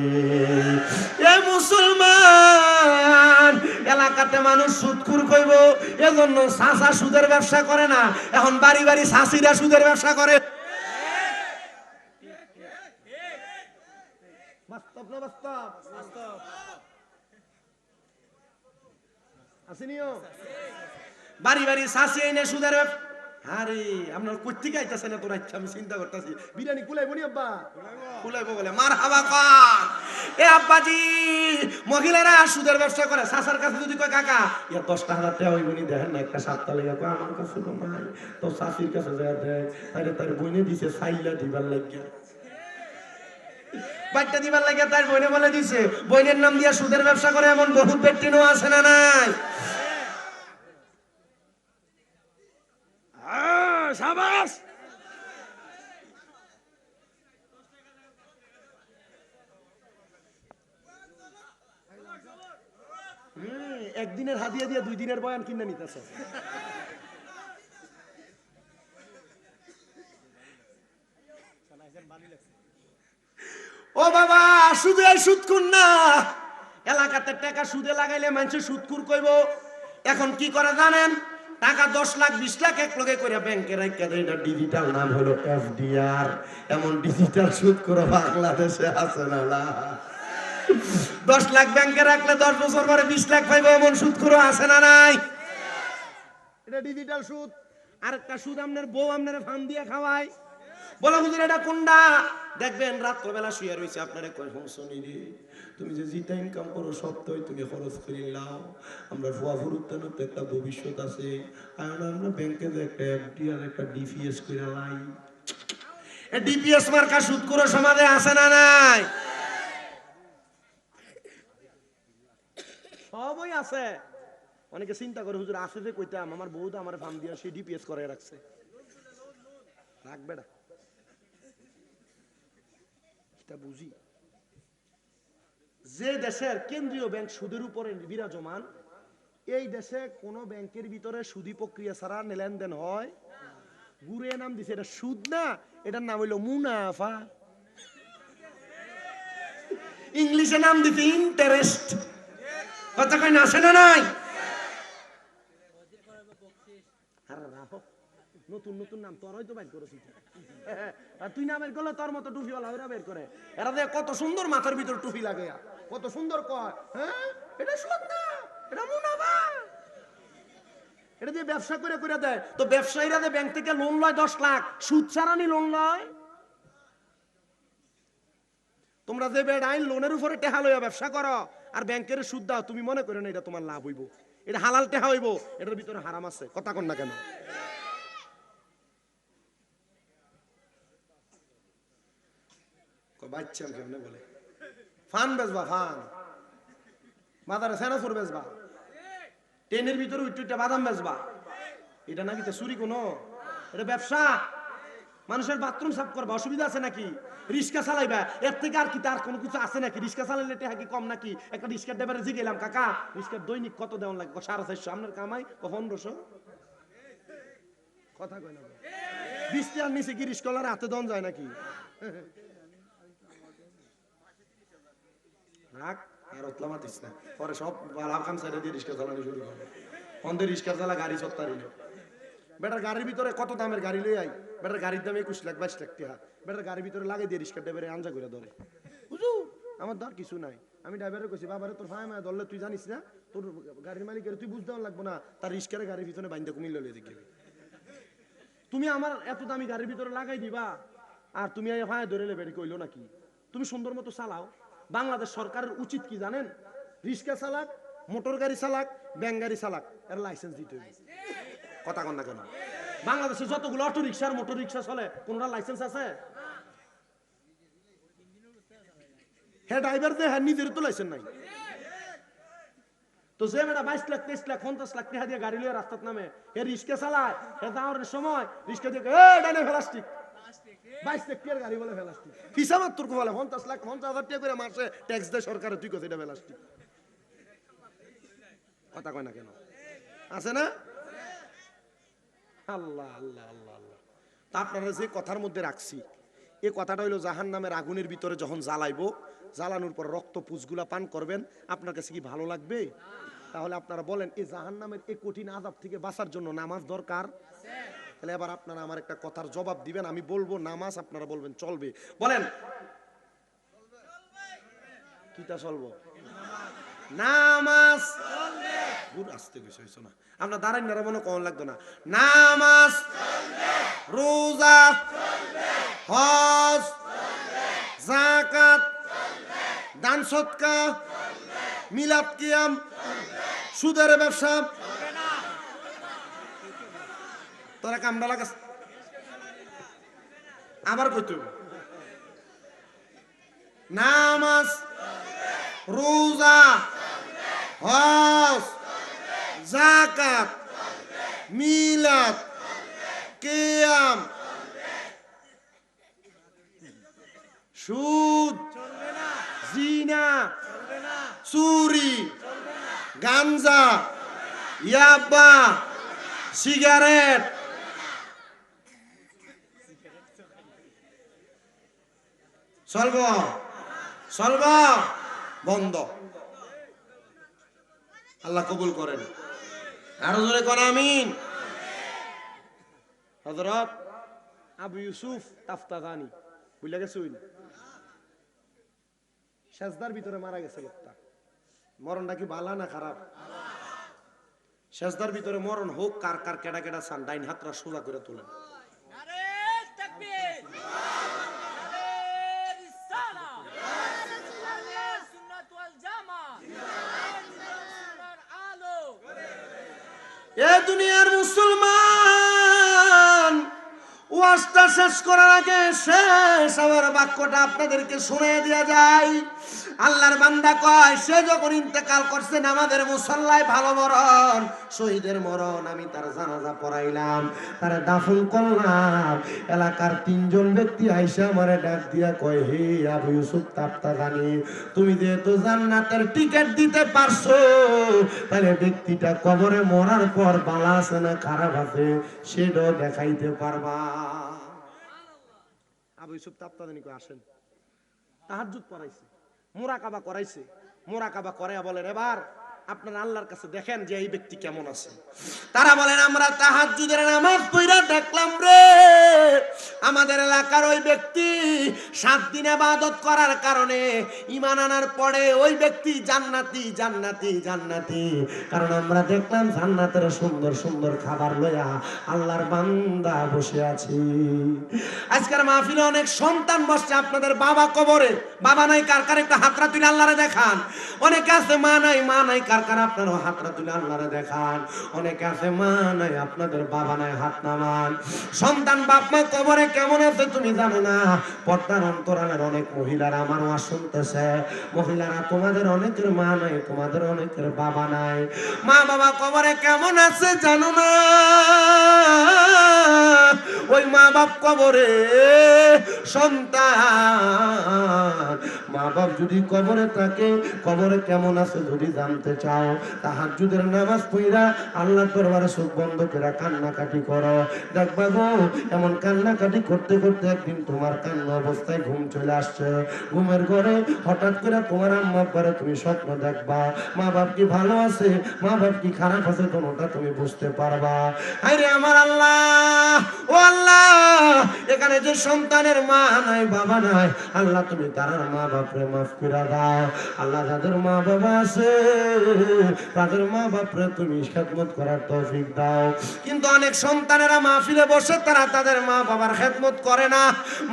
এ মুসলমান এলাকাতে মানুষ সুদখোর কইব, এজন্য চাচা সুদের ব্যবসা করে না, এখন বাড়ি বাড়ি চাচিরা সুদের ব্যবসা করে। বাস্তব না বাস্তব? আসেনিও বাড়ি বাড়ি চাচি এনে সুদের ব্যবসা। আরে আপনার কই আইতাছে না তোর? আচ্ছা আমি চিন্তা করতেছি বিরিয়ানি কুলাইব নি আব্বা? কুলাইব বলে মারহাবা কর। এ আব্বাজি মহিলারা সুদের ব্যবসা করে, চাচার কাছে যদি কয় কাকা ইয়া 10,000 টাকা হইব নি দেখেন না, একটা 7 টাকা লাগা কয় আমার কাছে তো নাই, তো চাচির কাছে যায় দেয়, তাইলে তার বইনে দিছে সাইলা দিবার লাগিয়া, বাচ্চা দিবার লাগিয়া তার বইনে বলে দিছে। বইনের নাম দিয়া সুদের ব্যবসা করে এমন বহুত ব্যক্তিও আছে না নাই? শাবাশ। একদিনের হাদিয়া দিয়ে 2 দিনের বয়ান কিনে নিতেছে। ও বাবা, শুধু এই সুদকুর না, এলাকাতে টাকা সুদে লাগাইলে মানুষ সুদকুর কইব। এখন কি করে জানেন? টাকা 10 লাখ 20 লাখ এক লগে করে ব্যাংকে রাখা দেয়। এটা ডিজিটাল নাম হলো এফডিআর। এমন ডিজিটাল সুদ করে বাংলাদেশে আছে না? 10 লাখ ব্যাংকে রাখলে 10 বছর পরে 20 লাখ পাইবো, এমন সুদ করে আছে না নাই? এটা ডিজিটাল সুদ। আরেকটা সুদ আপনার বউ আপনার ফার্ম দিয়ে খাওয়ায়। বলো হুজুর এটা কোনটা? দেখবেন রাত্রবেলা শুয়ে রয়েছে, আপনারা কয় শুনি রে, তুমি যে জিতা ইনকাম করো সত্যই তুমি খরচ করে নাও, আমরা ফুয়া ফুরুত্তানো তো একটা ভবিষ্যৎ আছে, আর আমরা ব্যাংকে যে একটা এফডি আর একটা ডিপিএস করে লাই। ডিপিএস মার্কা সুদ করে সমাজে আছে না নাই? সবই আছে। অনেকে চিন্তা করে হুজুর আছে যে কইতাম, আমার বউ তো আমার ফার্ম দিয়ে সে ডিপিএস করে রাখছে। রাখবে না, বুঝি। যে দেশের কেন্দ্রীয় ব্যাংক সুদের উপরে বিরাজমান, এই দেশে কোন ব্যাংকের ভিতরে সুদি প্রক্রিয়া ছাড়া লেনদেন হয়। গুরে নাম দিছে, এটা সুদ না, এটার নাম হইল মুনাফা। ইংলিশে নাম দিছে ইন্টারেস্ট। কথা কই না, আসে না নাই? নতুন নতুন নাম তোর হয়তো বাইর করেছিস, আর তুই না বের করলে তোর মতো টুপিওয়ালা ওরা বের করে। এরা যে কত সুন্দর মাথার ভিতর টুপি লাগে, কত সুন্দর কয়, হ্যাঁ এটা সুদ না, এটা মুনাফা। এটা দিয়ে ব্যবসা করে করে দেয়। তো ব্যবসায়ীরা যে ব্যাংক থেকে লোন লয় 10 লাখ, সুদ ছাড়া নি লোন লয়। তোমরা যে বেড়াই লোনের উপরে টেহা লইয়া ব্যবসা করো আর ব্যাংকের সুদ দাও, তুমি মনে করো না এটা তোমার লাভ হইব। এটা হালাল টেহা হইব, এটার ভিতরে হারাম আছে। কথা কন না কেন? বাচ্চা কেমনে বলে ফান বেচবা, ফান বাজারে সেনাসুর বেচবা, ট্রেনের ভিতরে উইটুইটা বাদাম বেচবা, এটা নাকি তো চুরি কোনো? এটা ব্যবসা। মানুষের বাথরুম সাফ করবা, অসুবিধা আছে নাকি? রিক্সা চালাইবা, এর থেকে আর কি তার কোনো কিছু আছে নাকি? রিক্সা চালাইলে টেহা কি কম নাকি? একটা রিক্সার ড্রাইভারে জিগেলাম, কাকা রিক্সার দৈনিক কত দেওয়া লাগবে? 450। আপনার কামাই 1500। কথা কয় না, 20 টাকার নিচে কি রিক্সাওয়ালার হাতে দন যায় নাকি? রাখ আর ওতলা মাতিস না, পরে সব লাভ খান সাইডে দিয়ে রিক্সা চালানো শুরু করে। অন্ধের রিক্সা চালা গাড়ি সত্তারি না। বেটার গাড়ির ভিতরে কত দামের গাড়ি লই আই, বেটার গাড়ির দাম 21 লাখ 22 লাখ টাকা, বেটার গাড়ির ভিতরে লাগাই দিয়ে রিক্সা ড্রাইভারে আনজা করে ধরে। হুজুর আমার ধর কিছু নাই। আমি ড্রাইভারে কইছি, বাবারে তোর ফায় মায়া ধরলে তুই জানিস না, তোর গাড়ির মালিকের তুই বুঝতে লাগবো না, তার রিক্সার গাড়ির ভিতরে বাইন্দা কুমিল্লা লইয়া দেখবি। তুমি আমার এত দামি গাড়ির ভিতরে লাগাই দিবা আর তুমি ফায় ধরে লেবে কইলো নাকি? তুমি সুন্দর মতো চালাও। বাংলাদেশ সরকারের উচিত কি জানেন? রিক্সা চালাক, মোটর গাড়ি চালাক, ব্যাংক গাড়ি চালাক, এর লাইসেন্স দিতে হবে। কথা কন না কেন? বাংলাদেশে যতগুলো অটো রিক্সা আর মোটর রিক্সা চলে, কোনটা লাইসেন্স আছে? হ্যাঁ ড্রাইভার যে হ্যাঁ নিজের তো লাইসেন্স নাই। তো যে বেটা 22 লাখ 23 লাখ 50 লাখ টাকা দিয়ে গাড়ি লইয়া রাস্তার নামে হে রিক্সা চালায়, হে যাওয়ার সময় রিক্সা দিয়ে ডানে প্লাস্টিক 22 লাখ টাকার গাড়ি বলে প্লাস্টিক, হিসাব তোর বলে 50 লাখ 50,000 টাকা করে মাসে ট্যাক্স দেয় সরকারে, তুই কোথায় এটা প্লাস্টিক? কথা কয় না কেন? আছে না? আল্লাহ আল্লাহ আল্লাহ আল্লাহ। তা আপনারা যে কথার মধ্যে রাখছি, এই কথাটা হইলো জাহান্নামের আগুনের ভিতরে যখন জ্বালাইবো, জ্বালানোর পর রক্ত পুষগুলা পান করবেন, আপনার কাছে কি ভালো লাগবে? তাহলে আপনারা বলেন, এই জাহান্নামের এই কঠিন আযাব থেকে বাঁচার জন্য নামাজ দরকার। তাহলে এবার আপনারা আমার একটা কথার জবাব দিবেন, আমি বলবো নামাজ, আপনারা বলবেন চলবে। বলেন কিটা চলবো? নামাজ চলবে। গুড আসতে গেছে হইছো না, আমরা দাঁড়াই না মনে কোন লাগতো না। নামাজ চলবে, রোজা চলবে, হজ চলবে, যাকাত চলবে, দান সদকা চলবে, মিলাদ কিয়াম চলবে, সুদের ব্যবসা চলবে না। তোরা কামড়া লাগাস আবার কইতো নামাজ চলবে, রোজা চলবে, হজ চলবে, যাকাত চলবে, মিলাদ চলবে, কিয়াম চলবে, সুদ চলবে না, জিনা চলবে না, চুরি চলবে না, গাঞ্জা চলবে না, ইয়াবা চলবে না, সিগারেট চলব চলব বন্ধ। আল্লাহ কবুল করেন। আরো জোরে কোন আমিন। হযরত আবু ইউসুফ তাফতাগানি বুঝলা গেছুন, সেজদার ভিতরে মারা গেছে লোকটা। মরণটা কি ভালো না খারাপ? সেজদার ভিতরে মরণ হোক, কার কার কেডা কেডা চান ডাইন হাতরা সোজা করে তোলেন। এ দুনিয়ার মুসলমান, ওয়াজটা শেষ করার আগে শেষ আমার বাক্যটা আপনাদেরকে শুনে দেয়া যায়। আল্লাহর বান্দা কয়, সে যখন ইন্তেকাল করছেন আমাদের মুসল্লায় ভালো মরণ, শহীদের মরণ, আমি তার জানাজা পড়াইলাম, তার দাফন করলাম। এলাকার 3 জন ব্যক্তি আইসা আমারে ডাক দিয়া কয়, হে আবু ইউসুফ তাফতাগানি, তুমি যেহেতু জান্নাতের টিকিট দিতে পারছো, তাহলে ব্যক্তিটা কবরে মরার পর ভালো আছে না খারাপ আছে সেটাও দেখাইতে পারবা। আবু ইউসুফ তাফতাগানি কয়, আসেন। তাহাজ্জুদ পড়াইছে, মুরাকাবা করাইছে, মুরাকাবা করে বলেন, এবার আপনারা আল্লাহর কাছে দেখেন যে এই ব্যক্তি কেমন আছে। তারা বলেন, আমরা তাহাজ্জুদের নামাজ পড়া দেখলাম রে, আমাদের এলাকার ওই ব্যক্তি 7 দিন ইবাদত করার কারণে ঈমান আনার পরে ওই ব্যক্তি জান্নাতি জান্নাতি জান্নাতি। কারণ আমরা দেখলাম জান্নাতের সুন্দর সুন্দর খাবার লইয়া আল্লাহর বান্দা বসে আছি। আজকের মাহফিলে অনেক সন্তান বসছে, আপনাদের বাবা কবরে, বাবা নাই কার কার একটা হাতরা তুলে আল্লাহরে দেখান। অনেকে আছে মা নাই, মা নাই কার কার আপনারও হাতরা তুলে আল্লাহরে দেখান। অনেকে আছে মা নাই, আপনাদের বাবা নাই, হাত নামান। সন্তান বাপ মা কবরে কেমন আছে তুমি জানো না। পর্দার অন্তরালের অনেক মহিলারা আমার ওয়াজ শুনতেছে, মহিলারা তোমাদের অনেকের মা নাই, তোমাদের অনেকের বাবা নাই। মা বাবা কবরে কেমন আছে জানো না। ওই মা বাপ কবরে, সন্তান মা বাপ যদি কবরে থাকে, কবরে কেমন আছে যদি জানতে চাও, তাহাজ্জুদের নামাজ পড়া আল্লাহর দরবারে চোখ বন্ধ করে কান্নাকাটি করো। দেখবা গো, এমন কান্নাকাটি করতে করতে একদিন তোমার কান্না অবস্থায় ঘুম চলে আসছে। ঘুমের ঘরে হঠাৎ করে তোমার আম্মা আব্বারে তুমি স্বপ্ন দেখবা, মা বাপ কি ভালো আছে, মা বাপ কি খারাপ আছে, কোনটা তুমি বুঝতে পারবা। আরে আমার আল্লাহ, ও আল্লাহ, এখানে যে সন্তানের মা নাই বাবা নাই, আল্লাহ তুমি তার মা বাপরে মাফ করে দাও। আল্লাহ যাদের মা বাবা আছে তাদের মা বাপরে তুমি খেদমত করার তৌফিক দাও। কিন্তু অনেক সন্তানেরা মাহফিলে বসে তারা তাদের মা বাবার খেদমত করে না,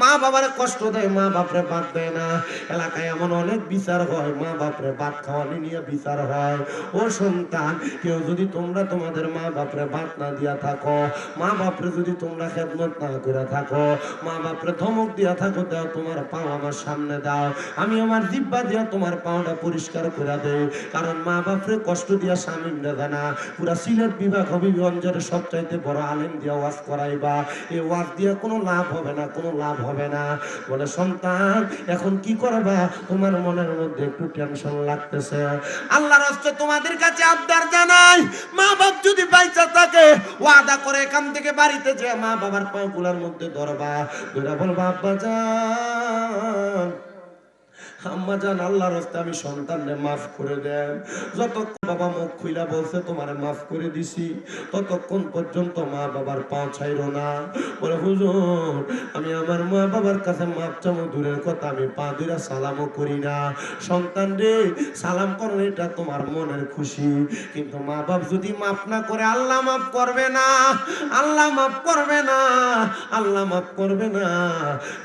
মা বাবার কষ্ট দেয়, মা বাপরে বাদ দেয় না। এলাকায় এমন অনেক বিচার হয়, মা বাপরে ভাত খাওয়ানি নিয়ে বিচার হয়। ও সন্তান, কেউ যদি তোমরা তোমাদের মা বাপরে ভাত না দিয়া থাকো, মা বাপরে যদি তোমরা খেদমত না করে থাকো, মা বাপরে ধমক দিয়া থাকো, দাও তোমার পাও আমার সামনে দাও, আমি আমার জিহ্বা দিয়া তোমার পাওটা পরিষ্কার করে দেই। কারণ মা বাপরে কষ্ট দিয়া স্বামী নেবে না। পুরা সিলেট বিভাগ হবিগঞ্জের সবচাইতে বড় আলেম দিয়া ওয়াজ করাইবা, এই ওয়াজ দিয়া কোনো লাভ হবে না, কোনো লাভ হবে না। বলে সন্তান এখন কি করবা, তোমার মনের মধ্যে একটু টেনশন লাগতেছে। আল্লাহর রাস্তে তোমাদের কাছে আবদার জানাই, মা বাপ যদি বাইচা থাকে ওয়াদা করে এখান থেকে বাড়িতে যে মা বাবার পাগুলার মধ্যে ধরবা, ধরে বলবা আব্বা জান, আম্মা জান, আল্লাহর রাস্তে আমি সন্তানরে মাফ করে দেন। যতক্ষণ বাবা মুখ খুইলা বলছে তোমারে মাফ করে দিছি, ততক্ষণ পর্যন্ত মা বাবার পা ছাইরো না। বলে হুজুর, আমি আমার মা বাবার কাছে মাফ চামো দূরের কথা, আমি পা ধরে সালামও করি না। সন্তান রে, সালাম করো এটা তোমার মনের খুশি, কিন্তু মা বাপ যদি মাফ না করে আল্লাহ মাফ করবে না, আল্লাহ মাফ করবে না, আল্লাহ মাফ করবে না।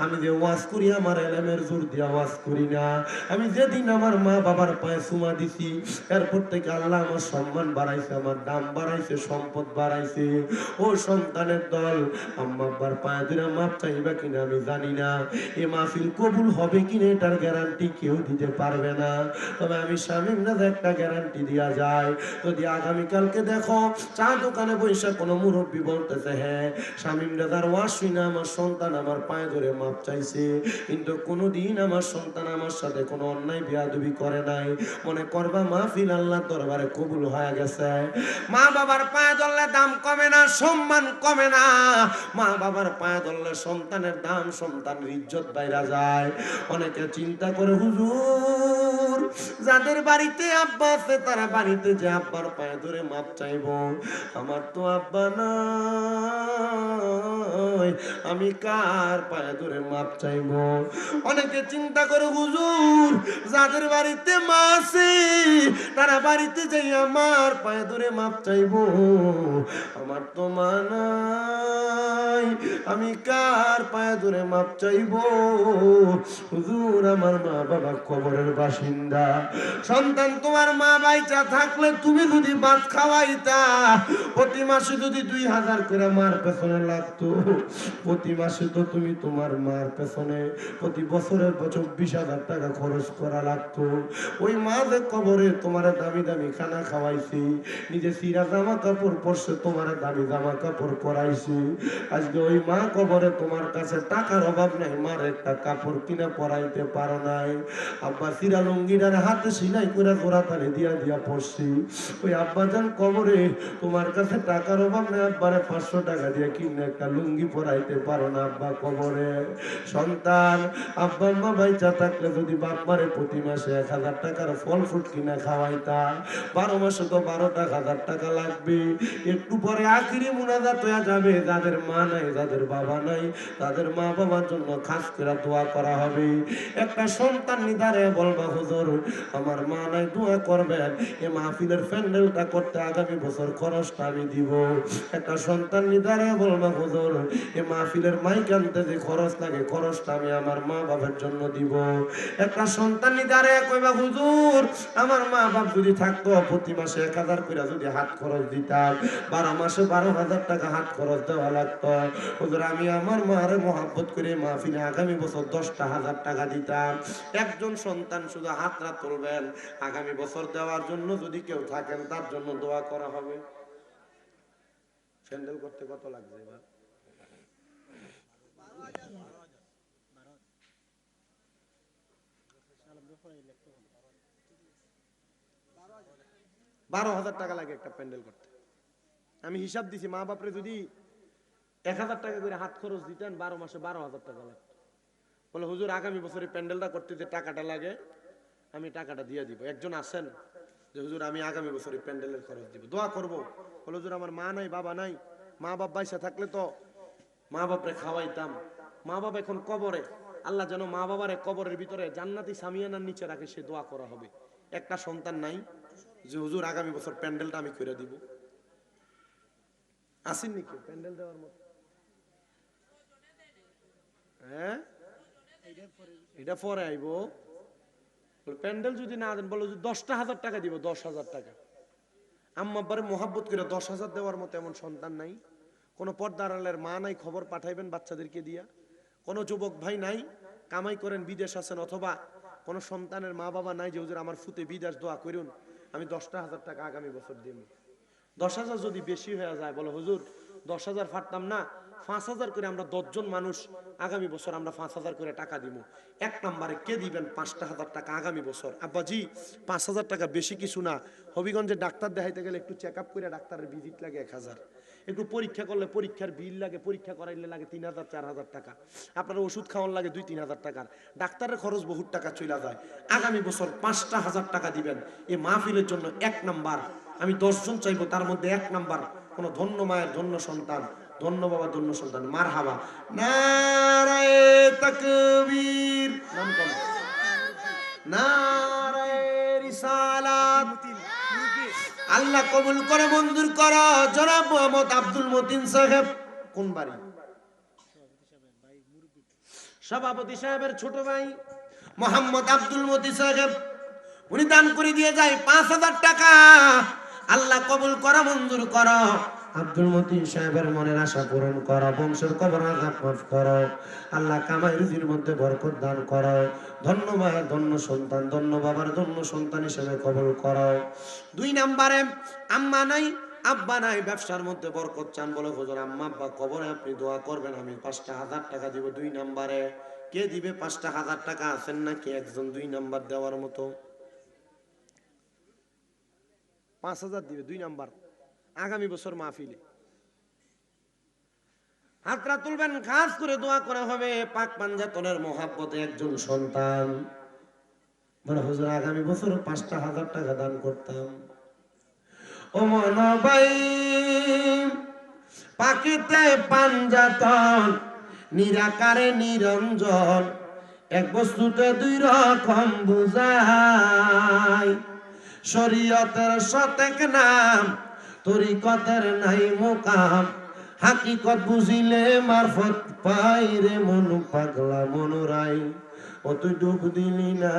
আমি যে ওয়াজ করি আমার এলেমের জোর দিয়া ওয়াজ করি না। আমি যেদিন আমার মা বাবার পায়ে চুমা দিছি, এরপর থেকে আল্লাহ আমার সম্মান বাড়াইছে, আমার দাম বাড়াইছে, সম্পদ বাড়াইছে। ও সন্তানের দল, আম্মা আব্বার পায়ে ধরে মাপ চাইবা কিনা আমি জানি না, এ মাহফিল কবুল হবে কিনা এটার গ্যারান্টি কেউ দিতে পারবে না। তবে আমি শামীম রাজা একটা গ্যারান্টি দেওয়া যায়, যদি আগামীকালকে দেখো চা দোকানে বৈশা কোনো মুরব্বী বলতেছে, হ্যাঁ শামীম রাজার ওয়াজ শুনে আমার সন্তান আমার পায়ে ধরে মাপ চাইছে, কিন্তু কোনোদিন আমার সন্তান আমার সাথে কোনো অন্যায় বেয়াদবি করে নাই, মনে করবা মাহফিল আল্লাহর দরবারে কবুল হয়ে গেছে। মা বাবার পায়ে ধরলে দাম কমে না, সম্মান কমে না। মা বাবার পায়ে ধরলে সন্তানের দাম, সন্তানের ইজ্জত বাইরা যায়। অনেকে চিন্তা করে হুজুর যাদের বাড়িতে আব্বা আছে তারা বাড়িতে যে আব্বার পায়ে ধরে মাপ চাইবো, আমার তো আব্বা নাই, আমি কার পায়ে ধরে মাপ চাইবো? অনেকে চিন্তা করে হুজুর যাদের বাড়িতে মা আছে তারা বাড়িতে যাই আমার পায়ে ধরে মাপ চাইবো, আমার তো মা নাই, আমি কার পায়ে ধরে মাপ চাইবো? হুজুর আমার মা বাবা কবরের বাসিন্দা। সন্তান তোমার মা বাইচা থাকলে তুমি যদি ভাত খাওয়াইতা, প্রতি মাসে যদি 2000 করে মার পেছনে লাগতো, প্রতি মাসে তো তুমি তোমার মার পেছনে প্রতি বছরের 24,000 টাকা খরচ করা লাগতো। ওই মা যে কবরে তোমার দামি দামি খানা খাওয়াইছি, নিজে সিরা জামা কাপড় পরছে, তোমার দামি জামা কাপড় পরাইছি। আজকে ওই মা কবরে তোমার কাছে টাকার অভাব নাই, মার একটা কাপড় কিনে পরাইতে পারো নাই। আব্বা সিরা লুঙ্গিটার হাতে সিলাই করে জোড়া তালে দিয়া দিয়া পড়ছি। ওই আব্বা যান কবরে তোমার কাছে টাকার অভাব নাই, আব্বারে 500 টাকা দিয়ে কিনে একটা লুঙ্গি পরাইতে পারো না আব্বা কবরে। সন্তান আব্বা মা বাইচা থাকলে যদি বাপ মারে প্রতি মাসে 1000 টাকার ফল ফ্রুট কিনা খাওয়াইতা, 12 মাসে তো 12,000 টাকা লাগবে। একটু পরে আখিরি মুনাজাত হয়ে যাবে। যাদের মা নাই, যাদের বাবা নাই, তাদের মা বাবার জন্য খাস করে দোয়া করা হবে। একটা সন্তান নিদারে বলবা হুজুর আমার মা নাই, দোয়া করবেন এই মাহফিলের প্যান্ডেলটা করতে আগামী বছর খরচটা আমি দিব। একটা সন্তান নিদারে বলবা হুজুর এই মাহফিলের মাইক আনতে যে খরচ লাগে, খরচটা আমি আমার মা বাবার জন্য দিব। একটা সন্তান নিদারে কইবা হুজুর আমার মা বাপ যদি থাকতো প্রতি মাসে 1000 করে যদি হাত খরচ দিতাম, 12 মাসে 12,000 টাকা হাত খরচ দেওয়া লাগতো। হুজুর আমি আমার মারে মহব্বত করে মাহফিলে আগামী বছর 10,000 টাকা দিতাম। একজন সন্তান শুধু হাতটা তুলবেন, আগামী বছর দেওয়ার জন্য যদি কেউ থাকেন তার জন্য দোয়া করা হবে। প্যান্ডেল করতে কত লাগবে এবার? 12,000 টাকা লাগে একটা প্যান্ডেল করতে। আমি হিসাব দিছি মা বাপরে যদি 1000 টাকা করে হাত খরচ দিতেন 12 মাসে 12,000 টাকা লাগতো। বলে হুজুর আগামী বছরে প্যান্ডেলটা করতে যে টাকাটা লাগে আমি টাকাটা দিয়ে দিব। একজন আছেন যে হুজুর আমি আগামী বছরে প্যান্ডেলের খরচ দিব, দোয়া করব। বলে হুজুর আমার মা নাই বাবা নাই, মা বাপ বাইসা থাকলে তো মা বাপরে খাওয়াইতাম, মা বাবা এখন কবরে, আল্লাহ যেন মা বাবার কবরের ভিতরে জান্নাতি সামিয়ানার নিচে রাখে, সে দোয়া করা হবে। একটা সন্তান নাই যে হুজুর আগামী বছর প্যান্ডেলটা আমি করে দিব। আসেন নাকি প্যান্ডেল দেওয়ার মতো? হ্যাঁ এটা পরে আইবো। প্যান্ডেল যদি না দেন বলো 10,000 টাকা দিব, 10,000 টাকা। আম্মা আব্বারে মোহাব্বত করে 10,000 দেওয়ার মতো এমন সন্তান নাই। কোনো পর্দার আড়ালের মা নাই, খবর পাঠাইবেন বাচ্চাদেরকে দিয়া। কোনো যুবক ভাই নাই, কামাই করেন বিদেশ আছেন, অথবা কোনো সন্তানের মা বাবা নাই যে হুজুর আমার ফুতে বিদেশ দোয়া করুন আমি 10,000 টাকা আগামী বছর দিব। 10,000 যদি বেশি হয়ে যায় বলো হুজুর 10,000 ফাটতাম না, 5,000 করে আমরা 10 জন মানুষ আগামী বছর আমরা 5,000 করে টাকা দিব। এক নম্বরে কে দিবেন 5,000 টাকা আগামী বছর? আব্বাজি 5,000 টাকা বেশি কিছু না। হবিগঞ্জে ডাক্তার দেখাইতে গেলে একটু চেক আপ করে ডাক্তারের ভিজিট লাগে 1,000, একটু পরীক্ষা করলে পরীক্ষার বিল লাগে, পরীক্ষা করাইলে লাগে 3,000 4,000 টাকা, আপনার ওষুধ খাওয়ান লাগে 2-3,000 টাকার, ডাক্তারের খরচ বহুত টাকা চলে যায়। আগামী বছর 5,000 টাকা দিবেন এই মাহফিলের জন্য। 1 নাম্বার আমি 10 জন চাইবো, তার মধ্যে 1 নাম্বার কোন ধন্য মায়ের ধন্য সন্তান, ধন্য বাবা ধন্য সন্তান। মারহাবা, নারায়ে তাকবীর, নাম কোন? নারায়ে রিসালাত। আল্লাহ কবুল করে মঞ্জুর করো। জনাব মোহাম্মদ আব্দুল মতিন সাহেব, কোন বাড়ি? সভাপতি সাহেবের ছোট ভাই মোহাম্মদ আব্দুল মতিন সাহেব, উনি দান করে দিয়ে যায় 5,000 টাকা। আল্লাহ কবুল করা মঞ্জুর করো। আব্দুল মতিন সাহেবের মনের আশা পূরণ করো, বংশের কবর আযাব মাফ করো। আল্লাহ কামাই রুজির মধ্যে বরকত দান করো। ধন্য মায়ের ধন্য সন্তান, ধন্য বাবার ধন্য সন্তান হিসেবে কবুল করো। 2 নম্বরে আম্মা নাই, আব্বা নাই, ব্যবসার মধ্যে বরকত চান, বলে হুজুর আম্মা আব্বা কবরে আপনি দোয়া করবেন, আমি 5,000 টাকা দিব 2 নম্বরে। কে দিবে 5,000 টাকা? আছেন নাকি একজন 2 নাম্বার দেওয়ার মতো? 5,000 দিবে 2 নাম্বার আগামী বছর মাহফিলে। হাতরা তুলবেন, খাস করে দোয়া করা হবে। পাক পাঞ্জাতনের মহাব্বতে একজন সন্তান বলে হুজুর আগামী বছর 5,000 টাকা দান করতাম। ও মনা ভাই, পাকিতে পাঞ্জাতন, নিরাকারে নিরঞ্জন, এক বস্তুতে 2 রকম বুঝায়। শরীয়তের শতেক নাম, তরিকতের নাই মোকাম, হাকিকত বুঝিলে মারফত পাই রে মন পাগলা মনোরাই। ও তুই ডুব দিলি না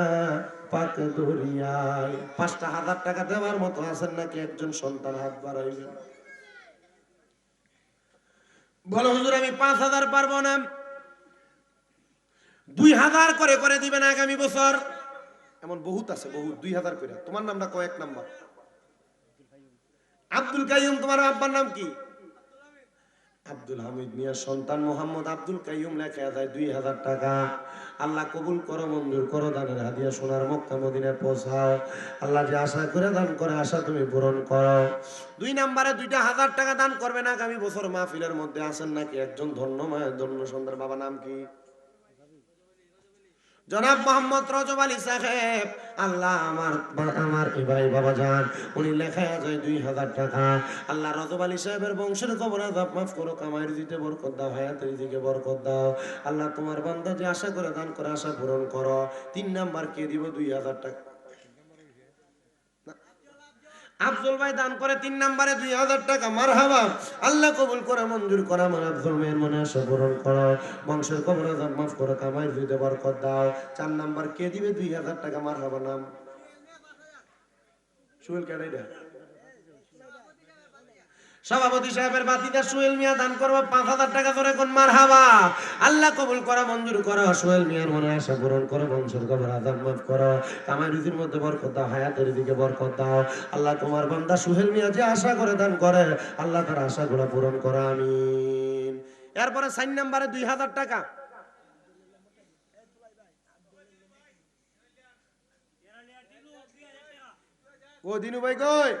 পাক দরিয়ায়। 5,000 টাকা দেওয়ার মতো আছেন নাকি একজন সন্তান? হাত বাড়াইবেন। বলো হুজুর আমি 5,000 পারবো না, 2,000 করে করে দিবেন আগামী বছর। এমন বহুত আছে, বহুত 2,000 করে। তোমার নামটা কয়েক নাম্বার? আব্দুল কাইয়ুম। তোমার আব্বার নাম কি? আব্দুল হামিদ মিয়ার সন্তান মোহাম্মদ আব্দুল কাইয়ুম। লেখা যায় 2,000 টাকা। আল্লাহ কবুল করো, মঞ্জুর করো, দানের হাদিয়া সোনার মক্কা মদিনায় পৌঁছাও। আল্লাহ যে আশা করে দান করে আশা তুমি পূরণ করো। 2 নম্বরে 2,000 টাকা দান করবেন আগামী বছর মাহফিলের মধ্যে। আছেন নাকি একজন ধন্য মায়ের ধন্য সন্তান? বাবা নাম কি? জনাব মোহাম্মদ রজব আলী সাহেব। আল্লাহ আমার ভাই বাবা জান, উনি লেখা যায় 2,000 টাকা। আল্লাহ রজব আলী সাহেবের বংশের কবর আযাব মাফ করো, কামাইয়ের দিতে বরকত দাও, হায়াতের দিকে বরকত দাও। আল্লাহ তোমার বান্দা যে আশা করে দান করে আশা পূরণ করো। 3 নাম্বার কে দিব 2,000 টাকা? আফজল ভাই দান করে 3 নম্বরে 2,000 টাকা। মারহাবা। আল্লাহ কবুল করে মঞ্জুর করো, আমার আফজল ভাইয়ের মনে আশা পূরণ করো, বংশের কবর আযাব মাফ করো, কামাইয়ের দিতে বরকত দাও। 4 নাম্বার কে দিবে 2,000 টাকা? মারহাবা। নাম সুহেল কেডাইডা, সভাপতি সাহেবের বাতিদা সোহেল মিয়া দান করবো 5,000 টাকা করে। কোন মারহাবা। আল্লাহ কবুল করো, মঞ্জুর করো, সোহেল মিয়ার মনে আশা পূরণ করো, বংশের কবর আযাব মাফ করো, কামাই রুজির মধ্যে বরকত দাও, হায়াতের দিকে বরকত দাও। আল্লাহ তোমার বান্দা সোহেল মিয়া যে আশা করে দান করে, আল্লাহ তার আশাগুলো পূরণ করো, আমিন। এরপরে 4 নম্বরে 2,000 টাকা। ও দিনু ভাই কই?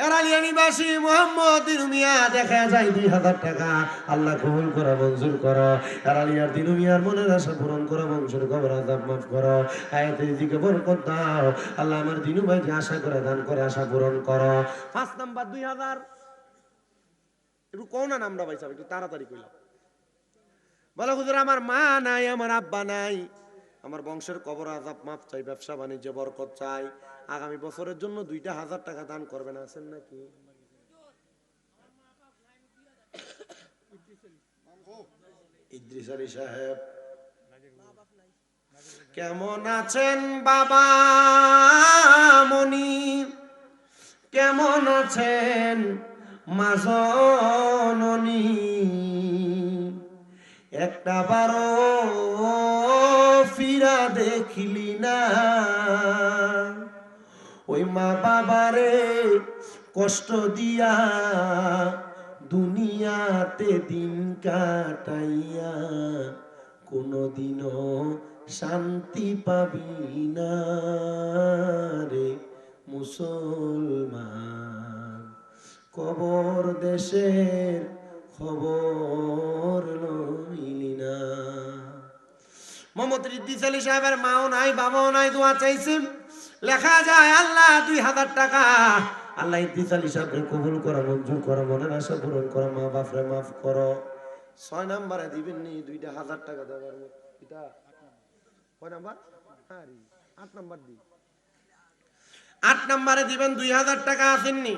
এরালিয়া নিবাসী মোহাম্মদ দিনু মিয়া। দেখা যায় 2,000 টাকা। আল্লাহ কবুল করো, মঞ্জুর করো, এরালিয়ার দিনু মিয়ার মনের আশা পূরণ করো, বংশের কবর আযাব মাফ করো, হায়াতের দিকে বরকত দাও। আল্লাহ আমার দিনু ভাই যে আশা করে দান করে আশা পূরণ করো। 5 নাম্বার 2,000। একটু কোন না নামটা ভাই সাহেব, একটু তাড়াতাড়ি কইলাম। বলো হুজুর আমার মা নাই, আমার আব্বা নাই, আমার বংশের কবর আযাব মাফ চাই, ব্যবসা বাণিজ্যে বরকত চাই, আগামী বছরের জন্য 2,000 টাকা দান করবেন। আছেন নাকি? ইদ্রিস আলী সাহেব। কেমন আছেন বাবা মনি, কেমন আছেন মা জননী, একটা বারো ফিরা দেখিলি না, ওই মা বাবারে কষ্ট দিয়া দুনিয়াতে দিন কাটাইয়া কোনদিনও শান্তি পাবি না রে মুসলমান। কবর দেশের খবর লইলি না। মোহাম্মদ ইদ্রিস আলী সাহেবের মাও নাই, বাবাও নাই, দোয়া চাইছেন। লেখা যায় আল্লাহ 2,000 টাকা। আল্লাহ ইদ্রিস আলী সাহেবকে কবুল করো, মঞ্জুর করো, মনের আশা পূরণ করো, মা বাপরে মাফ করো। 6 নম্বরে দিবেন নি 2,000 টাকা দেওয়ার মতো। এটা কয় নাম্বার? হ্যাঁ 8 নাম্বার দি। 8 নম্বরে দিবেন 2,000 টাকা। আসেননি?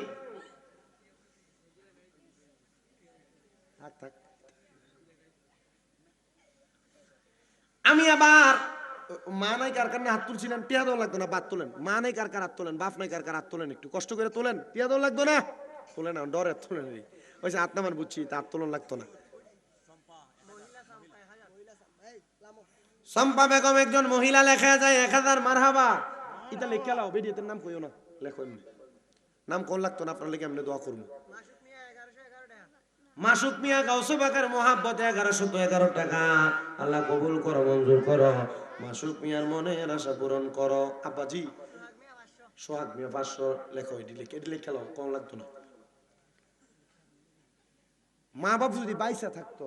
থাক থাক। আমি আবার মা নাই কার কার হাত তুলছিলেন, টিয়া দেওয়া লাগতো না, বাদ তোলেন। মা নাই কার কার হাত তোলেন, বাপ নাই কার কার হাত তোলেন, একটু কষ্ট করে তোলেন, টিয়া দেওয়া লাগতো না, তোলেন না, ডরে তোলেন। ওই যে হাত নামান বুঝছি, তার তোলন লাগতো না। সম্পা বেগম একজন মহিলা। লেখা যায় 1,000। মারহাবা। এটা লেখা লাও, বেরিয়েতের নাম কইও না, লেখো এমনি। নাম কোন লাগতো না আপনার লেগে এমনি দোয়া করবো। মাসুদ মিয়া গাউসে বাকের মোহাব্বত 1111 টাকা। আল্লাহ কবুল করো, মঞ্জুর করো। মাসুদ মিয়ার মনের আশা পূরণ করো। আব্বাজি সোহাগ মিয়া 500 লেখো, এটি খেলো কোন লাগতো না। মা বাপ যদি বাইসা থাকতো,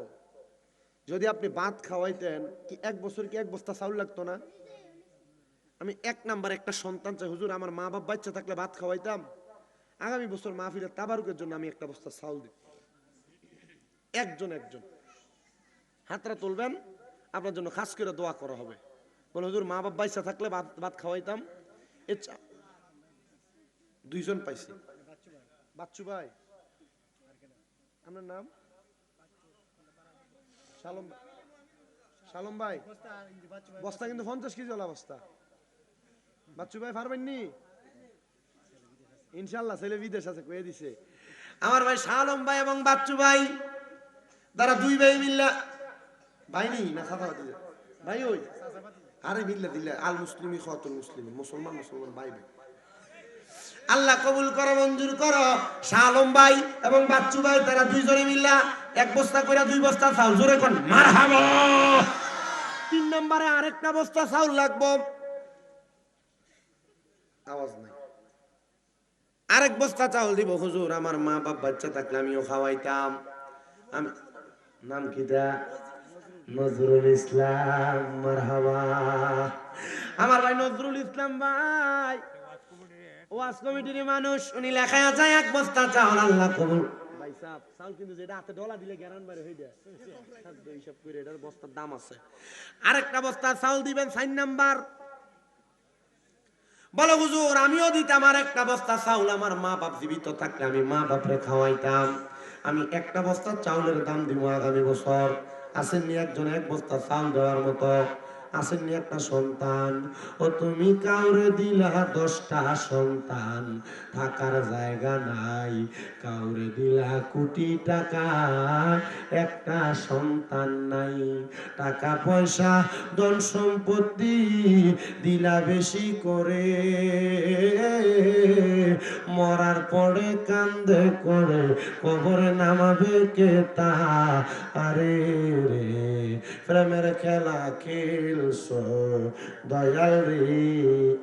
যদি আপনি ভাত খাওয়াইতেন, কি 1 বছর কি 1 বস্তা চাউল লাগতো না? আমি 1 নাম্বার একটা সন্তান চাই হুজুর, আমার মা বাপ বাচ্চা থাকলে ভাত খাওয়াইতাম, আগামী বছর মাহফিলের তাবারুকের জন্য আমি 1 বস্তা চাউল দিই। একজন হাতরা তুলবেন, আপনার জন্য খাস করে দোয়া করা হবে। বলে হুজুর মা বাপ বাইসা থাকলে ভাত খাওয়াইতাম। দুইজন পাইছি। বাচ্চু ভাই, আপনার নাম? শালম ভাই, বস্তা কিন্তু 50 কেজি ওলা বস্তা। বাচ্চু ভাই পারবেন নি? ইনশাল্লাহ, ছেলে বিদেশ আছে কয়ে দিছে। আমার ভাই শালম ভাই এবং বাচ্চু ভাই, তারা দুই ভাই মিল্লা, ভাই নি না সাদা দিলে ভাই, ওই আরে মিল্লা দিলে আল মুসলিমি খাতুল মুসলিম, মুসলমান ভাই ভাই। আল্লাহ কবুল করো, মঞ্জুর করো। শালম ভাই এবং বাচ্চু ভাই তারা দুইজনে মিল্লা 1 বস্তা করে 2 বস্তা চাউল, জোরে কোন মারহাবা। 3 নম্বরে আরেকটা বস্তা চাউল লাগবো। আওয়াজ নাই। আরেক বস্তা চাউল দিব হুজুর, আমার মা বাপ বাচ্চা থাকলে আমিও খাওয়াইতাম। আমি নাম কি দা? নজরুল ইসলাম, মারহাবা। আমার ভাই নজরুল ইসলাম ভাই ওয়াজ কমিটির মানুষ, উনি লেখায় যায় 1 বস্তা চাউল। আল্লাহ কবুল। ভাই সাহেব চাউল কিন্তু যেটা হাতে ডলা দিলে গ্যারান বারে হয়ে যায়, হিসাব করে এটার বস্তার দাম আছে। আরেকটা বস্তা চাউল দিবেন 4 নাম্বার। বলো হুজুর আমিও দিতাম আর 1 বস্তা চাউল, আমার মা বাপ জীবিত থাকলে আমি মা বাপরে খাওয়াইতাম। আমি 1 বস্তা চাউলের দাম দিব আগামী বছর। আসেননি একজন 1 বস্তা চাউল দেওয়ার মতো? আসেননি একটা সন্তান? ও তুমি কাউরে দিলা 10টা সন্তান, থাকার জায়গা নাই। কাউরে দিলা কোটি টাকা, একটা সন্তান নাই। টাকা পয়সা ধন সম্পত্তি দিলা বেশি করে, মরার পরে কান্দে করে কবরে নামাবে কে তা? আরে রে প্রেমের খেলা খেলছো দয়াল রে।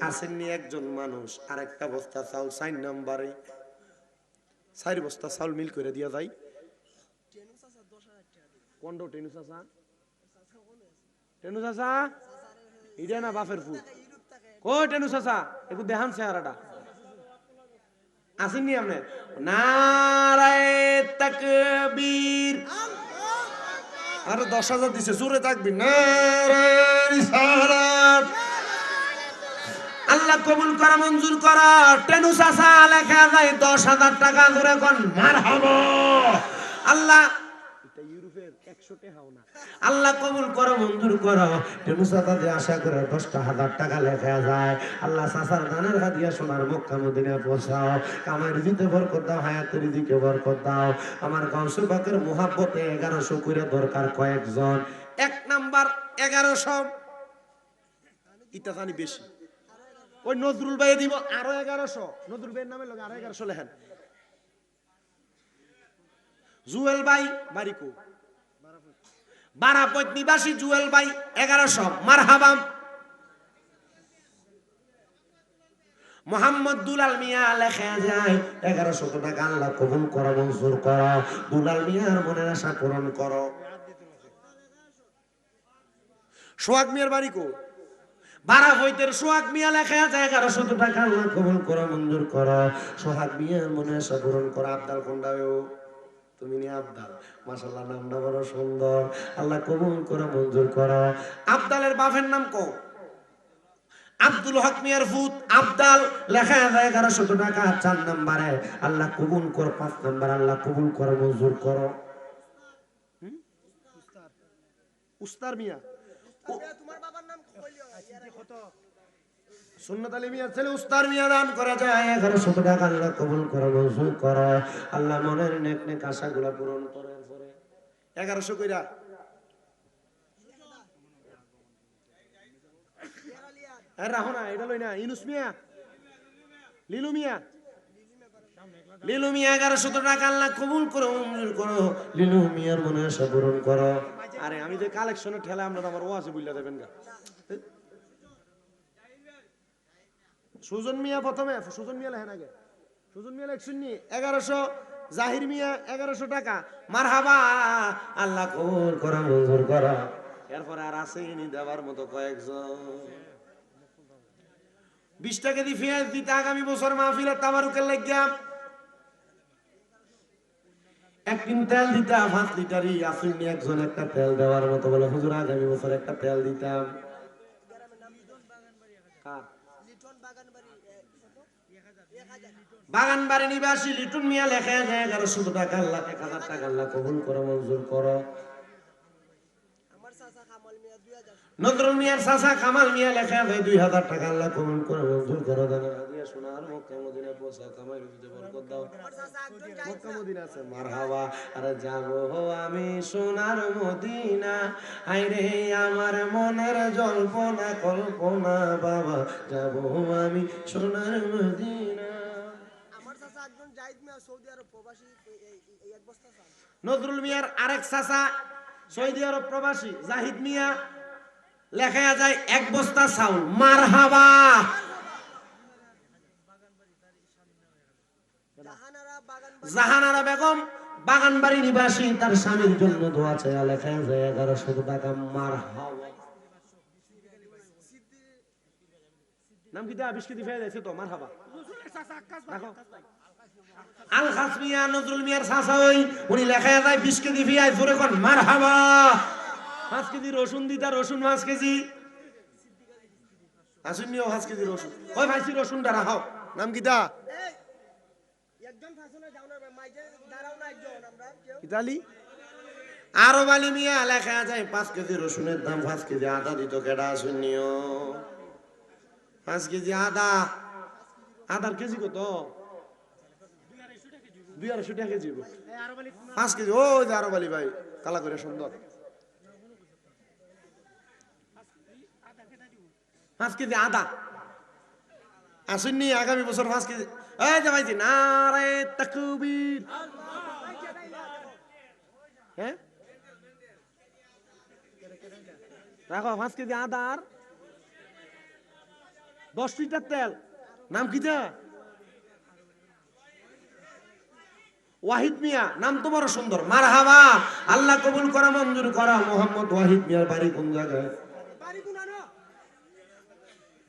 আসেননি একজন মানুষ আর 1 বস্তা চাউল 4 নম্বরে? 4 বস্তা চাউল মিল করে দিয়া যায়। কোনটো টেনু চাচা? টেনু চাচা ইডা না বাপের ফুট? কই টেনু চাচা একটু দেখান চেহারাটা। আসেননি আপনি? নারায়ে তাকবীর। আরে 10,000 দিছে, জোরে থাকবি। নারায়ে রিসালাত। আল্লাহ কবুল করা, মঞ্জুর করা। টেনু চাচা লেখা যায় 10,000 টাকা, জোরে কোন মারহাবা। আল্লাহ ইউরোপের 100 টাকাও না। আল্লাহ কবুল করো, মঞ্জুর করো। টেনু চাচা যে আশা করে 10,000 টাকা লেখা যায়। আল্লাহ চাচার দানের হাদিয়া সোনার মক্কা মদিনা পৌঁছাও। কামাই রিজিকে বরকত দাও, হায়াতের রিজিকে বরকত দাও। আমার গাউসে পাকের মোহাব্বতে 1100 করে দরকার কয়েকজন। 1 নাম্বার 1100, ইটা জানি বেশি। ওই নজরুল ভাই দিব আরো 1100। নজরুল ভাইয়ের নামে লগে আরো 1100 লেখেন। জুয়েল ভাই বাড়িকো বারাপত নিবাসী জুয়েল ভাই 1100, মারহাবা। মোহাম্মদ দুলাল মিয়া লেখা যায় 1100 টাকা। আল্লাহ কবুল করো, মঞ্জুর করো। দুলাল মিয়ার মনের আশা পূরণ করো। সোহাগ মিয়ার বাড়িকো বারাপতের সোহাগ মিয়া লেখা যায় 1100 টাকা। আল্লাহ কবুল করো, মঞ্জুর করো। সোহাগ মিয়ার মনের আশা পূরণ করো। আব্দাল কোনটাও? তুমি নি আব্দাল, মাশাআল্লাহ নামটা বড় সুন্দর। আল্লাহ কবুল করো, মঞ্জুর করো। আব্দালের বাপের নাম কো? আব্দুল হক মিয়ার ফুত আব্দাল লেখা যায় 1100 টাকা 4 নম্বরে। আল্লাহ কবুল করো। 5 নম্বর আল্লাহ কবুল করো, মঞ্জুর করো। উস্তার মিয়া, তোমার বাবার নাম কইলিও কত? সুন্নত আলী মিয়ার ছেলে উস্তার মিয়া দান করা যায় 1100 টাকা। আল্লাহ কবুল করো, মঞ্জুর করো। আল্লাহ মনের নেক নেক আশাগুলো পূরণ করে। পরে 1100 কইরা। রাহো না, এটা লই না। ইনুস মিয়া, লিলু মিয়া, লিলু মিয়া 1100 টাকা আল্লাহ কবুল করো, মঞ্জুর করো। লিলু মিয়ার মনে আশা পূরণ করো। আরে আমি যে কালেকশনের ঠেলা আমরা আমার ওয়াজে বুঝলা দেবেন গা। সুজন মিয়া প্রথমে, সুজন মিয়া লেখেন আগে। সুজন মিয়া লেখছেন নি 1100, জাহির মিয়া 1100 টাকা। মারহাবা, আল্লাহ কবুল করো, মঞ্জুর করো। এরপরে আর আসেনি দেওয়ার মতো কয়েকজন। 20 টাকা দিয়ে পেঁয়াজ দিতে আগামী বছর মাহফিলে তাবারুকের লাগিয়া। 1 টিন তেল দিতাম 5 লিটারই। আসেনি একজন একটা তেল দেওয়ার মতো, বলে হুজুর আগামী বছর একটা তেল দিতাম। লিটন বাগানবাড়ি বাগানবাড়ি নিবাসী লিটন মিয়া লেখা যায় 1100 টাকা আল্লাহ 1000 টাকা আল্লাহ কবুল করো, মঞ্জুর করো। আমার চাচা কামাল মিয়া 2000 নজরুল মিয়ার চাচা কামাল মিয়া লেখা যায় 2000 টাকা আল্লাহ কবুল করো, মঞ্জুর করো। দানা দিয়া সোনার মক্কা মদিনা পৌঁছা, কামাই রুজিতে বরকত দাও। আমার চাচা একজন মক্কা মদিনা আছে। মারহাবা, আরে যাবো আমি সোনার মদিনা, আইরে আমার মনের জল্পনা কল্পনা বাবা, যাবো আমি সোনার মদিনা। আমার চাচা একজন জাহিদ মিয়া সৌদি আরব প্রবাসী এই এক বস্তা চাল নজরুল মিয়ার আরেক চাচা সৌদি আরব প্রবাসী জাহিদ মিয়া লেখা যায় 1 বস্তা চাউল। মারহাবা। জাহানারা বাগানবাড়ি জাহানারা বেগম বাগানবাড়ি নিবাসী, তার স্বামীর জন্য দোয়া চায়, লেখা যায় 1100 টাকা। মারহাবা। নাম কি দা 20 কেজি ফেলে যাইছে তো মারহাবা। দেখো আল খাস মিয়া নজরুল মিয়ার চাচা, উনি লেখা যায় 20 কেজি পেঁয়াজ। জোরে কোন মারহাবা। 5 কেজি রসুন দিতা, রসুন 5 কেজি। আসুন নিও 5 কেজি রসুন। ওই ভাইছি রসুনটা রাখাও। নাম কি দা? এই একজন ফাসনে যাও না মাইজে দাঁড়াও না একজন আমরা কেউ ইতালি আরো বালি মিয়া লেখা যায় 5 কেজি রসুনের দাম 5 কেজি আদা দিত কেডা। আসুন নিও 5 কেজি আদা। আদার কেজি কত? 250 টাকা কেজি। 5 কেজি। ও যে আরব আলী ভাই কালা করে সুন্দর। 5 কেজি আদা। আসুননি আগামী বছর 5 কেজি। এই যে ভাইজি নারে তাকবীর। হ্যাঁ রাখো 5 কেজি আদা আর 10 লিটার তেল। নাম কি দা? ওয়াহিদ মিয়া, নাম তো বড় সুন্দর। মারহাবা, আল্লাহ কবুল করা, মঞ্জুর করা। মোহাম্মদ ওয়াহিদ মিয়ার বাড়ি কোন জায়গায়? বাড়ি কোন আনো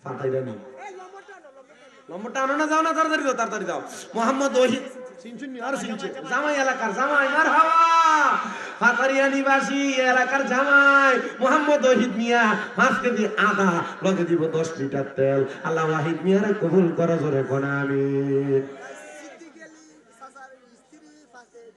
ফাটাইরা নি এই লম্বরটা আনো নম্বরটা আনো না, যাও না, তাড়াতাড়ি দাও, তাড়াতাড়ি দাও। মোহাম্মদ ওয়াহিদ চিনচুন আর চিনছে। জামাই এলাকার জামাই। মারহাবা, ফাতারিয়া নিবাসী এলাকার জামাই মোহাম্মদ ওয়াহিদ মিয়া 5 কেজি আদা লগে দিব 10 লিটার তেল। আল্লাহ ওয়াহিদ মিয়ারে কবুল করো, জোরে কোন আমিন।